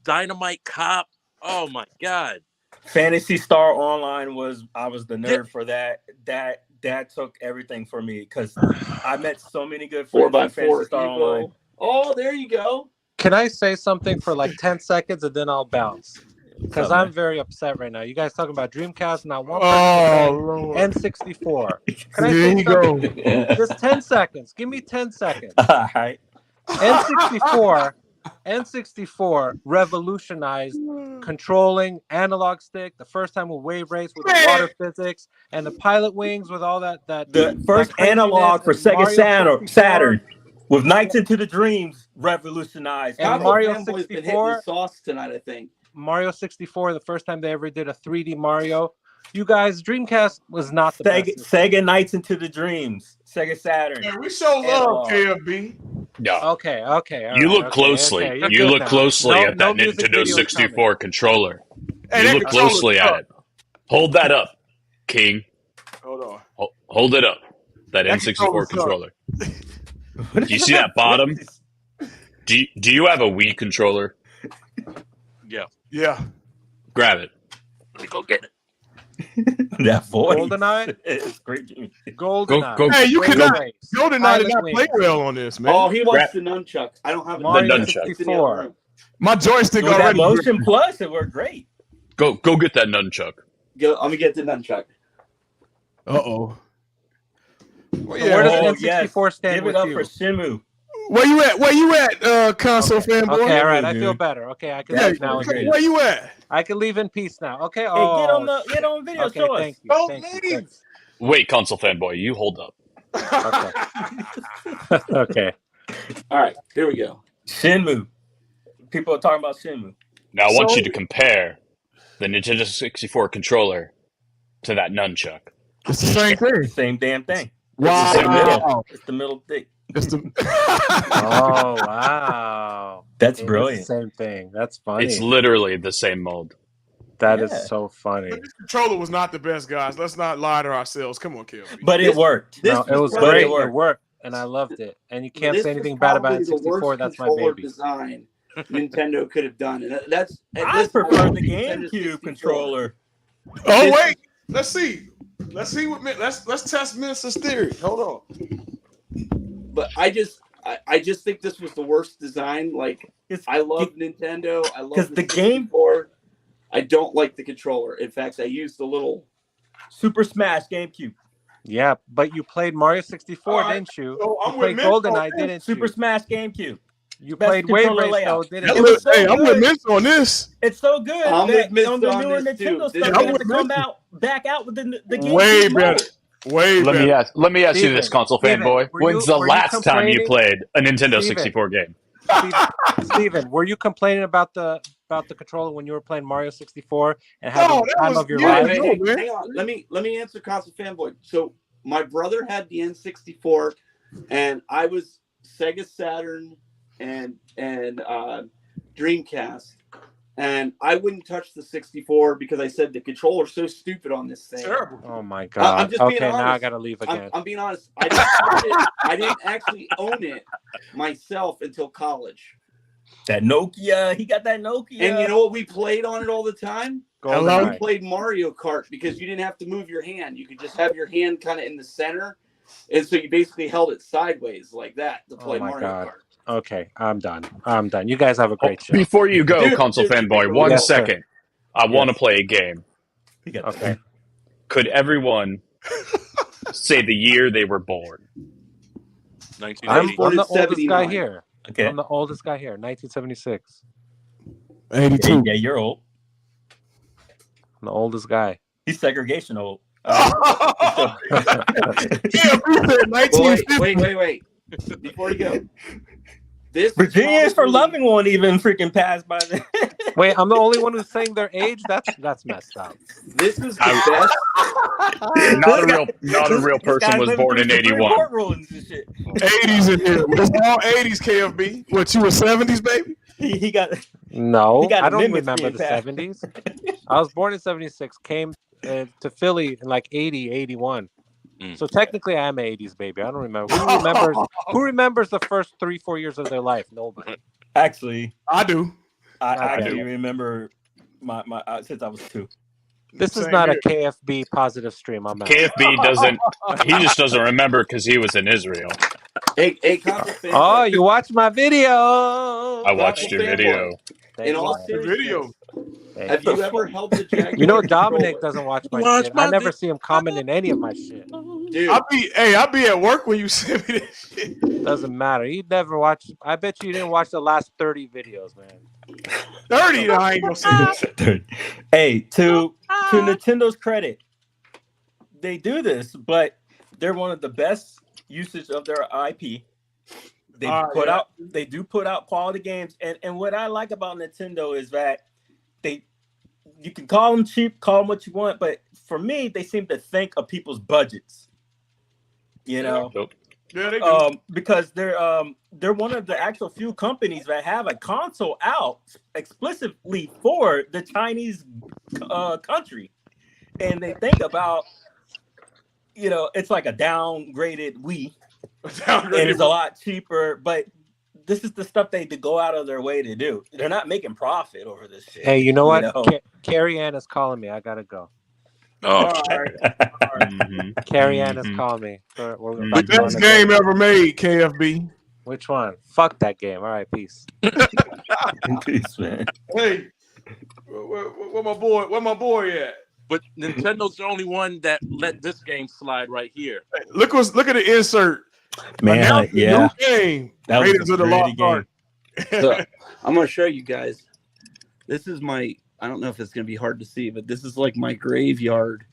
Dynamite Cop. Oh my God. Fantasy Star Online I was the nerd Yeah. for that. That took everything for me because I met so many good friends 4x4 in Fantasy Star Online. Evo. Oh, there you go. Can I say something for like 10 seconds and then I'll bounce? Because Something. I'm very upset right now. You guys talking about Dreamcast, not one Oh, person Lord. N64. Can I There say you go. something? Just 10 seconds. Give me 10 seconds. All right. N64 N64 revolutionized controlling analog stick. The first time with wave race with the water physics and the pilot wings with all that. The first analog for Sega Saturn with Nights into the Dreams revolutionized. And Combo Mario Fanboy's been hitting 64. the sauce tonight, I think. Mario 64, the first time they ever did a 3D Mario. You guys, Dreamcast was not the best. Sega Nights into the Dreams, Sega Saturn. Man, we show love, KFB. No. Okay. You look closely. Okay, you look now. closely at that music Nintendo videos 64 coming. controller. Hey, You that look closely at it. Hold that up, King. Hold on. Hold it up. That That N64 controller's controller. Do you see that bottom? Do you have a Wii controller? Yeah. Grab it. Let me go get it. That voice. GoldenEye? It's great. GoldenEye. Go. Hey, you Wave cannot. race. GoldenEye did not Pilot play wings. well on this, man. Oh, he wants the nunchuck. I don't have a Mario nunchuck. 64. My joystick With that already. Motion Plus, it worked great. Go get that nunchuck. Go, I'm gonna get the nunchuck. Uh-oh. Where does Oh, N64 stand Give with it up you? for Shimu. Where you at, console fanboy? Okay, all right. I feel better. Okay, I can Yeah, leave now. great. where you at? I can leave in peace now. Okay. Hey, Oh, get on video. okay. Show us. Thank you. Don't Thank you. leave. Thanks. Wait, console fanboy, you hold up. Okay. All right, here we go. Shenmue. People are talking about Shenmue. Now I want So- you to compare the Nintendo 64 controller to that nunchuck. It's the same thing. Same damn thing. Wow. It's the middle thing. It's the. Oh wow. That's It is brilliant. the same thing. That's funny. It's literally the same mold. That is Yeah. so funny. But this controller was not the best, guys. Let's not lie to ourselves. Come on, KFB. But it worked. This No, it was probably- great. it worked. It worked, and I loved it. And you can't this say was anything bad about probably the N64. worst That's my controller baby. design Nintendo could have done, and that's. at I this prefer point, the Nintendo GameCube 64. controller. Oh wait. Let's see. Let's see what. Let's test Minister's theory. Hold on. But I just think this was the worst design. Like, It's, I love Nintendo. I love 'Cause the game- 64. I don't like the controller. In fact, I used the little. Super Smash GameCube. Yeah, but you played Mario 64, All right, didn't you? so I'm You with played Mint on GoldenEye, this. didn't Super you? Smash GameCube. You Best played Wave controller Race, though, layout. didn't Hey, you? was so I'm with good. Mints on this. It's so good I'm that with Mr. on the on newer this, too. Nintendo This stuff, is- they I'm had with to come Mr. out back out with the GameCube Way mode. better. Way Let better. me ask you Steven, this, console Steven, fanboy. were When's you- the were you last time you complaining- played a Nintendo Steven. 64 game? Steven, were you complaining about the controller when you were playing Mario 64 and having No, the that time was of your years life? Hey, ago, man. hang on. Let me answer Console Fanboy. So my brother had the N64, and I was Sega Saturn and Dreamcast, and I wouldn't touch the 64 because I said the controller's so stupid on this thing. Terrible. Oh my I'm god. just being Okay, now I honest. gotta leave again. I'm being honest. I didn't actually own it myself until college. That Nokia, he got that Nokia. And you know what we played on it all the time? Hello? We played Mario Kart because you didn't have to move your hand. You could just have your hand kind of in the center. And so you basically held it sideways like that to play my Mario God. Kart. Okay, I'm done. I'm done. You guys have a great show. Before you go, Dude, console dude, fanboy, dude, one yes, sir. second. I want to play a game. He got that. Okay. Could everyone say the year they were born? 1980. I'm born the in oldest guy 79. here. Okay. I'm the oldest guy here. 1976. 82. Yeah, you're old. I'm the oldest guy. He's segregation old. Yeah, we said Well, 1950. wait. Before you go. This is Virginians for probably- Loving won't even freaking pass by the. Wait, I'm the only one who's saying their age? That's messed up. This is the best. Not a real person was born in 81. 80s in here. It's all 80s, KFB. What, you were 70s, baby? He got. No, He got I don't amendments remember the being passed. 70s. I was born in 76, came to Philly in like 80, 81. Mm. So technically I am an 80s baby. I don't remember. Who remembers the first 3-4 years of their life? Nobody. Actually, I do. I Okay. actually remember my since I was 2. This is Same not here. a KFB positive stream. I'm out. KFB doesn't. He just doesn't remember because he was in Israel. Hey, Console Fanboy. Oh, you watched my video. I watched your video. Thank In you, all man. seriousness, Video. Thank have you. you ever held the Jaguar You know controller? Dominic doesn't watch my Watch shit. my I never see him comment in any of my shit. Dude, I'll be at work when you send me this shit. Doesn't matter. You never watch. I bet you didn't watch the last 30 videos, man. 30, I ain't gonna say that. Hey, to Nintendo's credit, they do this, but they're one of the best usage of their IP. They do put out quality games, and what I like about Nintendo is that you can call them cheap, call them what you want, but for me, they seem to think of people's budgets. You know, Yeah, they do. because they're one of the actual few companies that have a console out explicitly for the Chinese country, and they think about, it's like a downgraded Wii, and it's a lot cheaper, but this is the stuff they go out of their way to do. They're not making profit over this shit. Hey, you know what? Carrie Ann is calling me. I gotta go. Oh, Carrie Ann is calling me. The best game ever made, KFB. Which one? Fuck that game. All right, peace. Peace, man. Hey, where my boy at? but Nintendo's the only one that let this game slide right here. Look at the insert. Man, Announce the yeah. new game. That was Raiders a of the pretty Lost game. Ark. So I'm gonna show you guys. This is I don't know if it's gonna be hard to see, but this is like my graveyard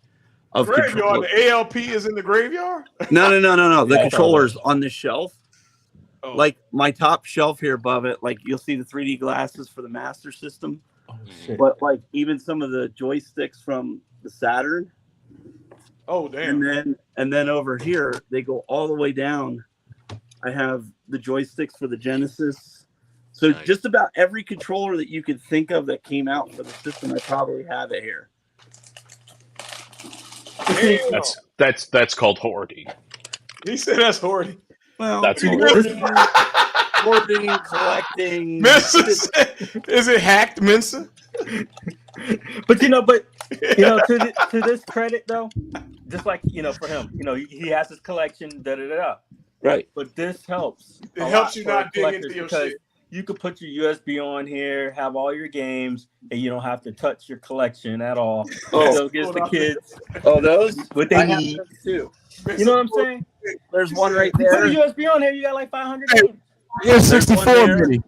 of Graveyard. The ALP is in the graveyard? No. The Yeah, controller's on the shelf. Oh. Like my top shelf here above it, like you'll see the 3D glasses for the Master System. Oh, shit. But like even some of the joysticks from the Saturn. Oh, damn. And then over here, they go all the way down. I have the joysticks for the Genesis. So Nice. just about every controller that you could think of that came out for the system, I probably have it here. Damn. That's called hoarding. He said that's hoarding. Well, That's hoarding, collecting. Mensa said- is it hacked, Mensa? But to this credit though, just like for him, he has his collection, Right. But this helps. It a helps lot you for not dig collectors into your because shit. you could put your USB on here, have all your games, and you don't have to touch your collection at all. Oh. So it gives the kids Oh, those? what they I have need. those too. You know what I'm saying? There's one right You put there. a USB on here, you got like 500 Hey. games. Yeah, 64 there. mini.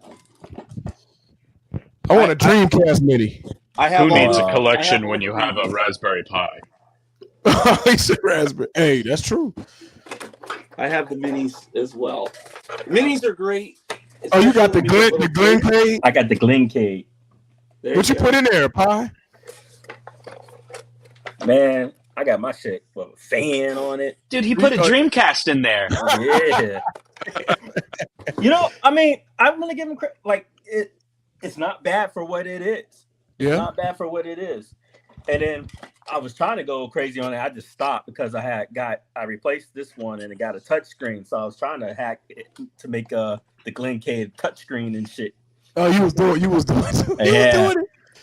I want a Dreamcast mini. I have Who needs a all- I collection have when all you the have a Raspberry Pi? He said raspberry. Hey, that's true. I have the minis as well. Minis are great. Oh, you got the Especially Glen when you get little Glencade? I got the Glencade. There What you go. put in there, Pie? Man, I got my shit with a fan on it. Dude, he put a Dreamcast in there. Yeah. I mean, I'm gonna give him credit. Like it's not bad for what it is. Yeah. Not bad for what it is. And then I was trying to go crazy on it. I just stopped because I replaced this one and it got a touch screen. So I was trying to hack it to make the Glencade touch screen and shit. Oh, you was doing Yeah. it.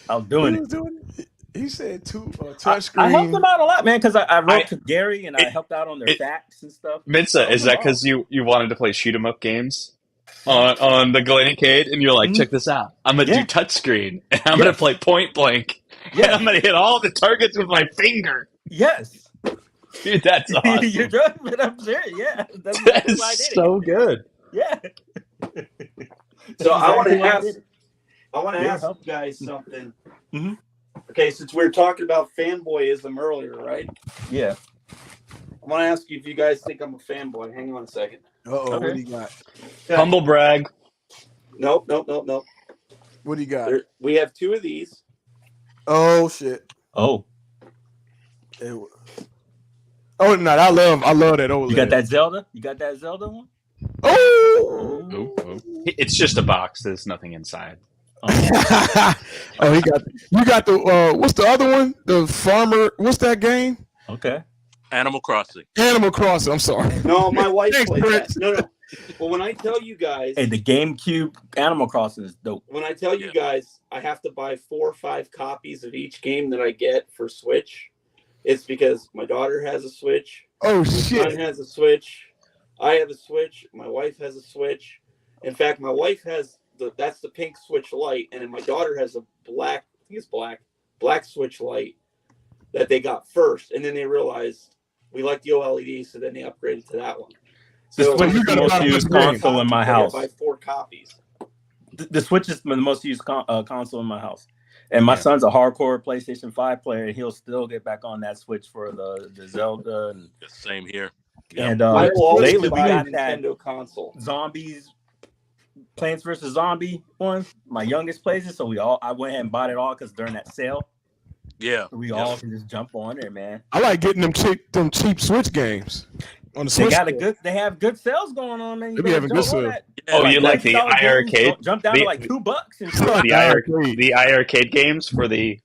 I was doing He it. was doing it. He said touch I screen. helped them out a lot, man, because I wrote I- to Gary and I helped out on their it- facts and stuff. Minza, is that because you wanted to play shoot 'em up games on the Glencade, and you're like, Mhm. check this out. I'm gonna Yeah. do touchscreen, and I'm Yeah. gonna play point blank, and Yeah. I'm gonna hit all the targets with my finger. Yes. Dude, that's awesome. You're joking, but I'm serious. Yeah. That's That why I is did it. so good. Yeah. So I want Exactly to why I ask. did it. I want to Yeah, ask help. you guys something. Mhm. Okay, since we were talking about fanboyism earlier, right? Yeah. I want to ask you if you guys think I'm a fanboy. Hang on a second. Uh-oh, Okay. what do you got? Humble brag. Nope. What do you got? We have two of these. Oh shit. Oh, Oh no, I love that OLED. you got that Zelda? You got that Zelda one? Oh. It's just a box. There's nothing inside. Oh, Oh, you got the what's the other one? The farmer. What's that game? okay. Animal Crossing. Animal Crossing. I'm sorry. No, my wife Thanks, plays Prince. that. No. Well, when I tell you guys, Hey, the GameCube Animal Crossing is dope. when I tell you guys, I have to buy 4 or 5 copies of each game that I get for Switch. It's because my daughter has a Switch. Oh My son shit. has a Switch. I have a Switch. My wife has a Switch. In fact, my wife has that's the pink Switch Lite, and then my daughter has a black, I think it's black Switch Lite that they got first, and then they realized we like the OLED, so then they upgraded to that one. The So Switch is the most used console in my house. Buy 4 copies. The Switch is the most used console in my house. And my son's a hardcore PlayStation 5 player, and he'll still get back on that Switch for the Zelda. And same here. And I will always lately we buy a got that Nintendo console. Zombies, Plants vs. Zombie one. My youngest plays it, so I went ahead and bought it all because during that sale, Yeah. we all can just jump on there, man. I like getting them cheap Switch games on the Switch. They have good sales going on, man. They be having good sales. Oh, you like the $90 games, iArcade? jump down to like $2 and shit. The iArcade games for the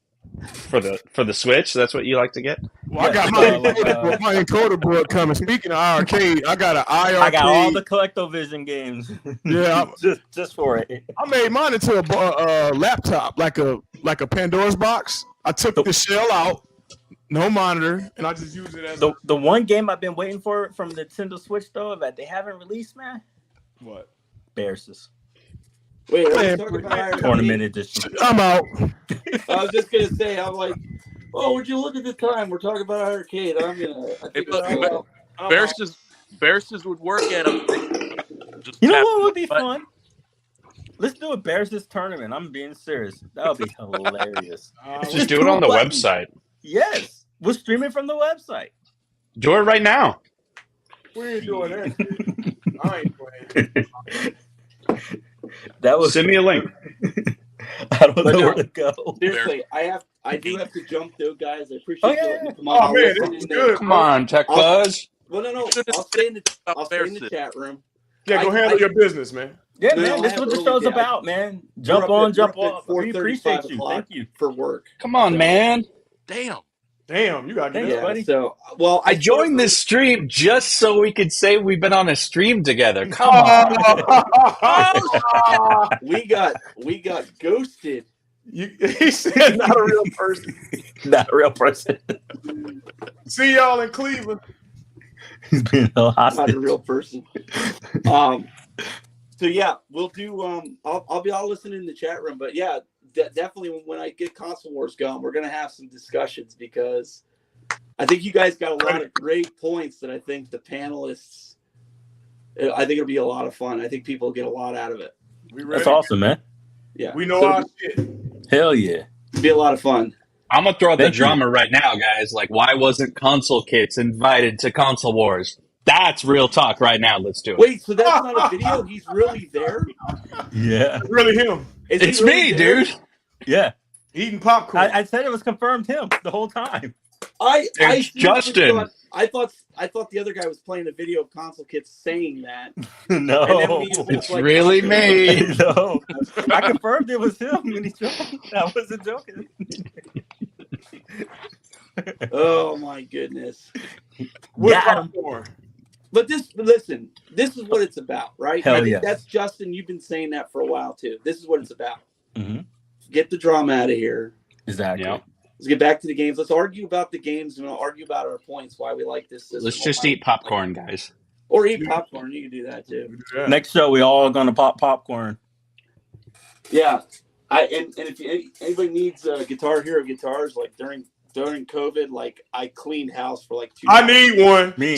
Switch. That's what you like to get. Well, I got my encoder board coming. Speaking of arcade, I got an iArcade. I got all the ColecoVision games. Yeah, just for it. I made mine into a laptop, like a Pandora's box. I took the shell out, no monitor, and I just use it as the one game I've been waiting for from the Nintendo Switch though that they haven't released, man. What? Bears. Wait, are we talking about Tournament edition. I'm out. I was just gonna say, I'm like, oh, would you look at the time? We're talking about arcade. Bears would work at them. You know what would be fun? Let's do a Bears tournament. I'm being serious. That would be hilarious. Just do it on the website. Yes, we'll stream it from the website. Do it right now. We ain't doing that. I ain't playing. That was Send me a link. I don't know where to go. Seriously, I do have to jump though, guys. I appreciate you. Come on, man, this is good. Come on, Tech Buzz. Well, no. I'll stay in the chat room. Yeah, go handle your business, man. Yeah, man, this is what the show's about, man. Jump on, jump off. We appreciate you. Thank you for work. Come on, man. Damn, you got to get it, buddy. So, well, I joined this stream just so we could say we've been on a stream together. Come on. we got ghosted. He said not a real person. Not a real person. See y'all in Cleveland. He's being held hostage. Not a real person. So yeah, we'll do. I'll listen in the chat room, but yeah, definitely when I get Console Wars going, we're gonna have some discussions because I think you guys got a lot of great points that I think the panelists. I think it'll be a lot of fun. I think people get a lot out of it. That's awesome, man. Yeah, we know our shit. Hell yeah, it'll be a lot of fun. I'm gonna throw out the drama right now, guys. Like, why wasn't Console Kits invited to Console Wars? That's real talk right now. Let's do it. Wait, so that's not a video? He's really there? Yeah, it's really him. It's me, dude. Yeah, eating popcorn. I said it was confirmed him the whole time. It's Justin. I thought the other guy was playing a video of Console Kits saying that. No, it's like, really me. No, I confirmed it was him. And I wasn't joking. Oh my goodness! But listen, this is what it's about, right? Hell I think yes. That's Justin. You've been saying that for a while too. This is what it's about. Mm-hmm. Get the drama out of here. Exactly. Yep. Let's get back to the games. Let's argue about the games and we'll argue about our points, why we like this system. Let's just eat popcorn, guys. Or eat popcorn. You can do that too. Yeah. Next show, we all gonna pop popcorn. Yeah. And if anybody needs Guitar Hero guitars, like during COVID, like I cleaned house for like 2 I need one. Let me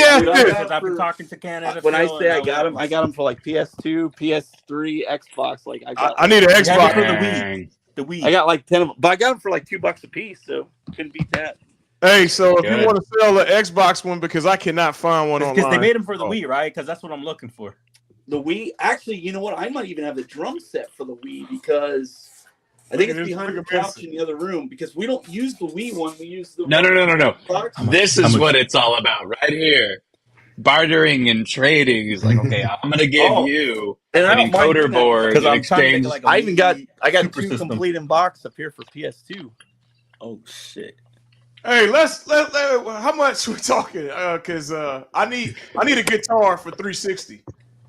ask this. I've been talking to Canada. When I say I got them for like PS2, PS3, Xbox. Like I need an Xbox for the Wii. The Wii. I got like 10 of them, but I got them for like $2 a piece, so couldn't beat that. Hey, so if you want to sell the Xbox one, because I cannot find one online. Because they made them for the Wii, right? Because that's what I'm looking for. The Wii, actually, you know what? I might even have the drum set for the Wii because I think it's behind the couch in the other room because we don't use the Wii one. We use the No. This is what it's all about right here. Bartering and trading is like, okay, I'm going to give you an encoder board in exchange. I got 2 complete in box up here for PS2. Oh, shit. Hey, let's how much we talking? Because I need a guitar for 360.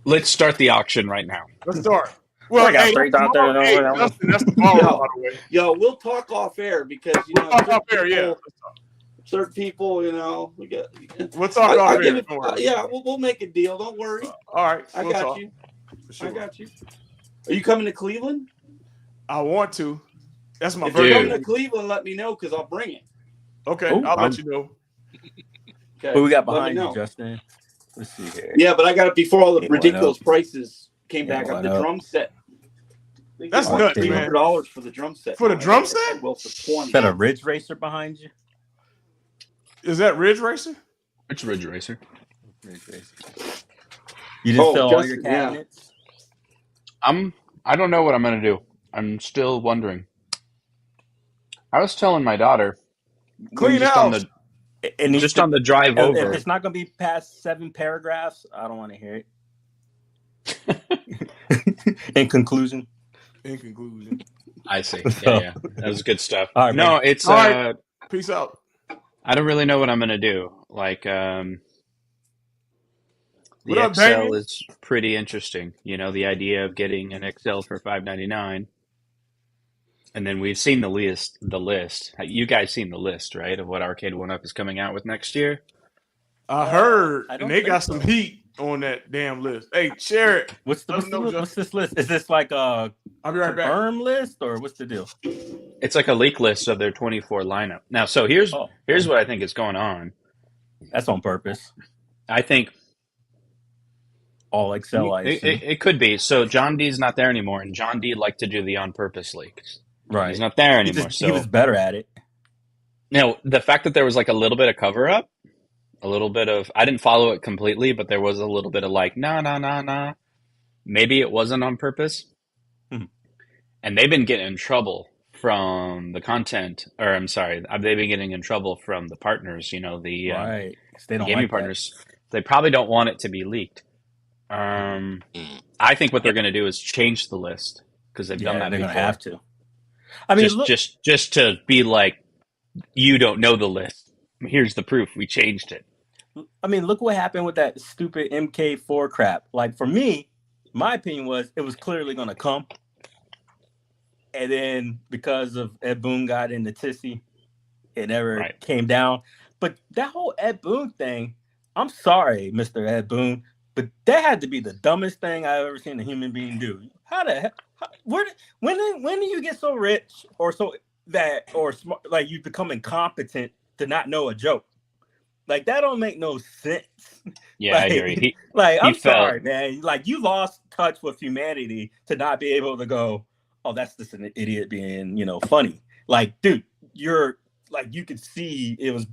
Let's start the auction right now. Let's start. Well, I got 3 out there. That's the ball, by the way. Yo, we'll talk off air because we'll talk off air. Yeah, certain people, you know, we'll talk off air. Yeah, we'll make a deal. Don't worry. All right, I got you. Sure. I got you. Are you coming to Cleveland? I want to. That's my birthday. If you're birthday. coming to Cleveland, let me know because I'll bring it. Okay, I'll let you know. Okay. What we got Let me behind you, know. Justin? Let's see here. Yeah, but I got it before all the It went ridiculous up. prices came It back up. went The up. drum set. That's nuts, man. $300 for the drum set. For the now. I drum got the set? Treadwell for 20. Is that a Ridge Racer behind you? Is that Ridge Racer? Which Ridge Racer? Ridge Racer. You just sell all your Justin, yeah. cabinets? I don't know what I'm gonna do. I'm still wondering. I was telling my daughter, Clean just house. on the drive over. If it's not going to be past 7 paragraphs, I don't want to hear it. In conclusion. I see. Yeah. That was good stuff. All right, no, man. it's All right. Peace out. I don't really know what I'm gonna do. Like the What up, XL Damien? is pretty interesting. You know, the idea of getting an XL for $599. And then we've seen the list. You guys seen the list, right? Of what Arcade 1-Up is coming out with next year. I heard, I don't and they think got so. some heat on that damn list. Hey, share it. What's this list? Is this like a I'll be right back. confirmed list or what's the deal? It's like a leak list of their 24 lineup. Now, so here's what I think is going on. That's on purpose. I think all XL. It could be. So John D's not there anymore, and John D liked to do the on purpose leaks. Right. He's not there anymore. He was better at it. Now, the fact that there was like a little bit of cover up, a little bit of, I didn't follow it completely, but there was a little bit of like, nah. Maybe it wasn't on purpose. And they've been getting in trouble from the content, or I'm sorry, they've been getting in trouble from the partners, you know, the right. They don't gaming like partners. They probably don't want it to be leaked. I think what they're going to do is change the list because they've done that they're before. Gonna have to. I mean, just to be like, you don't know the list. Here's the proof. We changed it. I mean, look what happened with that stupid MK4 crap. Like for me, my opinion was it was clearly going to come. And then because of Ed Boon got in the tizzy, it never came down. But that whole Ed Boon thing, I'm sorry, Mr. Ed Boon, but that had to be the dumbest thing I've ever seen a human being do. How the heck? When do you get so rich or smart, like you become incompetent to not know a joke? Like that don't make no sense. Yeah, I hear you. I'm sorry, man. Like you lost touch with humanity to not be able to go, oh, that's just an idiot being, funny. Like, dude, you're like you could see it was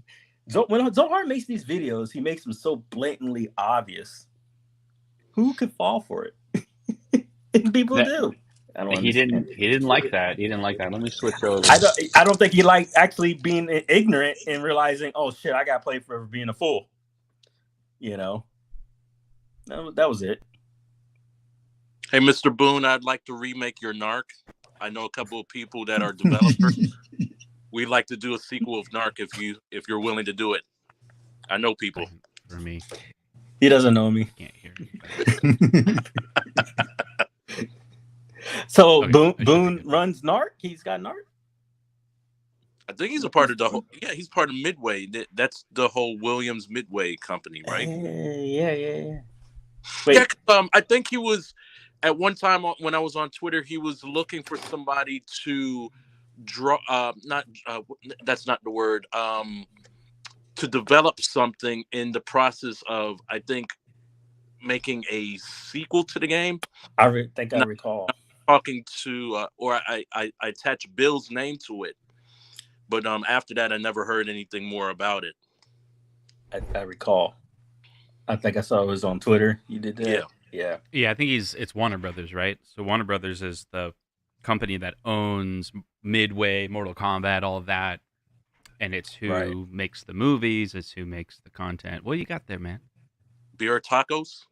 when Zohar makes these videos, he makes them so blatantly obvious. Who could fall for it? People do. He didn't like that. He didn't like that. Let me switch over. I don't think he liked actually being ignorant and realizing, oh shit, I got played for being a fool. That was it. Hey, Mr. Boone, I'd like to remake your Narc. I know a couple of people that are developers. We'd like to do a sequel of Narc if you're willing to do it. I know people. For me. He doesn't know me. Can't hear you. So okay, Boone runs Narc? He's got Narc? I think he's a part of the whole. Yeah, he's part of Midway. That's the whole Williams Midway company, right? Yeah. Wait. Yeah, I think he was at one time when I was on Twitter. He was looking for somebody to draw. That's not the word. To develop something in the process of, I think, making a sequel to the game. I recall talking to, or I attached Bill's name to it, but after that, I never heard anything more about it. I recall. I think I saw it was on Twitter. You did that. Yeah. I think it's Warner Brothers, right? So Warner Brothers is the company that owns Midway, Mortal Kombat, all of that. And it's who makes the movies. It's who makes the content. What do you got there, man? Beer tacos.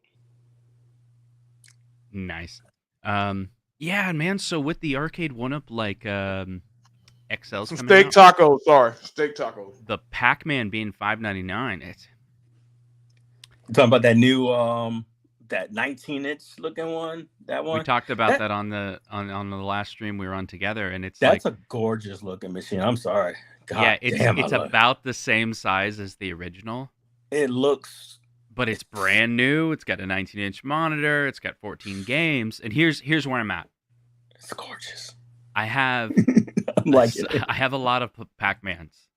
Nice. Yeah, man. So with the Arcade 1-Up, like XL's some coming steak out, tacos. Sorry, steak tacos. The Pac-Man being $5.99. You talking about that new that 19-inch looking one? That one we talked about that on the last stream we were on together, and that's a gorgeous looking machine. I'm sorry. God, it's about the same size as the original. It looks, but it's brand new. It's got a 19-inch monitor. It's got 14 games. And here's where I'm at. It's gorgeous. I have I have a lot of Pac-Mans.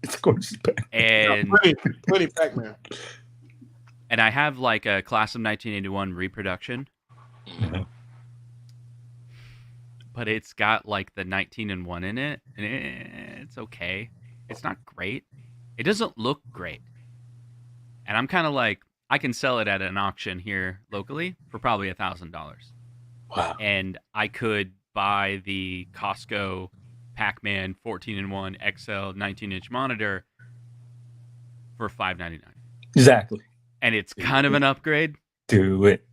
It's gorgeous. And plenty Pac-Man. and I have like a class of 1981 reproduction, but it's got like the 19 and 1 in it, and it's okay. It's not great. It doesn't look great. And I'm kind of like, I can sell it at an auction here locally for probably $1,000. Wow. And I could buy the Costco Pac-Man 14 and 1 XL 19-inch monitor for $5.99. Exactly. And it's kind of an upgrade. Do it.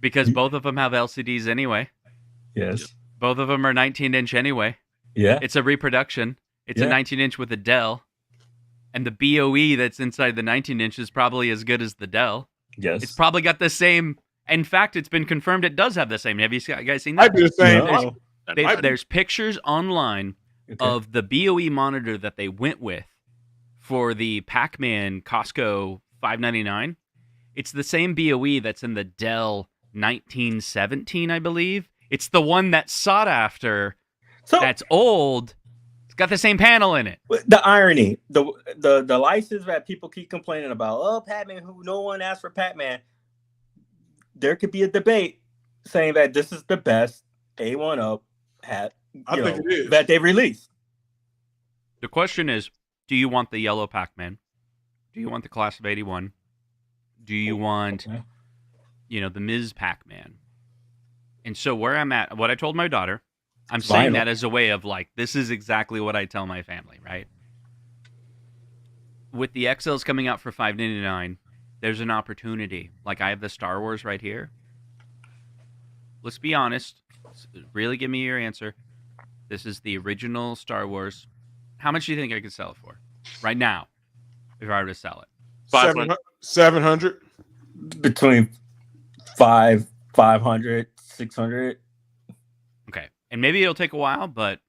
Because both of them have LCDs anyway. Yes. Both of them are 19-inch anyway. Yeah. It's a reproduction. It's a Yeah. 19-inch with a Dell. And the BOE that's inside the 19-inch is probably as good as the Dell. Yes. It's probably got the same. In fact, it's been confirmed it does have the same. Have you guys seen that? Might be the same. No. There's pictures online of the BOE monitor that they went with for the Pac-Man Costco $5.99. It's the same BOE that's in the Dell 1917, I believe. It's the one that's sought after. So That's old. It's got the same panel in it. the irony, the license that people keep complaining about, oh, Pac-Man, who no one asked for Pac-Man. There could be a debate saying that this is the best A1 hat I think it is. that they released. The question is, do you want the yellow Pac-Man? Do you want the class of 81? Do you want, Okay. the Ms. Pac-Man? And so where I'm at, what I told my daughter, I'm saying Vinyl. that as a way of like, this is exactly what I tell my family, right? With the XLs coming out for $5.99, there's an opportunity. Like I have the Star Wars right here. Let's be honest. Really give me your answer. This is the original Star Wars. How much do you think I could sell it for? Right now, if I were to sell it. 700. Between 500, 600. Okay. And maybe it'll take a while, but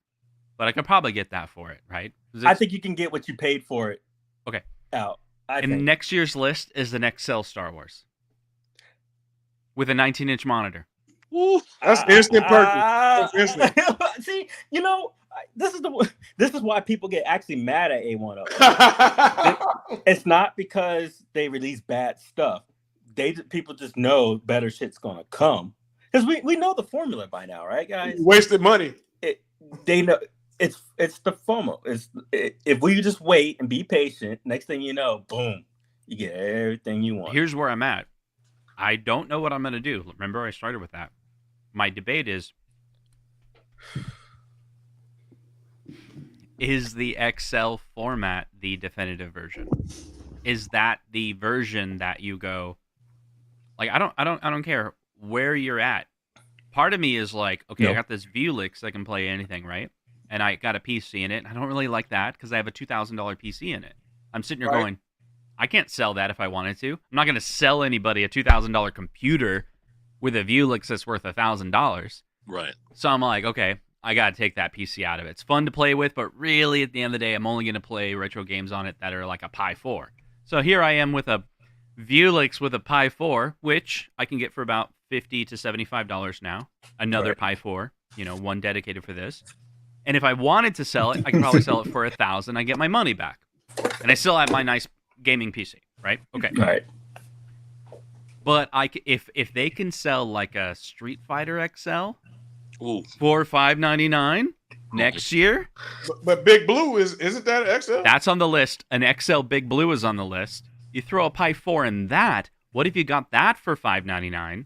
I could probably get that for it, right? 'Cause I it's- think you can get what you paid for it. Okay. Out. I And think. next year's list is an XL Star Wars with a 19-inch monitor. That's instant purchase. Ah, That's instant. see, this is why people get actually mad at A1 It's not because they release bad stuff. People just know better shit's gonna come. Because we know the formula by now, right, guys? Wasted money. They know it's the FOMO. If we just wait and be patient, next thing you know, boom, you get everything you want. Here's where I'm at. I don't know what I'm going to do. Remember, I started with that. My debate is the XL format the definitive version? Is that the version that you go, like, I don't care where you're at. Part of me is like, okay, I got this Vuelix that can play anything, right? And I got a PC in it. I don't really like that because I have a $2,000 PC in it. I'm sitting here going, I can't sell that if I wanted to. I'm not going to sell anybody a $2,000 computer with a Vuelix that's worth $1,000. Right. So I'm like, okay, I got to take that PC out of it. It's fun to play with, but really at the end of the day, I'm only going to play retro games on it that are like a Pi 4. So here I am with a Vuelix with a Pi 4, which I can get for about $50 to $75 now. Another Pi 4, one dedicated for this. And if I wanted to sell it, I could probably sell it for $1,000. I get my money back. And I still have my nice gaming PC, right? Okay. Right. But if they can sell like a Street Fighter XL Ooh. for $5.99 next year, But Big Blue isn't that an XL? that's on the list. An XL Big Blue is on the list. You throw a Pi 4 in that. What if you got that for $5.99?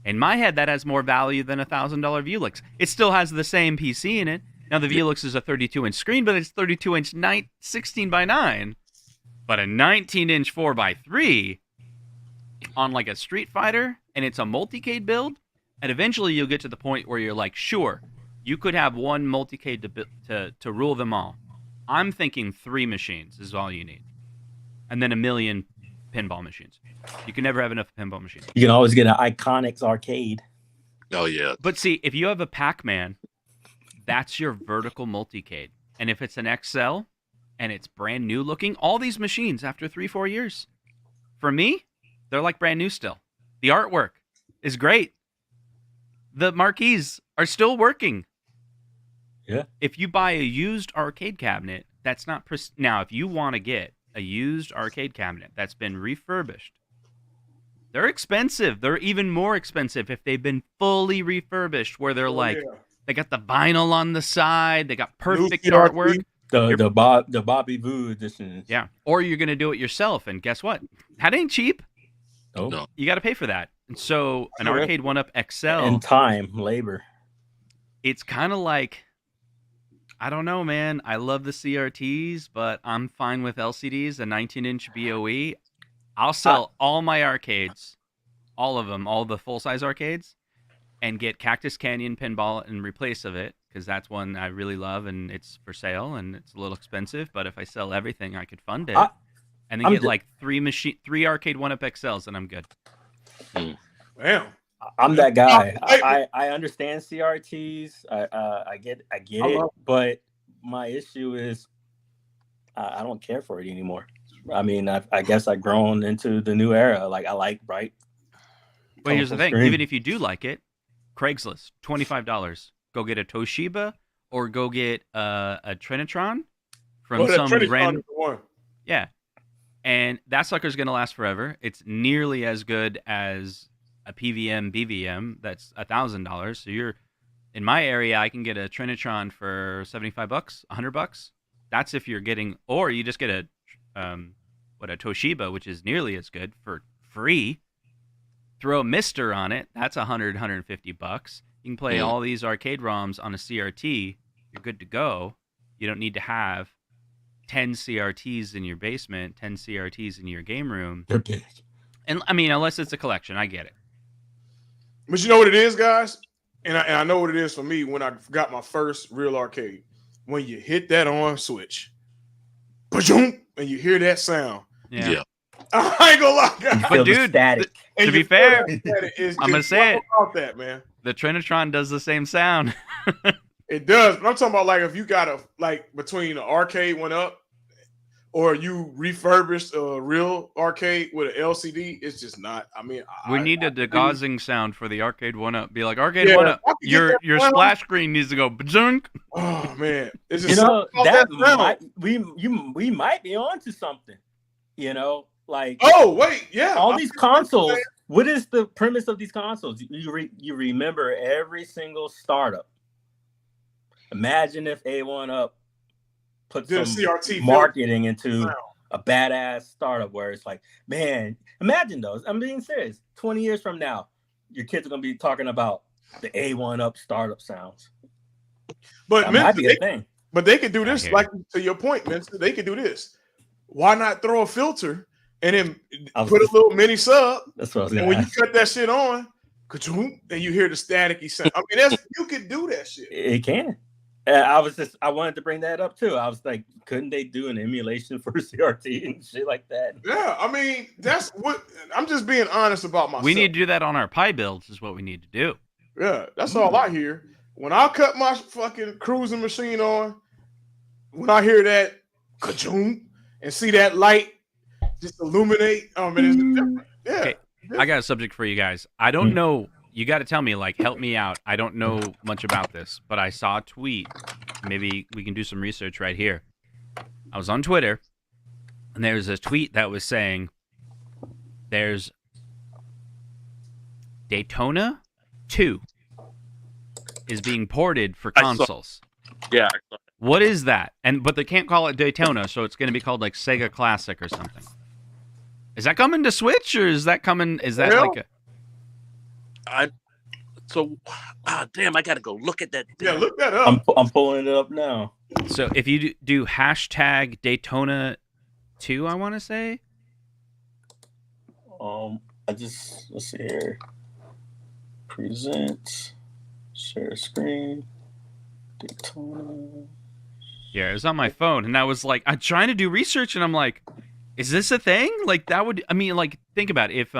In my head, that has more value than a $1,000 Vuelix. It still has the same PC in it. Now, the Vuelix is a 32-inch screen, but it's 32-inch 16:9. But a 19-inch 4x3 on like a Street Fighter, and it's a multicade build, and eventually you'll get to the point where you're like, sure, you could have one multicade to rule them all. I'm thinking 3 machines is all you need. And then 1 million pinball machines. You can never have enough pinball machines. You can always get an Iconics arcade. Oh yeah. But see, if you have a Pac-Man, that's your vertical multicade. And if it's an XL and it's brand new looking, all these machines after 3-4 years, for me, they're like brand new still. The artwork is great. The marquees are still working. Yeah. If you buy a used arcade cabinet that's not now. If you want to get a used arcade cabinet that's been refurbished, they're expensive. They're even more expensive if they've been fully refurbished, where they're they got the vinyl on the side, they got perfect artwork. The Bobby Voo edition. Yeah. Or you're gonna do it yourself, and guess what? That ain't cheap. Oh. No. You got to pay for that. And so an Arcade 1-Up XL and time, labor. It's kind of like, I don't know, man. I love the CRTs, but I'm fine with LCDs, a 19-inch BOE. I'll sell all my arcades, all of them, all the full-size arcades, and get Cactus Canyon Pinball in replace of it, because that's one I really love, and it's for sale, and it's a little expensive. But if I sell everything, I could fund it. And then get like three Arcade 1-Up XLs, and I'm good. Damn. I'm that guy. I understand CRTs. I get it, but my issue is I don't care for it anymore. I mean, I guess I've grown into the new era. Like I like bright. Well, here's the thing. screen. Even if you do like it, Craigslist, $25. Go get a Toshiba or go get a Trinitron from some random. Yeah. And that sucker's going to last forever. It's nearly as good as a PVM BVM that's $1,000. So you're in my area, I can get a Trinitron for $75, $100. That's if you're getting, or you just get a Toshiba, which is nearly as good for free. Throw a Mister on it. That's $100, $150. You can play all these arcade ROMs on a CRT. You're good to go. You don't need to have 10 CRTs in your basement, 10 CRTs in your game room. They're big. And I mean, unless it's a collection, I get it. But you know what it is, guys? And I know what it is for me when I got my first real arcade. When you hit that on switch, and you hear that sound. Yeah. I ain't gonna lie, guys. But dude, to be fair, I'm gonna say it. About that, man. The Trinitron does the same sound. It does, but I'm talking about like if you got between an arcade 1-Up or you refurbished a real arcade with an LCD, it's just not. I mean, we need a degaussing sound for the Arcade 1-Up. Be like, Arcade 1-Up, your splash screen needs to go bajunk. Oh man, it's just we might be onto something. Like all these consoles. What is the premise of these consoles? You remember every single startup. Imagine if A1-Up put some CRT marketing into a badass startup where it's like, man, imagine those. I'm being serious. 20 years from now, your kids are gonna be talking about the A1-Up startup sounds. But that might be a thing. But they could do this, like to your point, Minster. They could do this. Why not throw a filter and then put a little mini sub? That's what I was gonna and when ask. you cut that shit on, and you hear the staticky sound. I mean, you could do that shit. It can. I wanted to bring that up too. I was like, couldn't they do an emulation for CRT and shit like that? Yeah, I mean, that's what I'm just being honest about myself. We need to do that on our Pi builds, is what we need to do. Yeah, that's all I hear. When I cut my fucking cruising machine on, when I hear that ka-choom and see that light just illuminate, I mean, it's different. Yeah. Okay, I got a subject for you guys. I don't know. You got to tell me, help me out. I don't know much about this, but I saw a tweet. Maybe we can do some research right here. I was on Twitter, and there's a tweet that was saying there's Daytona 2 is being ported for consoles. Yeah. What is that? But they can't call it Daytona, so it's going to be called like Sega Classic or something. Is that coming to Switch, or is that coming? Is that like a? Damn, I gotta go look at that. Yeah, look that up. I'm pulling it up now. So if you do hashtag Daytona 2, I want to say. Let's see here. Present, share screen, Daytona. Yeah, it was on my phone, and I was like, I'm trying to do research, and I'm like, is this a thing? Like that would, I mean, like think about it. If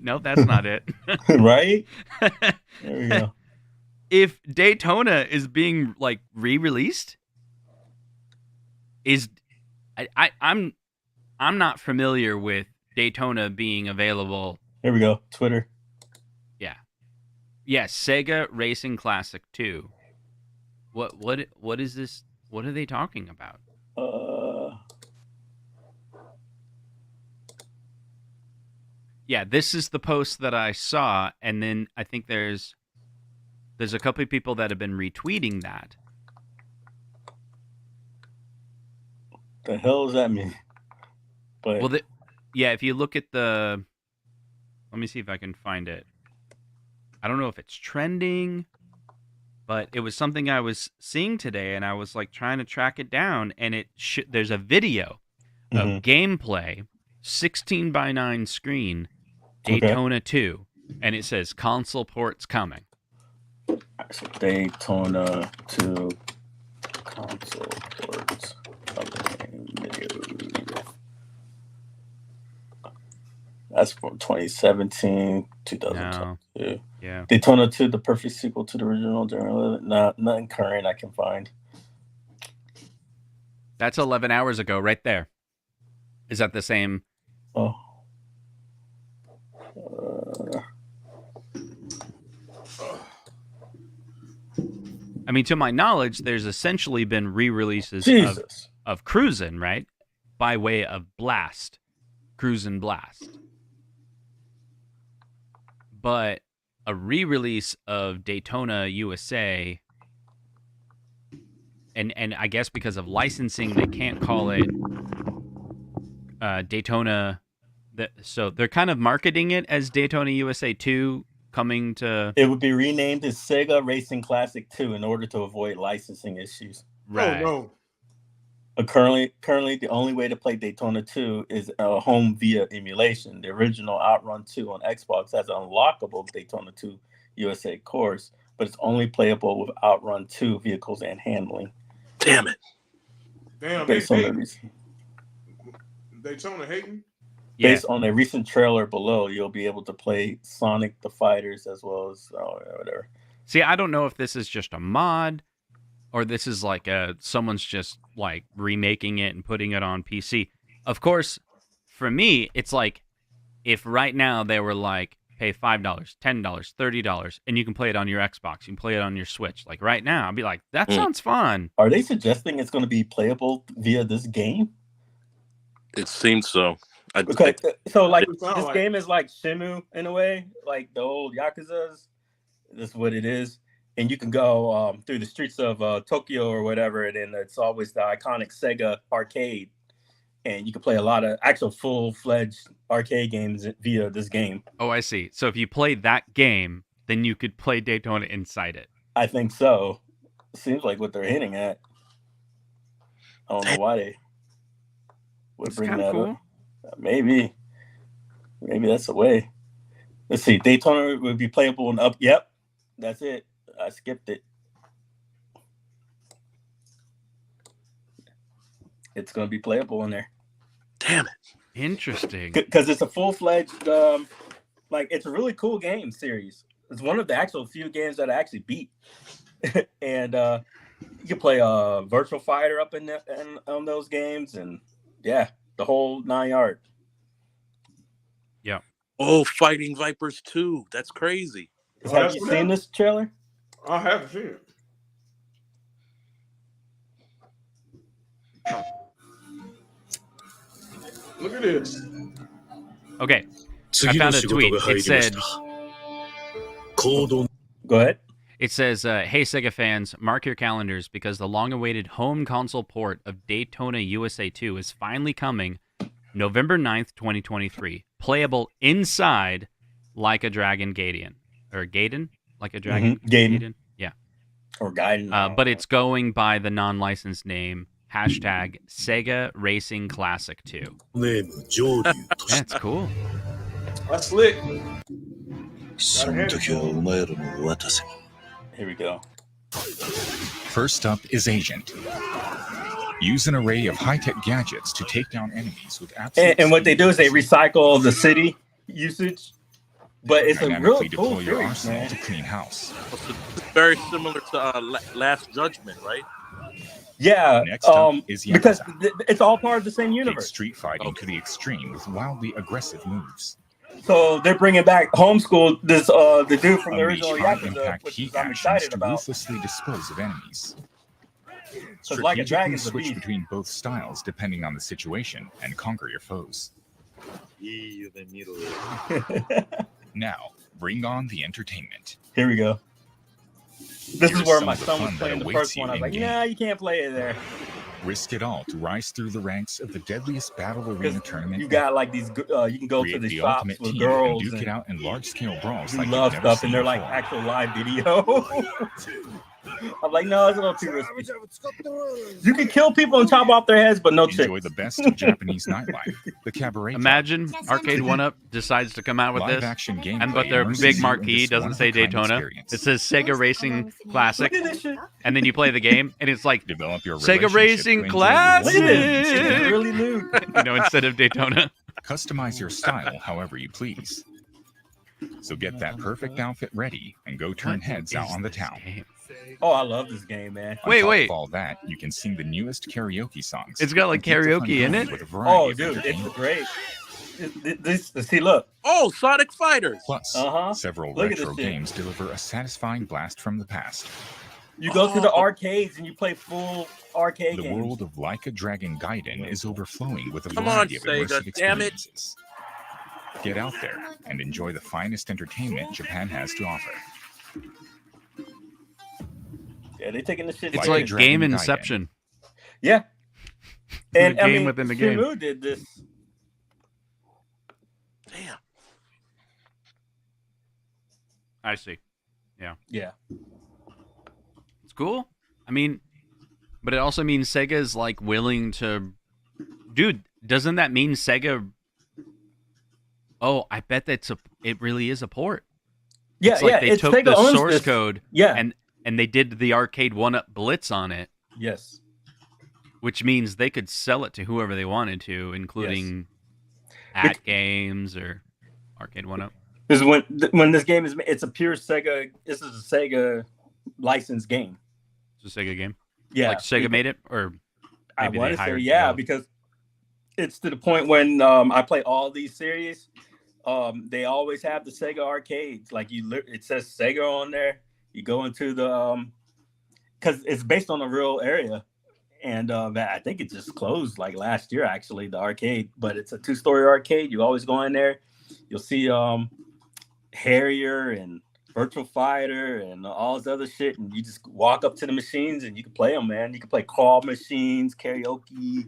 no, that's not it. Right? There we go. If Daytona is being like re-released, I'm not familiar with Daytona being available. Here we go. Twitter. Yeah, Sega Racing Classic 2. What is this? What are they talking about? Yeah, this is the post that I saw, and then I think there's a couple of people that have been retweeting that. The hell does that mean? But Well, yeah, if you look at the, let me see if I can find it. I don't know if it's trending, but it was something I was seeing today, and I was like trying to track it down, and there's a video of gameplay, 16:9 screen, Daytona 2, and it says console ports coming. So Daytona 2 console ports coming video. That's from 2017, 2022. No. Yeah. Daytona 2, the perfect sequel to the original. Nothing current I can find. That's 11 hours ago, right there. Is that the same? Oh. I mean, to my knowledge, there's essentially been re-releases of Cruisin', right? By way of Blast. Cruisin' Blast. But a re-release of Daytona USA, and I guess because of licensing, they can't call it Daytona. So they're kind of marketing it as Daytona USA 2 coming to... It would be renamed as Sega Racing Classic 2 in order to avoid licensing issues. Right. Oh, no. Currently, the only way to play Daytona 2 is home via emulation. The original Outrun 2 on Xbox has an unlockable Daytona 2 USA course, but it's only playable with Outrun 2 vehicles and handling. Damn it. Damn, Based Daytona hating? Based on a recent trailer below, you'll be able to play Sonic the Fighters as well as whatever. See, I don't know if this is just a mod or this is like someone's just like remaking it and putting it on PC. Of course, for me, it's like if right now they were like, pay $5, $10, $30, and you can play it on your Xbox, you can play it on your Switch. Like right now, I'd be like, that sounds fun. Are they suggesting it's going to be playable via this game? It seems so. This game is like Shenmue in a way, like the old Yakuza's. This is what it is. And you can go through the streets of Tokyo or whatever, and then it's always the iconic Sega arcade. And you can play a lot of actual full-fledged arcade games via this game. Oh, I see. So if you play that game, then you could play Daytona inside it. I think so. Seems like what they're hinting at. I don't know why they would bring that up. Maybe that's the way. Let's see. Daytona would be playable in up. Yep, that's it. I skipped it. It's going to be playable in there. Damn it. Interesting. Because it's a full-fledged, it's a really cool game series. It's one of the actual few games that I actually beat. And you can play a Virtual Fighter up on those games. And yeah, the whole 9 yards. Yeah. Oh, Fighting Vipers 2. That's crazy. Have you seen this trailer? I haven't seen it. Look at this. Okay. I found a tweet. It said... Go ahead. It says, hey, Sega fans, mark your calendars because the long-awaited home console port of Daytona USA 2 is finally coming November 9th, 2023. Playable inside Like a Dragon Gaiden. Or Gaiden? Like a Dragon? Gaiden. Yeah. Or Gaiden. But it's going by the non-licensed name, hashtag Sega Racing Classic 2. That's cool. That's slick. Here we go. First up is Agent. Use an array of high-tech gadgets to take down enemies with absolute and what they do is they recycle the city usage, but it's a really cool series, man. To clean house. It's very similar to Last Judgment, right? Yeah, Next up is Yakuza. because it's all part of the same Take universe. street fighting to the extreme with wildly aggressive moves. So they're bringing back Homeschool, this the dude from the Unleash original high Yakuza, impact which heat I'm actions excited to about. ruthlessly dispose of enemies. Because Like a Strategically Dragon's a switch beast. between both styles depending on the situation and conquer your foes. Now, bring on the entertainment. Here we go. This Here's is where some my of the son was fun that playing the awaits first you one. I was like, in-game. nah, you can't play it there. Risk it all to rise through the ranks of the deadliest battle arena tournament. You got like these, you can go to Create the the shops ultimate with team girls and duke it and out in large-scale brawls do like love you've never stuff, seen and they're like before. actual live video. I'm like, no, it's a little too risky. You can kill people and chop off their heads, but no Enjoy chicks. the best of Japanese nightlife. The Cabaret Club. Imagine Arcade 1-Up decides to come out with this, Live-action gameplay and but their immerses big you in marquee this doesn't say one-of-a-kind Daytona. experience. It says Sega Racing Classic, Look at this shit. and then you play the game, and it's like Develop your Sega relationship Racing to enjoy Classic, Look at this. It's really lewd. instead of Daytona. Customize your style however you please. So get that perfect outfit ready and go turn What heads out is on the this town. game? Oh, I love this game, man. On Wait, top wait. of all that, you can sing the newest karaoke songs. It's got, like, and keep the fun karaoke in going it? with a variety Oh, of dude, it's entertainment. great. See, look. Oh, Sonic Fighters. Plus, Uh-huh. several Look at retro this shit. games deliver a satisfying blast from the past. You go to the Oh. arcades and you play full arcade The games. world of Like a Dragon Gaiden is overflowing with a Come on, variety of Sega, immersive damn it. experiences. Get out there and enjoy the finest entertainment Japan has to offer. Yeah, they're taking the shit. It's Like a like Dragon Game Gaiden. Inception. Yeah. The And I game mean, within the game. Shenmue did this. Damn. I see. Yeah. It's cool. I mean, but it also means Sega's like willing to. Dude, doesn't that mean Sega? Oh, I bet it really is a port. Yeah, It's like yeah. they it's took Sega the owns source this. code Yeah. and they did the Arcade 1-Up Blitz on it, Yes. which means they could sell it to whoever they wanted to, including at games or Arcade 1-Up. Because when this game is, it's a pure Sega. This is a Sega licensed game. It's a Sega game. Yeah. Like Sega made it, or I maybe want they to say hired yeah, Joe. because it's to the point when I play all these series, they always have the Sega arcades. Like it says Sega on there. You go into the because it's based on a real area, and I think it just closed like last year actually, the arcade. But it's a 2-story arcade. You always go in there. You'll see Harrier and Virtual Fighter and all this other shit, and you just walk up to the machines and you can play them, man. You can play call machines, karaoke,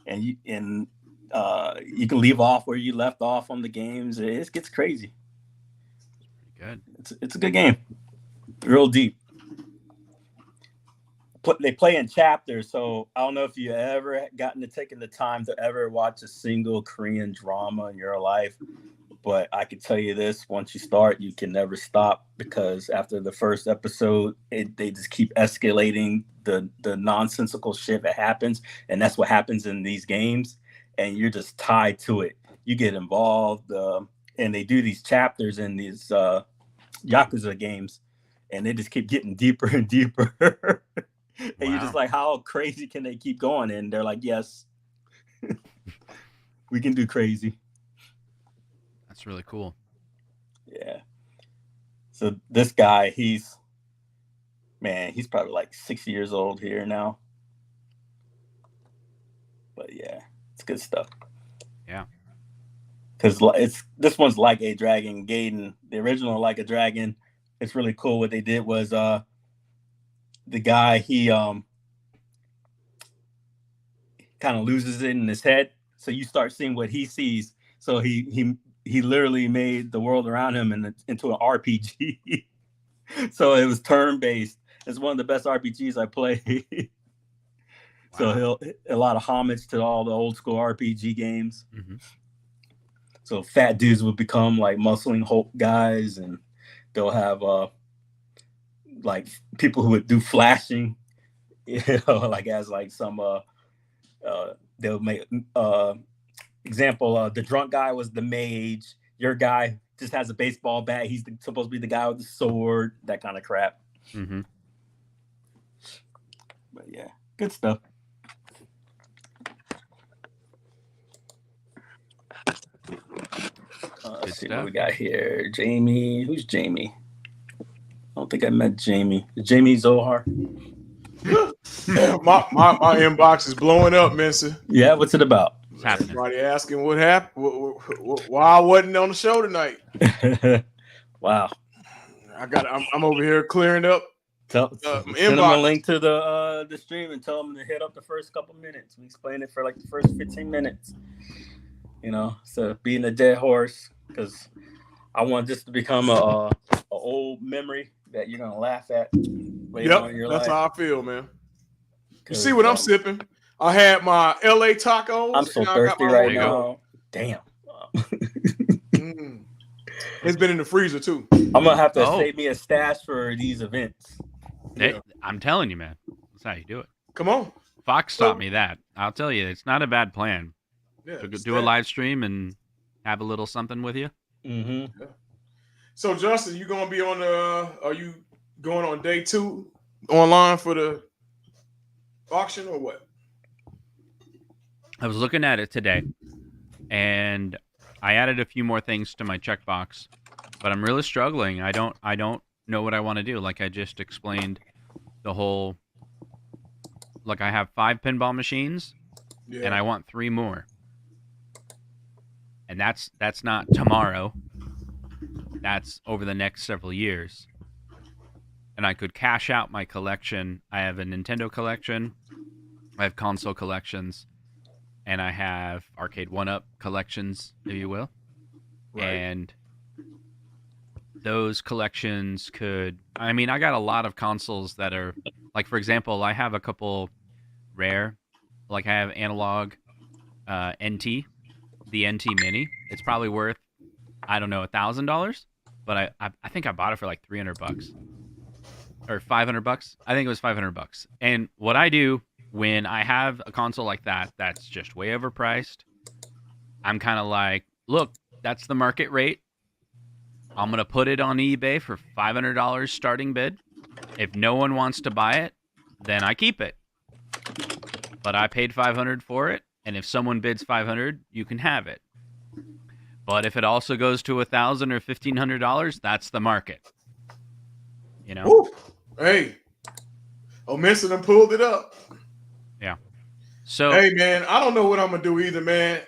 and you can leave off where you left off on the games. It gets crazy. Good. It's a good game, real deep. They play in chapters, so I don't know if you ever gotten to taking the time to ever watch a single Korean drama in your life. But I can tell you this, once you start, you can never stop, because after the first episode, they just keep escalating the nonsensical shit that happens. And that's what happens in these games. And you're just tied to it. You get involved. And they do these chapters in these Yakuza games. And they just keep getting deeper and deeper. And you're just like, how crazy can they keep going? And they're like, yes, we can do crazy. That's really cool. Yeah. So this guy, he's probably like 6 years old here now. But yeah, it's good stuff. Yeah. Because this one's Like a Dragon Gaiden. The original Like a Dragon. It's really cool. What they did was the guy, he kind of loses it in his head. So you start seeing what he sees. So he literally made the world around him into an RPG. So it was turn-based. It's one of the best RPGs I play. So a lot of homage to all the old school RPG games. Mm-hmm. So fat dudes would become like muscling Hulk guys, and they'll have like people who would do flashing, like as like some they'll make example, the drunk guy was the mage. Your guy just has a baseball bat. He's supposed to be the guy with the sword, that kind of crap. Mm-hmm. But yeah, good stuff. Let's see what we got here. Jamie. Who's Jamie? I don't think I met Jamie. Jamie Zohar. my inbox is blowing up, Mensa. Yeah, what's it about? What's happening? Everybody asking what happened, why I wasn't on the show tonight. Wow. I'm over here clearing up. Send them a inbox. link to the stream and tell them to hit up the first couple minutes. We explain it for like the first 15 minutes. You know, so being a dead horse, because I want this to become a old memory that you're gonna laugh at later on in your life. That's how I feel, man. You see what I'm sipping? I had my LA tacos. I'm so thirsty right now. Damn. It's been in the freezer too. I'm gonna have to save me a stash for these events. Hey, I'm telling you, man. That's how you do it. Come on. Fox taught me that. I'll tell you, it's not a bad plan. Yeah, to do a live stream and have a little something with you. Mm-hmm. Yeah. So Justin, you gonna be on are you going on day 2 online for the auction or what? I was looking at it today, and I added a few more things to my checkbox, but I'm really struggling. I don't know what I want to do. Like I just explained, the whole. Like I have 5 pinball machines, and I want 3 more. And that's not tomorrow. That's over the next several years. And I could cash out my collection. I have a Nintendo collection. I have console collections. And I have arcade 1-up collections, if you will. Right. And those collections could... I mean, I got a lot of consoles that are... Like, for example, I have a couple rare. Like, I have analog NT. The NT Mini. It's probably worth, I don't know, $1,000, but I think I bought it for like $300 or $500. I think it was $500. And what I do when I have a console like that that's just way overpriced, I'm kind of like, look, that's the market rate. I'm gonna put it on eBay for $500 starting bid. If no one wants to buy it, then I keep it. But I paid $500 for it. And if someone bids $500, you can have it. But if it also goes to $1,000 or $1,500, that's the market. You know. Woo. Hey, Mensa done pulled it up. Yeah. So hey, man, I don't know what I'm gonna do either, man.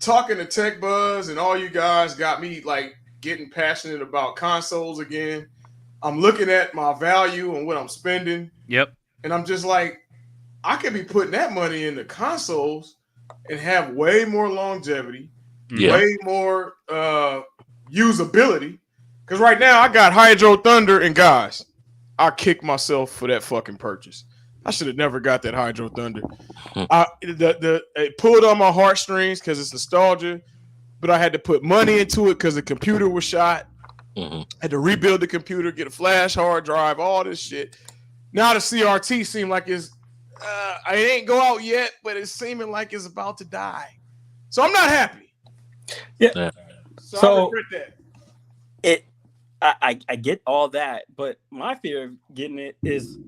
Talking to Tech Buzz and all you guys got me like getting passionate about consoles again. I'm looking at my value and what I'm spending. Yep. And I'm just like, I could be putting that money into consoles and have way more longevity, way more usability. Because right now I got Hydro Thunder, and guys, I kick myself for that fucking purchase. I should have never got that Hydro Thunder. It pulled on my heartstrings because it's nostalgia, but I had to put money into it because the computer was shot. I had to rebuild the computer, get a flash hard drive, all this shit. Now the CRT seemed like it's it ain't go out yet, but it's seeming like it's about to die. So I'm not happy. Yeah. So I regret that. I get all that, but my fear of getting it is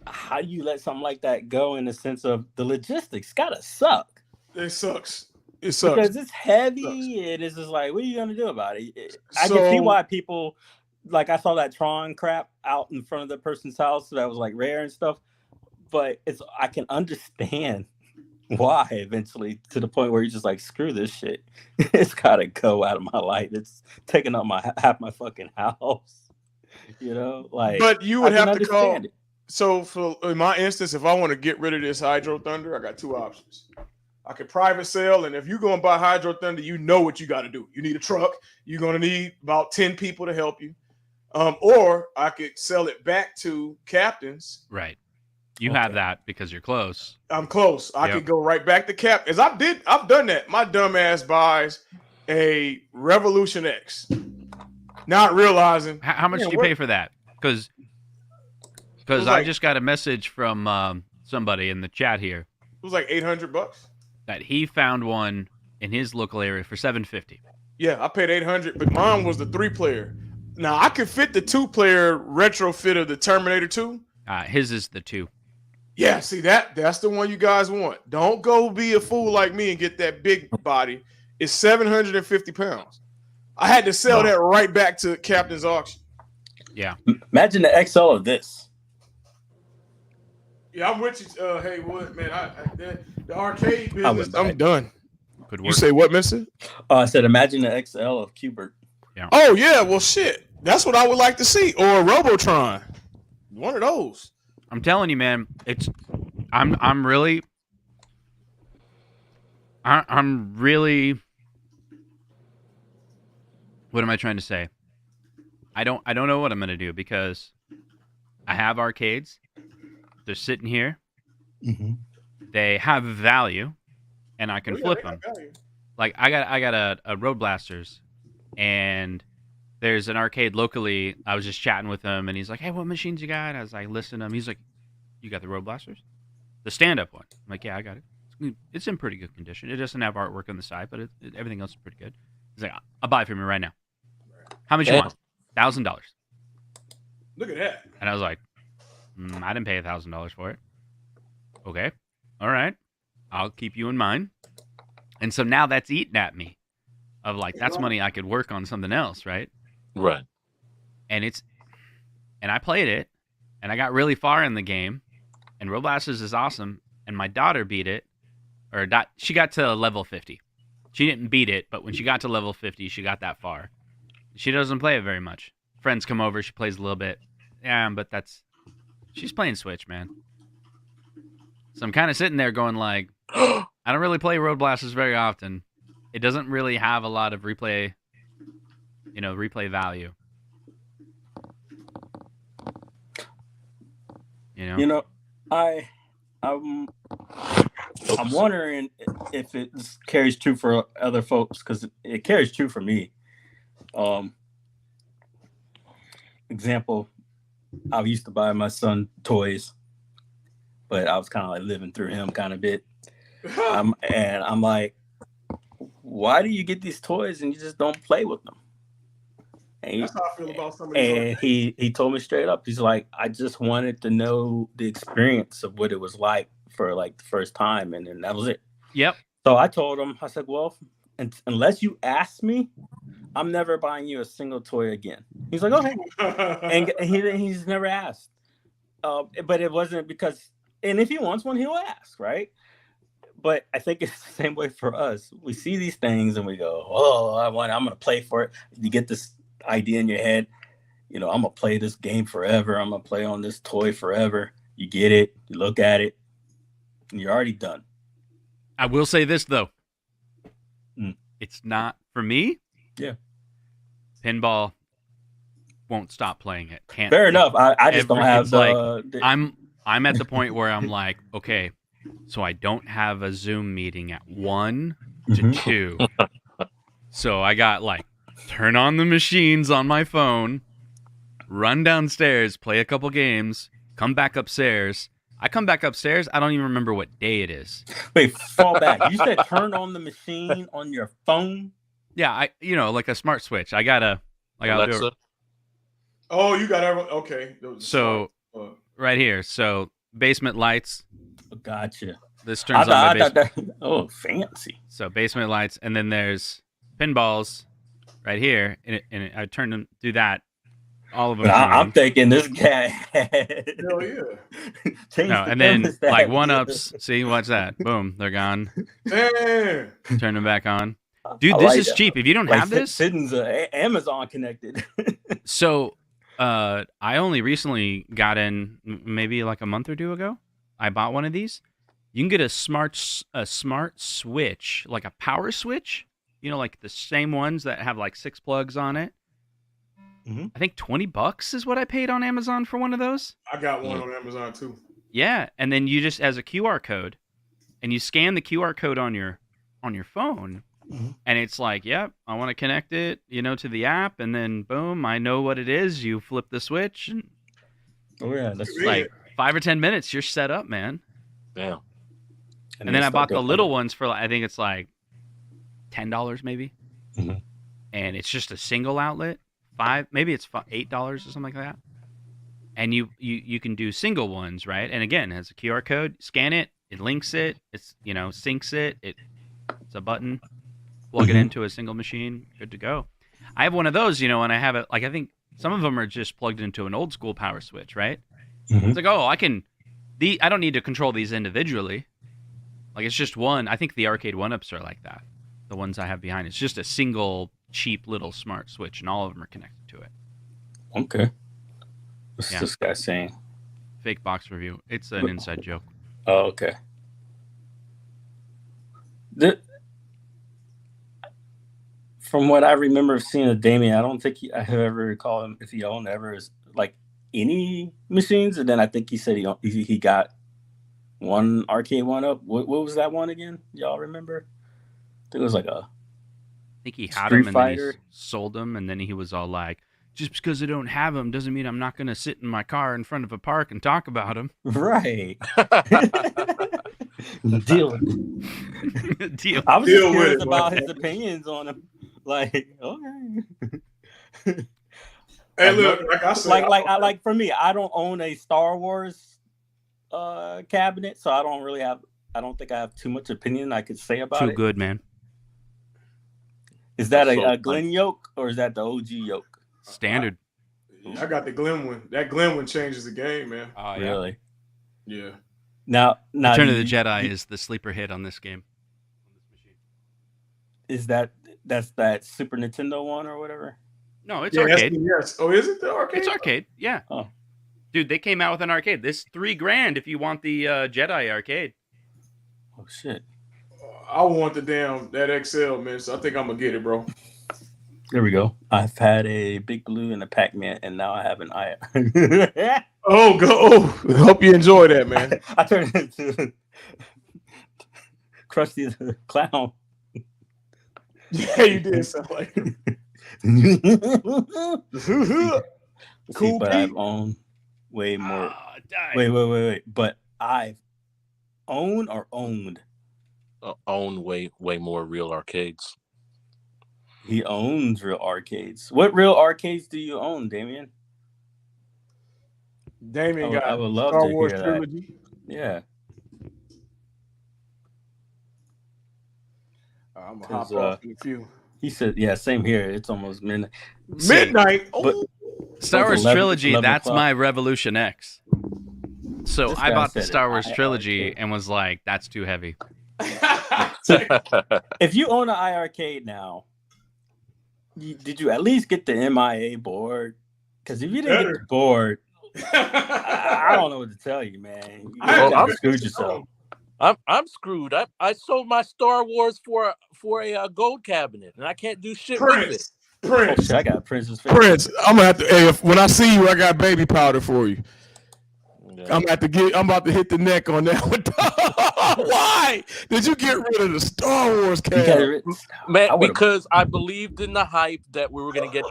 how do you let something like that go in the sense of the logistics gotta suck. It sucks. It sucks. Because it's heavy and it's just like, what are you gonna do about it? I can see why people like I saw that Tron crap out in front of the person's house that was like rare and stuff. But I can understand why eventually to the point where you're just like, screw this shit. It's gotta go out of my life. It's taking up half my fucking house. You know, like. But you would have to call. It. So for in my instance, if I want to get rid of this Hydro Thunder, I got 2 options. I could private sell, and if you go and buy Hydro Thunder, you know what you got to do. You need a truck. You're gonna need about 10 people to help you. Or I could sell it back to Captains. Right. You have that because you're close. I'm close. I could go right back to Cap. As I've done that. My dumb ass buys a Revolution X. Not realizing how much do you pay for that? Because I just got a message from somebody in the chat here. It was like $800 that he found one in his local area for $750. Yeah, I paid $800, but mine was the 3-player. Now I could fit the 2-player retrofit of the Terminator 2. His is the 2. Yeah, see that's the one you guys want. Don't go be a fool like me and get that big body. It's 750 pounds. I had to sell that right back to Captain's auction. Yeah. Imagine the XL of this. Yeah, I'm with you, Haywood, man. The arcade I business. would I'm done. Could You work. say what, Mister? I said, imagine the XL of Qbert. Oh yeah, well shit. That's what I would like to see, or a Robotron. One of those. I'm telling you, man. I'm really. What am I trying to say? I don't know what I'm gonna do because I have arcades. They're sitting here. Mm-hmm. They have value, and I can flip them. Like I got a Road Blasters, and there's an arcade locally. I was just chatting with him, and he's like, "Hey, what machines you got?" I was like, "Listen to him." He's like, "You got the Road Blasters, the stand-up one?" I'm like, "Yeah, I got it. It's in pretty good condition. It doesn't have artwork on the side, but everything else is pretty good." He's like, "I'll buy it from you right now. How much you want?" $1,000. Look at that. And I was like, I didn't pay $1,000 for it. Okay, all right, I'll keep you in mind. And so now that's eating at me, of like that's money I could work on something else, right? Right. And I played it, and I got really far in the game, and Road Blasters is awesome. And my daughter beat it, she got to level 50. She didn't beat it, but when she got to level 50, she got that far. She doesn't play it very much. Friends come over, she plays a little bit. Yeah, but she's playing Switch, man. So I'm kind of sitting there going like, I don't really play Road Blasters very often. It doesn't really have a lot of replay value. I'm wondering if it carries true for other folks, because it carries true for me. Example, I used to buy my son toys, but I was kind of like living through him kind of bit. And I'm like, why do you get these toys and you just don't play with them? And That's how I feel about some of these. and he told me straight up, he's like, I just wanted to know the experience of what it was like for like the first time, and then that was it. Yep. So I told him, I said, well, unless you ask me, I'm never buying you a single toy again. He's like, okay. And he's never asked. But it wasn't because, and if he wants one, he'll ask, right? But I think it's the same way for us. We see these things and we go, oh, I'm going to play for it. You get this idea in your head, I'm going to play this game forever. I'm going to play on this toy forever. You get it, you look at it, and you're already done. I will say this, though. It's not, for me, yeah. Pinball won't stop playing it. Can't. Fair enough. I just don't have I'm at the point where I'm like, okay, so I don't have a Zoom meeting at 1 to 2. So I got like, turn on the machines on my phone, run downstairs, play a couple games, come back upstairs. I come back upstairs, I don't even remember what day it is. Wait, fall back. You said turn on the machine on your phone? Yeah, like a smart switch. I gotta do it. Oh, you got everyone. Okay. So right here. So basement lights. Gotcha. This turns on the basement. Oh, fancy. So basement lights, and then there's pinballs right here, and I turn them, do that. All of them. I'm thinking this guy. Hell yeah. No, and then like 1-ups. See, watch that. Boom, they're gone. Damn. Turn them back on. Dude, this is cheap. If you don't have this, Sidden's Amazon connected. So, I only recently got in, maybe like a month or two ago. I bought one of these. You can get a smart switch, like a power switch. Like the same ones that have like 6 plugs on it. I think $20 is what I paid on Amazon for one of those. I got one on Amazon too. Yeah, and then you just, as a QR code, and you scan the QR code on your phone, and it's like, yep, I want to connect it, to the app, and then boom, I know what it is. You flip the switch, and that's like 5 or 10 minutes, you're set up, man. Yeah. And then I bought the little ones for, I think it's like $10 maybe, and it's just a single outlet. Maybe it's $8 or something like that. And you can do single ones, right? And again, it has a QR code. Scan it. It links it. It's syncs it. It's a button. Plug it into a single machine. Good to go. I have one of those, and I have it. Like I think some of them are just plugged into an old school power switch, right? It's like, oh, I can I don't need to control these individually. Like, it's just one. I think the arcade 1-ups are like that. The ones I have behind. It's just a single cheap little smart switch, and all of them are connected to it. Okay. What's Yeah. this guy saying? Fake box review. It's an inside joke. Oh, okay. From what I remember of seeing of Damien, I don't think I have ever recalled him if he owned ever like any machines. And then I think he said he got one arcade 1-up. What was that one again? Y'all remember? I think it was like a. I think he had Street them and then he Fighter. sold them, and then he was all like, "Just because I don't have them doesn't mean I'm not going to sit in my car in front of a park and talk about them." Right. Deal. Deal. I was Deal just with curious it, about man. his opinions on him. Like, okay. Hey, look, like I said, like for me, I don't own a Star Wars cabinet, so I don't think I have too much opinion I could say about Too it. good, man. Is that So, a Glen yoke or is that the OG yoke? Standard. I got the Glen one. That Glen one changes the game, man. Oh, yeah. Really? Yeah. Now Return of the you- Jedi is the sleeper hit on this game. is that's that Super Nintendo one or whatever? No, it's Yeah, arcade. yes. Oh, is it the arcade? It's arcade. Yeah. Oh. Dude, they came out with an arcade. This $3,000 if you want the Jedi arcade. Oh shit! I want that XL, man. So I think I'm gonna get it, bro. There we go. I've had a Big Blue and a Pac-Man, and now I have an I. Oh, go! Oh, hope you enjoy that, man. I turned into Krusty the Clown. Yeah, you did sound like him. Cool, but Pete. I've owned way more. Ah, die. Wait. But I've owned or owned. Own way more real arcades. He owns real arcades. What real arcades do you own, Damien? Damien got I would love Star to Wars hear that. trilogy. Yeah. I'm gonna 'Cause, hop off in a few. He said, "Yeah, same here. It's almost midnight." Midnight. But Oh. Star Wars 11 Trilogy, 11 that's o'clock. my Revolution X. So This I guy bought the said Star Wars I- Trilogy and was like, that's too heavy. If you own an iArcade now, did you at least get the MIA board? Because if you didn't get the board, I don't know what to tell you, man. You I'm screwed yourself. I'm screwed. I sold my Star Wars for a gold cabinet, and I can't do shit with it. Prince. Oh Prince. shit! I got Prince's face. Prince, I'm gonna have to. Hey, when I see you, I got baby powder for you. Yeah. I'm about to hit the neck on that one. Why did you get rid of the Star Wars You got cab? it. Man, I would've- because I believed in the hype that we were gonna get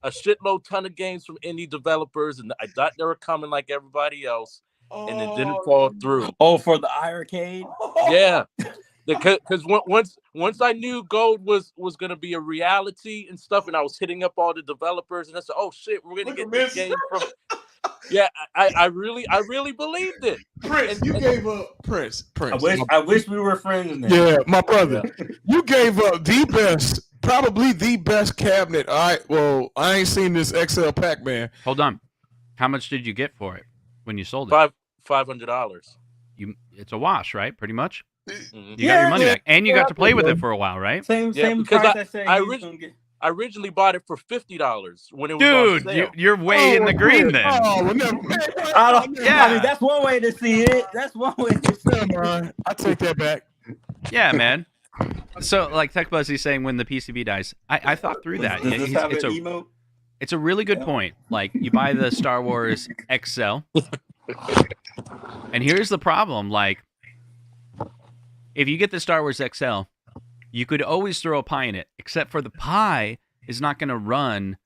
a shitload ton of games from indie developers, and I thought they were coming like everybody else, and it didn't fall through. Oh, for the iArcade. Yeah, because once I knew Gold was gonna be a reality and stuff, and I was hitting up all the developers, and I said, "Oh shit, we're gonna Look get at this this. game from." Yeah, I really believed it. Prince, you gave up. Prince. I wish we were friends now. Yeah, my brother, you gave up the best, probably the best cabinet. All right, well, I ain't seen this XL Pac-Man. Hold on. How much did you get for it when you sold it? $500. It's a wash, right? Pretty much. Mhm. You got your money Yeah, back, and you yeah, got to play with yeah. it for a while, right? Same Yeah, same because price I said. I he was orig- gonna get. I originally bought it for $50 when it was Dude, on sale. you're way in the green then. Oh, well, never, man, I don't. Yeah. I mean, that's one way to see it. That's one way to see it. never mind. I take that back. Yeah, man. So, like Tech Buzzy's saying, when the PCB dies, I thought through that. Does this have It's an a emote? it's a really good point. Like, you buy the Star Wars XL, and here's the problem: like, if you get the Star Wars XL, you could always throw a Pi in it, except for the Pi is not going to run.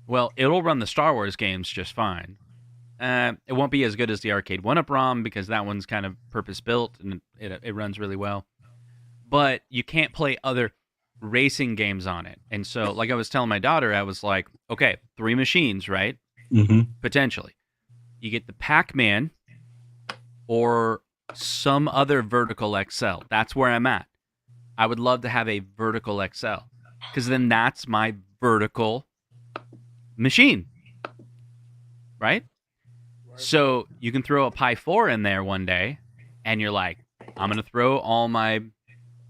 Well, it'll run the Star Wars games just fine. It won't be as good as the Arcade 1-Up ROM because that one's kind of purpose-built and it runs really well. But you can't play other racing games on it. And so, like I was telling my daughter, I was like, okay, 3 machines, right? Mm-hmm. Potentially. You get the Pac-Man or some other vertical XL. That's where I'm at. I would love to have a vertical XL because then that's my vertical machine. Right? So you can throw a Pi 4 in there one day, and you're like, I'm going to throw all my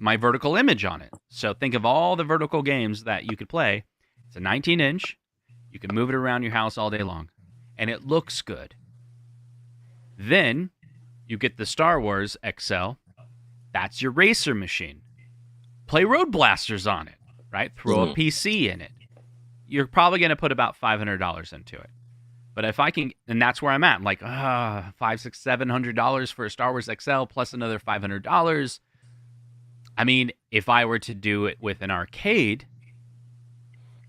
vertical image on it. So think of all the vertical games that you could play. It's a 19-inch. You can move it around your house all day long, and it looks good. Then you get the Star Wars XL. That's your racer machine. Play Road Blasters on it, right? Throw a PC in it. You're probably going to put about $500 into it. But if I can, and that's where I'm at. I'm like, $500, $600, $700 for a Star Wars XL plus another $500. I mean, if I were to do it with an arcade,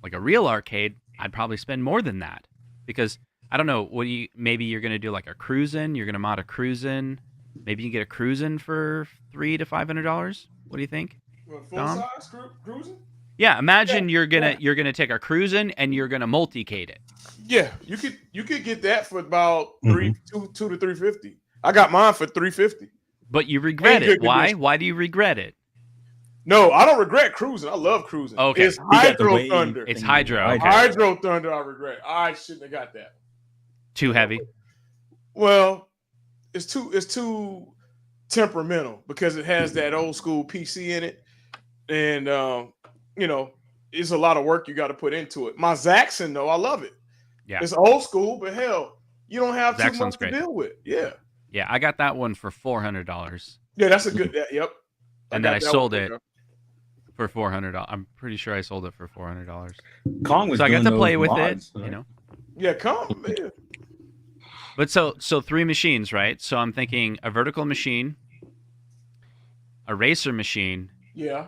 like a real arcade, I'd probably spend more than that. Because, I don't know, maybe you're going to do like a cruisin', you're going to mod a cruisin'. Maybe you can get a cruisin' for $300 to $500. What do you think? Full size cruising? Yeah, imagine you're gonna take a cruisin' and you're gonna multicade it. Yeah, you could get that for about $2 to $350. I got mine for $350. But you regret it. Why? Why do you regret it? No, I don't regret cruising. I love cruising. Okay, it's Hydro Thunder. It's Hydro. Okay. Hydro Thunder. I regret. I shouldn't have got that. Too heavy. Well, it's too temperamental because it has that old school PC in it, and it's a lot of work you got to put into it. My Zaxxon, though, I love it. Yeah, it's old school, but hell, you don't have too much great to deal with. Yeah. Yeah, I got that one for $400. Yeah, that's a good. Yep. And then I sold it for $400. I'm pretty sure I sold it for $400. Kong was so I got to play with mods, it, you know. Yeah, Kong, man. But so 3 machines, right? So I'm thinking a vertical machine, a racer machine, yeah,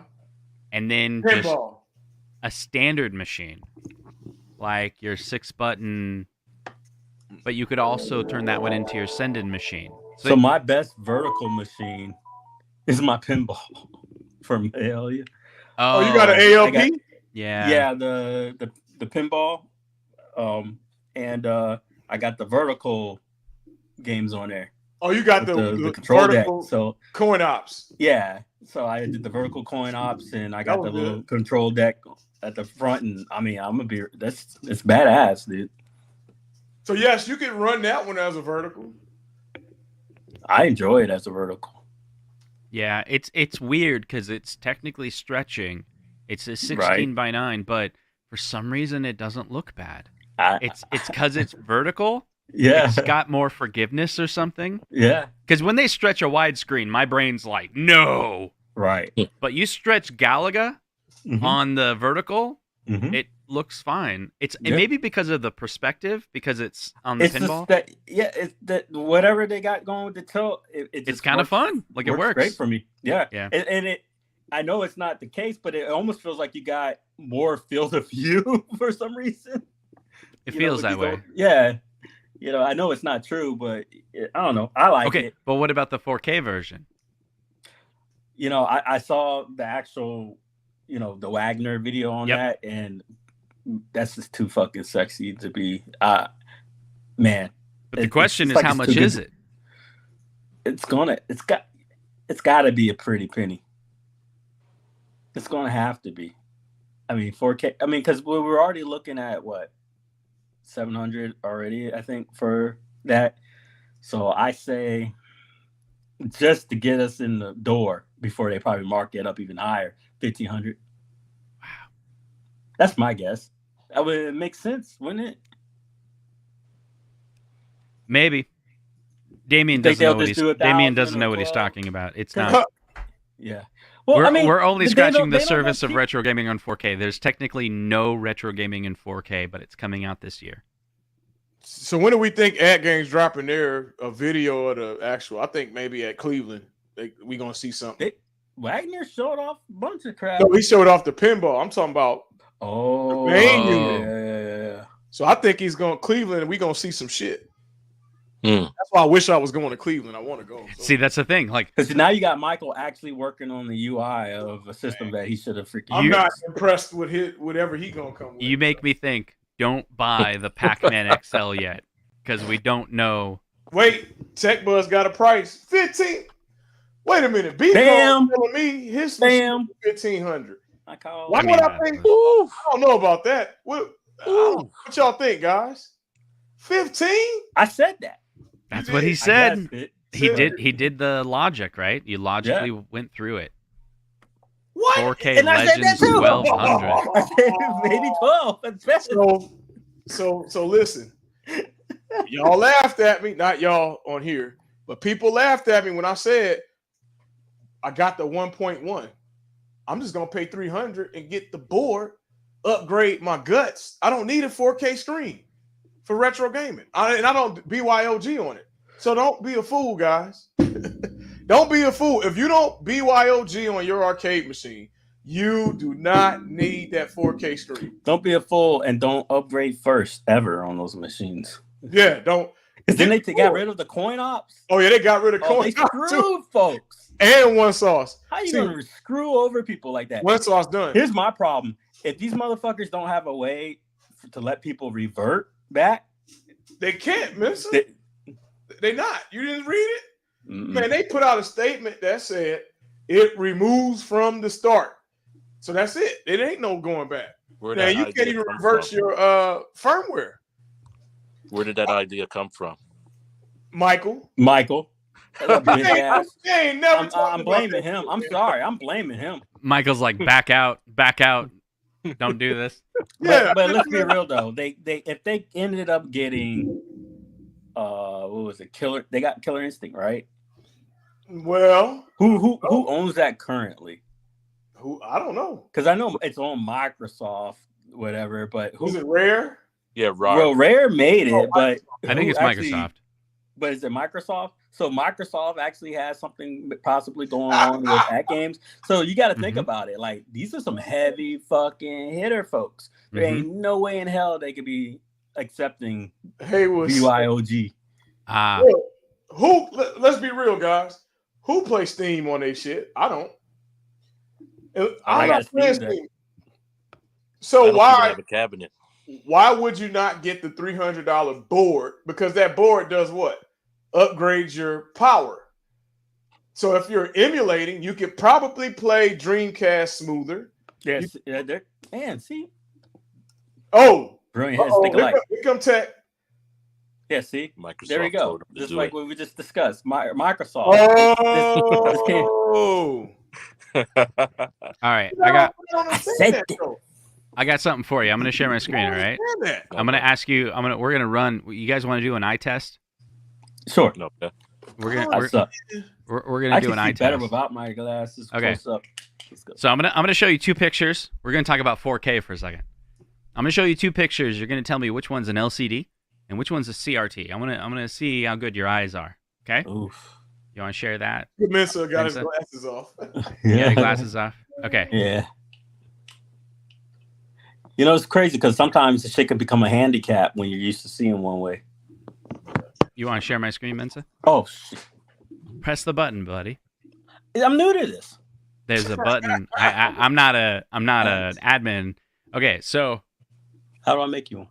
and then pinball. Just a standard machine, like your 6-button. But you could also turn that one into your send-in machine. So my best vertical machine is my pinball from Mahalia. Oh, you got an ALP? Yeah, the pinball, and I got the vertical games on there. Oh, you got the control deck. So coin ops. Yeah, so I did the vertical coin ops, and I got the little control deck at the front. And I mean, it's badass, dude. So yes, you can run that one as a vertical. I enjoy it as a vertical. Yeah, it's weird because it's technically stretching. It's a 16:9, but for some reason it doesn't look bad. It's because it's vertical. Yeah, it's got more forgiveness or something. Yeah, because when they stretch a widescreen, my brain's like, no. Right. But you stretch Galaga on the vertical, it looks fine. It may be because of the perspective, because it's on the pinball. It's that whatever they got going with the tilt, it's kind of fun. Like it works great for me. Yeah. And it. I know it's not the case, but it almost feels like you got more field of view for some reason. It feels that way. Yeah. I know it's not true, but I don't know. I like it. But what about the 4K version? I saw the actual, the Wagner video on that, and that's just too fucking sexy to be, man. But the question is, how much is it? It's got to be a pretty penny. It's going to have to be. I mean, 4K. I mean, because we were already looking at what? 700 already, I think, for that. So I say, just to get us in the door before they probably mark it up even higher, 1,500. Wow, that's my guess. That would make sense, wouldn't it? Maybe. Damien doesn't know what he's talking about. It's not. Yeah. Well, we're only scratching the surface of retro gaming on 4K. There's technically no retro gaming in 4K, but it's coming out this year. So when do we think AdGame's dropping their video of the actual? I think maybe at Cleveland we're gonna see something. Wagner showed off a bunch of crap. No, he showed off the pinball. I'm talking about the main unit. Yeah. So I think he's going to Cleveland, and we're gonna see some shit. That's why I wish I was going to Cleveland. I want to go. So. See, that's the thing. Like, because now you got Michael actually working on the UI of a system that he should have freaking. I'm not impressed with whatever he gonna come with. You make me think. Don't buy the Pac-Man XL yet, because we don't know. Wait, TechBuzz got a price 15. Wait a minute, B telling me his 1,500. Why would I think? I don't know about that. What y'all think, guys? 15? I said that. That's what he I said. guessed it. He did the logic, right? You logically went through it. What? 4K And I said that Legends too. 1200. I said maybe 12. That's best. So listen. Y'all laughed at me, not y'all on here, but people laughed at me when I said I got the 1.1. I'm just gonna pay $300 and get the board, upgrade my guts. I don't need a 4K screen for retro gaming. I don't BYOG on it. So don't be a fool, guys. Don't be a fool. If you don't BYOG on your arcade machine, you do not need that 4K screen. Don't be a fool and don't upgrade first ever on those machines. Yeah, don't. Because then they got rid of the coin ops. Oh yeah, they got rid of coin They ops too. screwed folks. And one sauce. How you gonna screw over people like that? One sauce done. Here's my problem: if these motherfuckers don't have a way to let people revert back, they can't, Mister. They not. You didn't read it, man. They put out a statement that said it removes from the start. So that's it. It ain't no going back. Now you can't even reverse your firmware. Where did that idea come from? Michael. I'm I'm blaming him. I'm sorry. I'm blaming him. Michael's like, back out. Don't do this. But let's be real though. They if they ended up getting what was it? They got Killer Instinct, right? Well, who owns that currently? Who I don't know. Because I know it's on Microsoft, whatever. But who's it? Rare? Yeah, Rare. Well, Rare made it, but I think it's Microsoft. But is it Microsoft? So Microsoft actually has something possibly going on with at games. So you got to think about it. Like these are some heavy fucking hitter folks. There ain't no way in hell they could be accepting BYOG. Who? Let's be real, guys. Who plays Steam on their shit? I don't. I'm not playing Steam. So why have a cabinet? Why would you not get the $300 board? Because that board does what? Upgrades your power. So if you're emulating, you could probably play Dreamcast smoother. Yes, man. See. Oh, brilliant. Here come tech. Yeah, see, Microsoft there we go. Just like what we just discussed. Microsoft. Oh. All right, I got something for you. I'm gonna share my screen. All right. I'm gonna ask you. We're gonna run. You guys want to do an eye test? Sure. Okay. We're gonna do an eye test. Better without my glasses. Okay. Close up. Let's go. So I'm gonna show you two pictures. We're gonna talk about 4K for a second. I'm gonna show you two pictures. You're gonna tell me which one's an LCD and which one's a CRT. I'm gonna see how good your eyes are. Okay. Oof. You want to share that? Mensa got his glasses off. Yeah, glasses off. Okay. Yeah. You know, it's crazy because sometimes the shit can become a handicap when you're used to seeing one way. You want to share my screen, Mensa? Oh, shit. Press the button, buddy. I'm new to this. There's a button. I'm not an admin. Okay, so how do I make you one?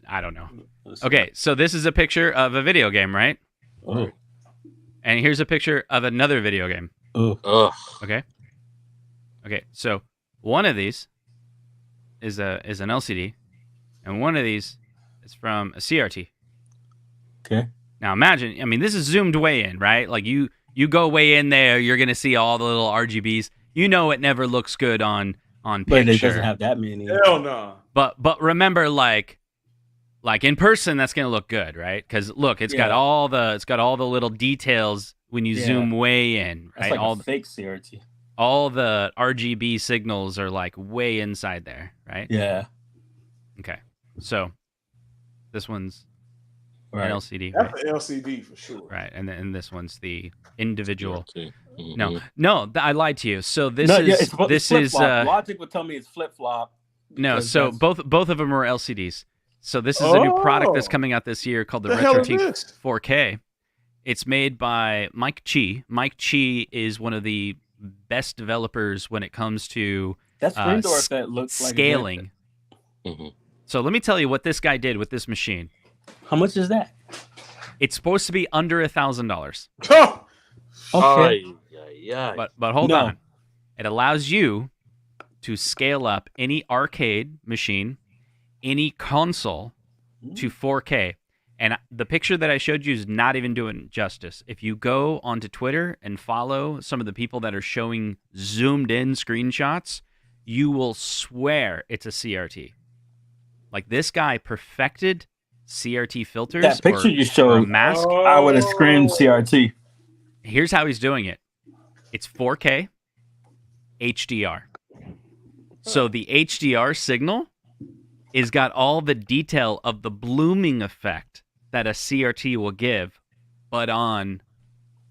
I don't know. Okay, so this is a picture of a video game, right? Oh. And here's a picture of another video game. Oh. Okay. Okay, so one of these is an LCD, and one of these is from a CRT. Okay. Now imagine, I mean, this is zoomed way in, right? Like you go way in there, you're gonna see all the little RGBs. You know it never looks good on picture. But it doesn't have that many. Hell no. But remember, like in person, that's gonna look good, right? Because look, it's got all the little details when you zoom way in, right? That's like all a fake CRT. All the RGB signals are like way inside there, right? Yeah. Okay. So this one's right. an LCD. That's right? an LCD for sure. Right, and then this one's the individual. Mm-hmm. No, I lied to you. So this this is Logic would tell me it's flip flop. No, so both of them are LCDs. So this is a new product that's coming out this year called the RetroTink 4K. It's made by Mike Chi. Mike Chi is one of the best developers when it comes to that looks like scaling. Mm-hmm. So let me tell you what this guy did with this machine. How much is that? It's supposed to be under $1,000. Okay. But hold on. It allows you to scale up any arcade machine, any console to 4K. And the picture that I showed you is not even doing justice. If you go onto Twitter and follow some of the people that are showing zoomed in screenshots, you will swear it's a CRT. Like, this guy perfected CRT filters. That picture you or a showed, mask. I would have screamed CRT. Here's how he's doing it. It's 4K HDR. So the HDR signal is got all the detail of the blooming effect that a CRT will give, but on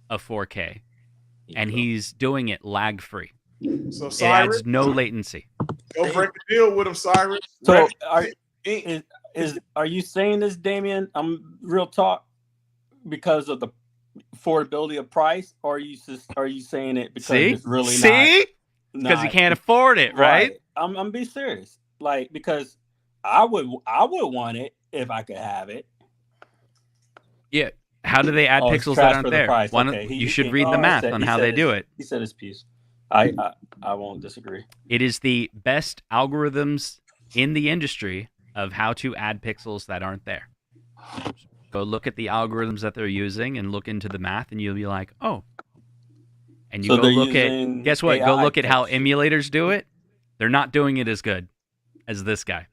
a 4K. And he's doing it lag-free. So It Cyrus, adds no latency. go break the deal with him, Cyrus. So Break- are you saying this, Damien? Real talk, because of the affordability of price, or are you saying it because See? it's really See? Because he can't afford it, right? I'm be serious, like, because I would want it if I could have it. Yeah. How do they add Oh, it's pixels trash that aren't for the there? price. Why don't- Okay, you should read the math on how they do it. He said his piece. I won't disagree. It is the best algorithms in the industry of how to add pixels that aren't there. Go look at the algorithms that they're using and look into the math, and you'll be like, oh. And you So go they're look using at, guess what? Go AI look at how emulators do it. They're not doing it as good as this guy.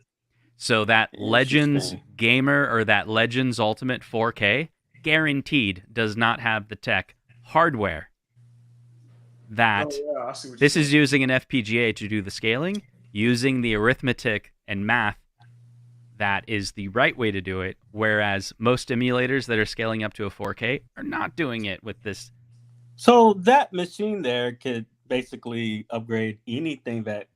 So that Legends Gamer or that Legends Ultimate 4K guaranteed does not have the tech hardware that I see what this is using an FPGA to do the scaling, using the arithmetic and math that is the right way to do it, whereas most emulators that are scaling up to a 4K are not doing it with this. So that machine there could basically upgrade anything that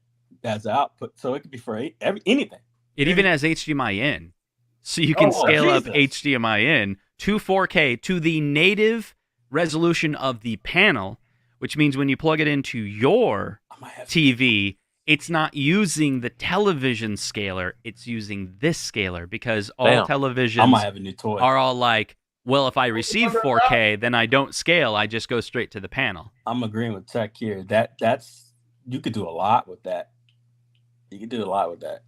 has output. So it could be for anything. It even has HDMI in. So you can scale up HDMI in to 4K to the native resolution of the panel, which means when you plug it into your TV, it's not using the television scaler, it's using this scaler, because all Damn. I televisions might have a new toy. are all like, well, if I receive 4K, then I don't scale, I just go straight to the panel. I'm agreeing with Tech here. That's you could do a lot with that. You could do a lot with that.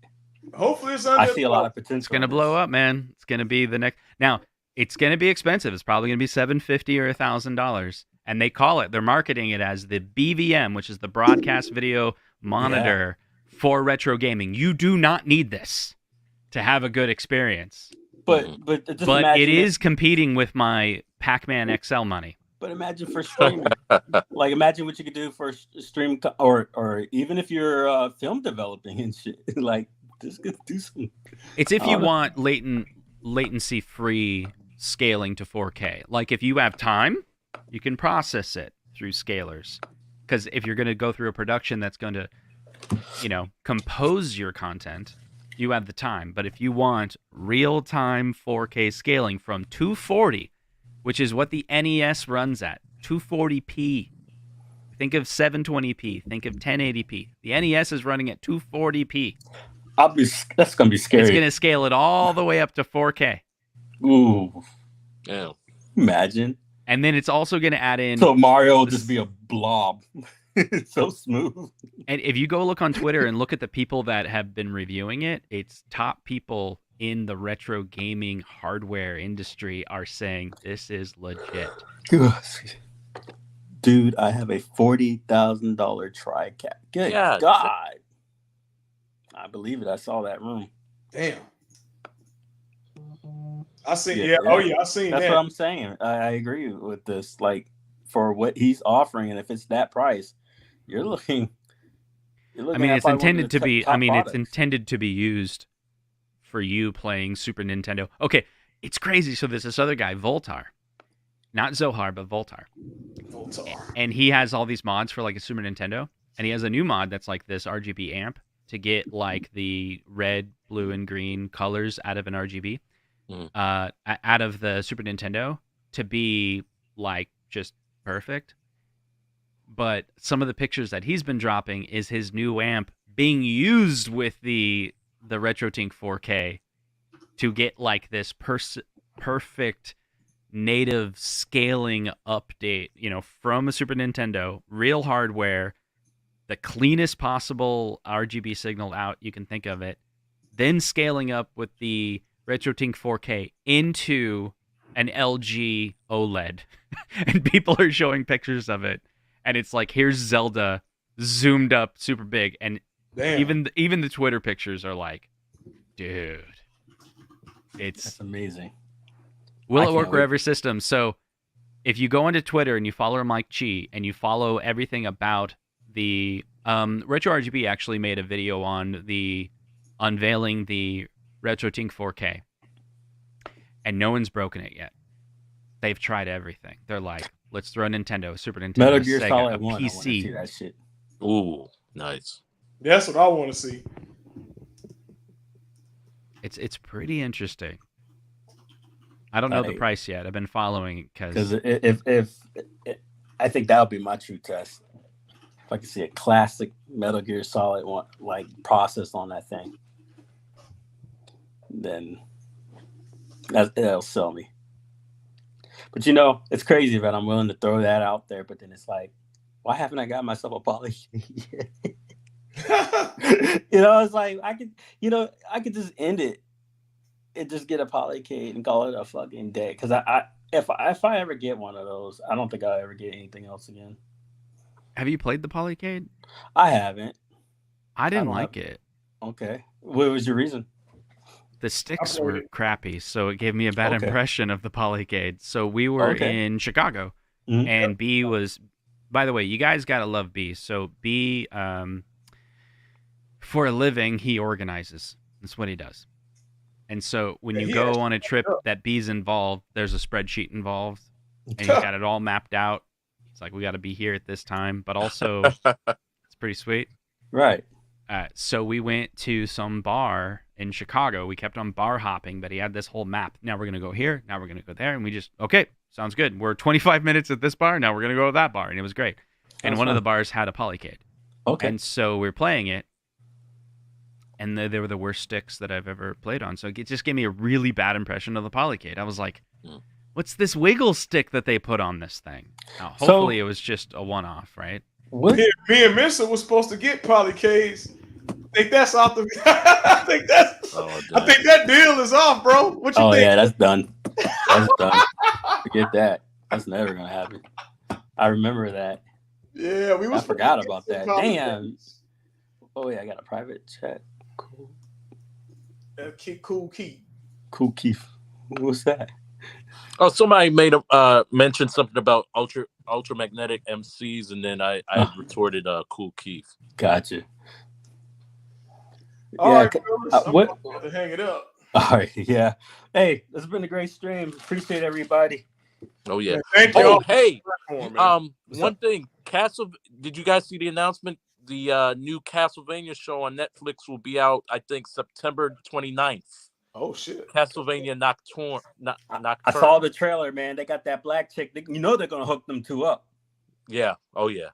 Hopefully it's I see a lot of potential. It's going to blow up, man. It's going to be the next. Now, it's going to be expensive. It's probably going to be $750 or $1,000. And they call it, they're marketing it as the BVM, which is the broadcast video monitor for retro gaming. You do not need this to have a good experience. But it is competing with my Pac-Man XL money. But imagine for streaming, like imagine what you could do for stream, or even if you're film developing and shit. Like this could do some. It's if you want latency-free scaling to 4K. Like if you have time, you can process it through scalers. Because if you're going to go through a production that's going to, compose your content, you have the time. But if you want real-time 4K scaling from 240, which is what the NES runs at, 240p. Think of 720p. Think of 1080p. The NES is running at 240p. That's going to be scary. It's going to scale it all the way up to 4K. Ooh. Yeah. Imagine. And then it's also going to add in... So Mario will just be a blob. It's so smooth. And if you go look on Twitter and look at the people that have been reviewing it, it's top people in the retro gaming hardware industry are saying this is legit. Dude, I have a $40,000 tri-cap. Good God. I believe it. I saw that room. Damn. I seen I seen That's that. what I'm saying. I agree with this. Like for what he's offering, and if it's that price, you're looking I mean, at it's probably one of intended the to be. top I mean, products. it's intended to be used for you playing Super Nintendo. Okay, it's crazy. So there's this other guy, Voltar, not Zohar, but Voltar. And he has all these mods for like a Super Nintendo, and he has a new mod that's like this RGB amp to get like the red, blue, and green colors out of an RGB, out of the Super Nintendo to be like just perfect. But some of the pictures that he's been dropping is his new amp being used with the RetroTink 4K to get like this perfect native scaling update, from a Super Nintendo, real hardware, the cleanest possible RGB signal out you can think of it, then scaling up with the RetroTink 4K into an LG OLED, and people are showing pictures of it, and it's like, here's Zelda zoomed up super big, and Damn. even the Twitter pictures are like, dude, That's amazing. will I it work can't for wait. every system? So if you go onto Twitter and you follow Mike Chi and you follow everything about the RetroRGB actually made a video on the unveiling the RetroTink 4K, and no one's broken it yet. They've tried everything. They're like, let's throw Nintendo, Super Nintendo, Metal Gear Sega, Solid a 1. I want to see PC. that shit. Ooh, nice. That's what I want to see. It's pretty interesting. I don't know the Like- price yet. I've been following it Because because if I think that would be my true test. If I could see a classic Metal Gear Solid one, like process on that thing, then that'll sell me. But it's crazy that I'm willing to throw that out there. But then it's like, why haven't I got myself a polycade yet? It's like I could just end it and just get a polycade and call it a fucking day. Because if I ever get one of those, I don't think I'll ever get anything else again. have you played the Polycade? I haven't. I didn't don't like have- it. Okay. What was your reason? The sticks played were it. crappy, so it gave me a bad Okay. impression of the Polycade. So we were Okay. in Chicago, Mhm. and B was, by the way, you guys gotta love B. So B, for a living, he organizes. That's what he does. And so when Yeah, you he go actually on a trip up. that B's involved, there's a spreadsheet involved, and he's got it all mapped out. It's like, we got to be here at this time, but also it's pretty sweet. Right. So we went to some bar in Chicago. We kept on bar hopping, but he had this whole map. Now we're going to go here. Now we're going to go there. And we just, okay, sounds good. We're 25 minutes at this bar. Now we're going to go to that bar. And it was great. And Sounds one of fun. the bars had a Polycade. Okay. And so we were playing it. And they were the worst sticks that I've ever played on. So it just gave me a really bad impression of the Polycade. I was like, what's this wiggle stick that they put on this thing? Now, So- hopefully it was just a one-off, right? What? Me and Mensa was supposed to get polycades. I think that's off the. I think that deal is off, bro. What you Oh think? yeah, that's done. That's done. Forget that. That's never gonna happen. I remember that. Yeah, we was I forgot supposed to about get that. some Damn. polycades. Oh yeah, I got a private chat. Cool. Cool key. Cool Keith. What's that? Oh, somebody mentioned something about ultramagnetic MCs, and then I retorted Cool Keith. Gotcha. All Yeah, right, fellas, I'm what? about to hang it up. All right, yeah. Hey, this has been a great stream. Appreciate everybody. Oh yeah. Thank you. Oh all hey, for the platform, man. What's one up? thing. Did you guys see the announcement? The new Castlevania show on Netflix will be out, I think, September 29th. Oh shit. Castlevania Nocturne. I saw the trailer, man. They got that black chick. They're gonna hook them two up. Yeah. Oh yeah.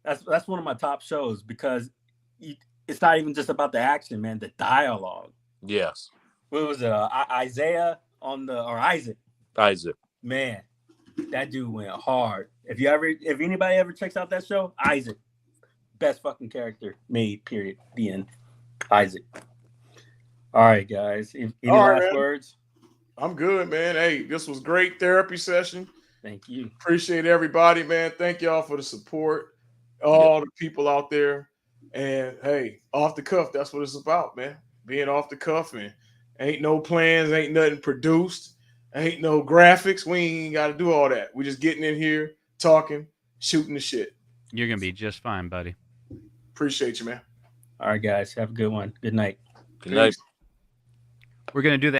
That's one of my top shows because it's not even just about the action, man. The dialogue. Yes. What was it? Isaiah or Isaac? Isaac. Man, that dude went hard. If anybody ever checks out that show, Isaac, best fucking character made. Period. The end. Isaac. All right, guys. Any All right, last man. words? I'm good, man. Hey, this was great therapy session. Thank you. Appreciate everybody, man. Thank y'all for the support. All the people out there. And hey, off the cuff, that's what it's about, man. Being off the cuff and ain't no plans, ain't nothing produced, ain't no graphics. We ain't got to do all that. We just getting in here, talking, shooting the shit. You're going to be just fine, buddy. Appreciate you, man. All right, guys. Have a good one. Good night. Good night. We're going to do that.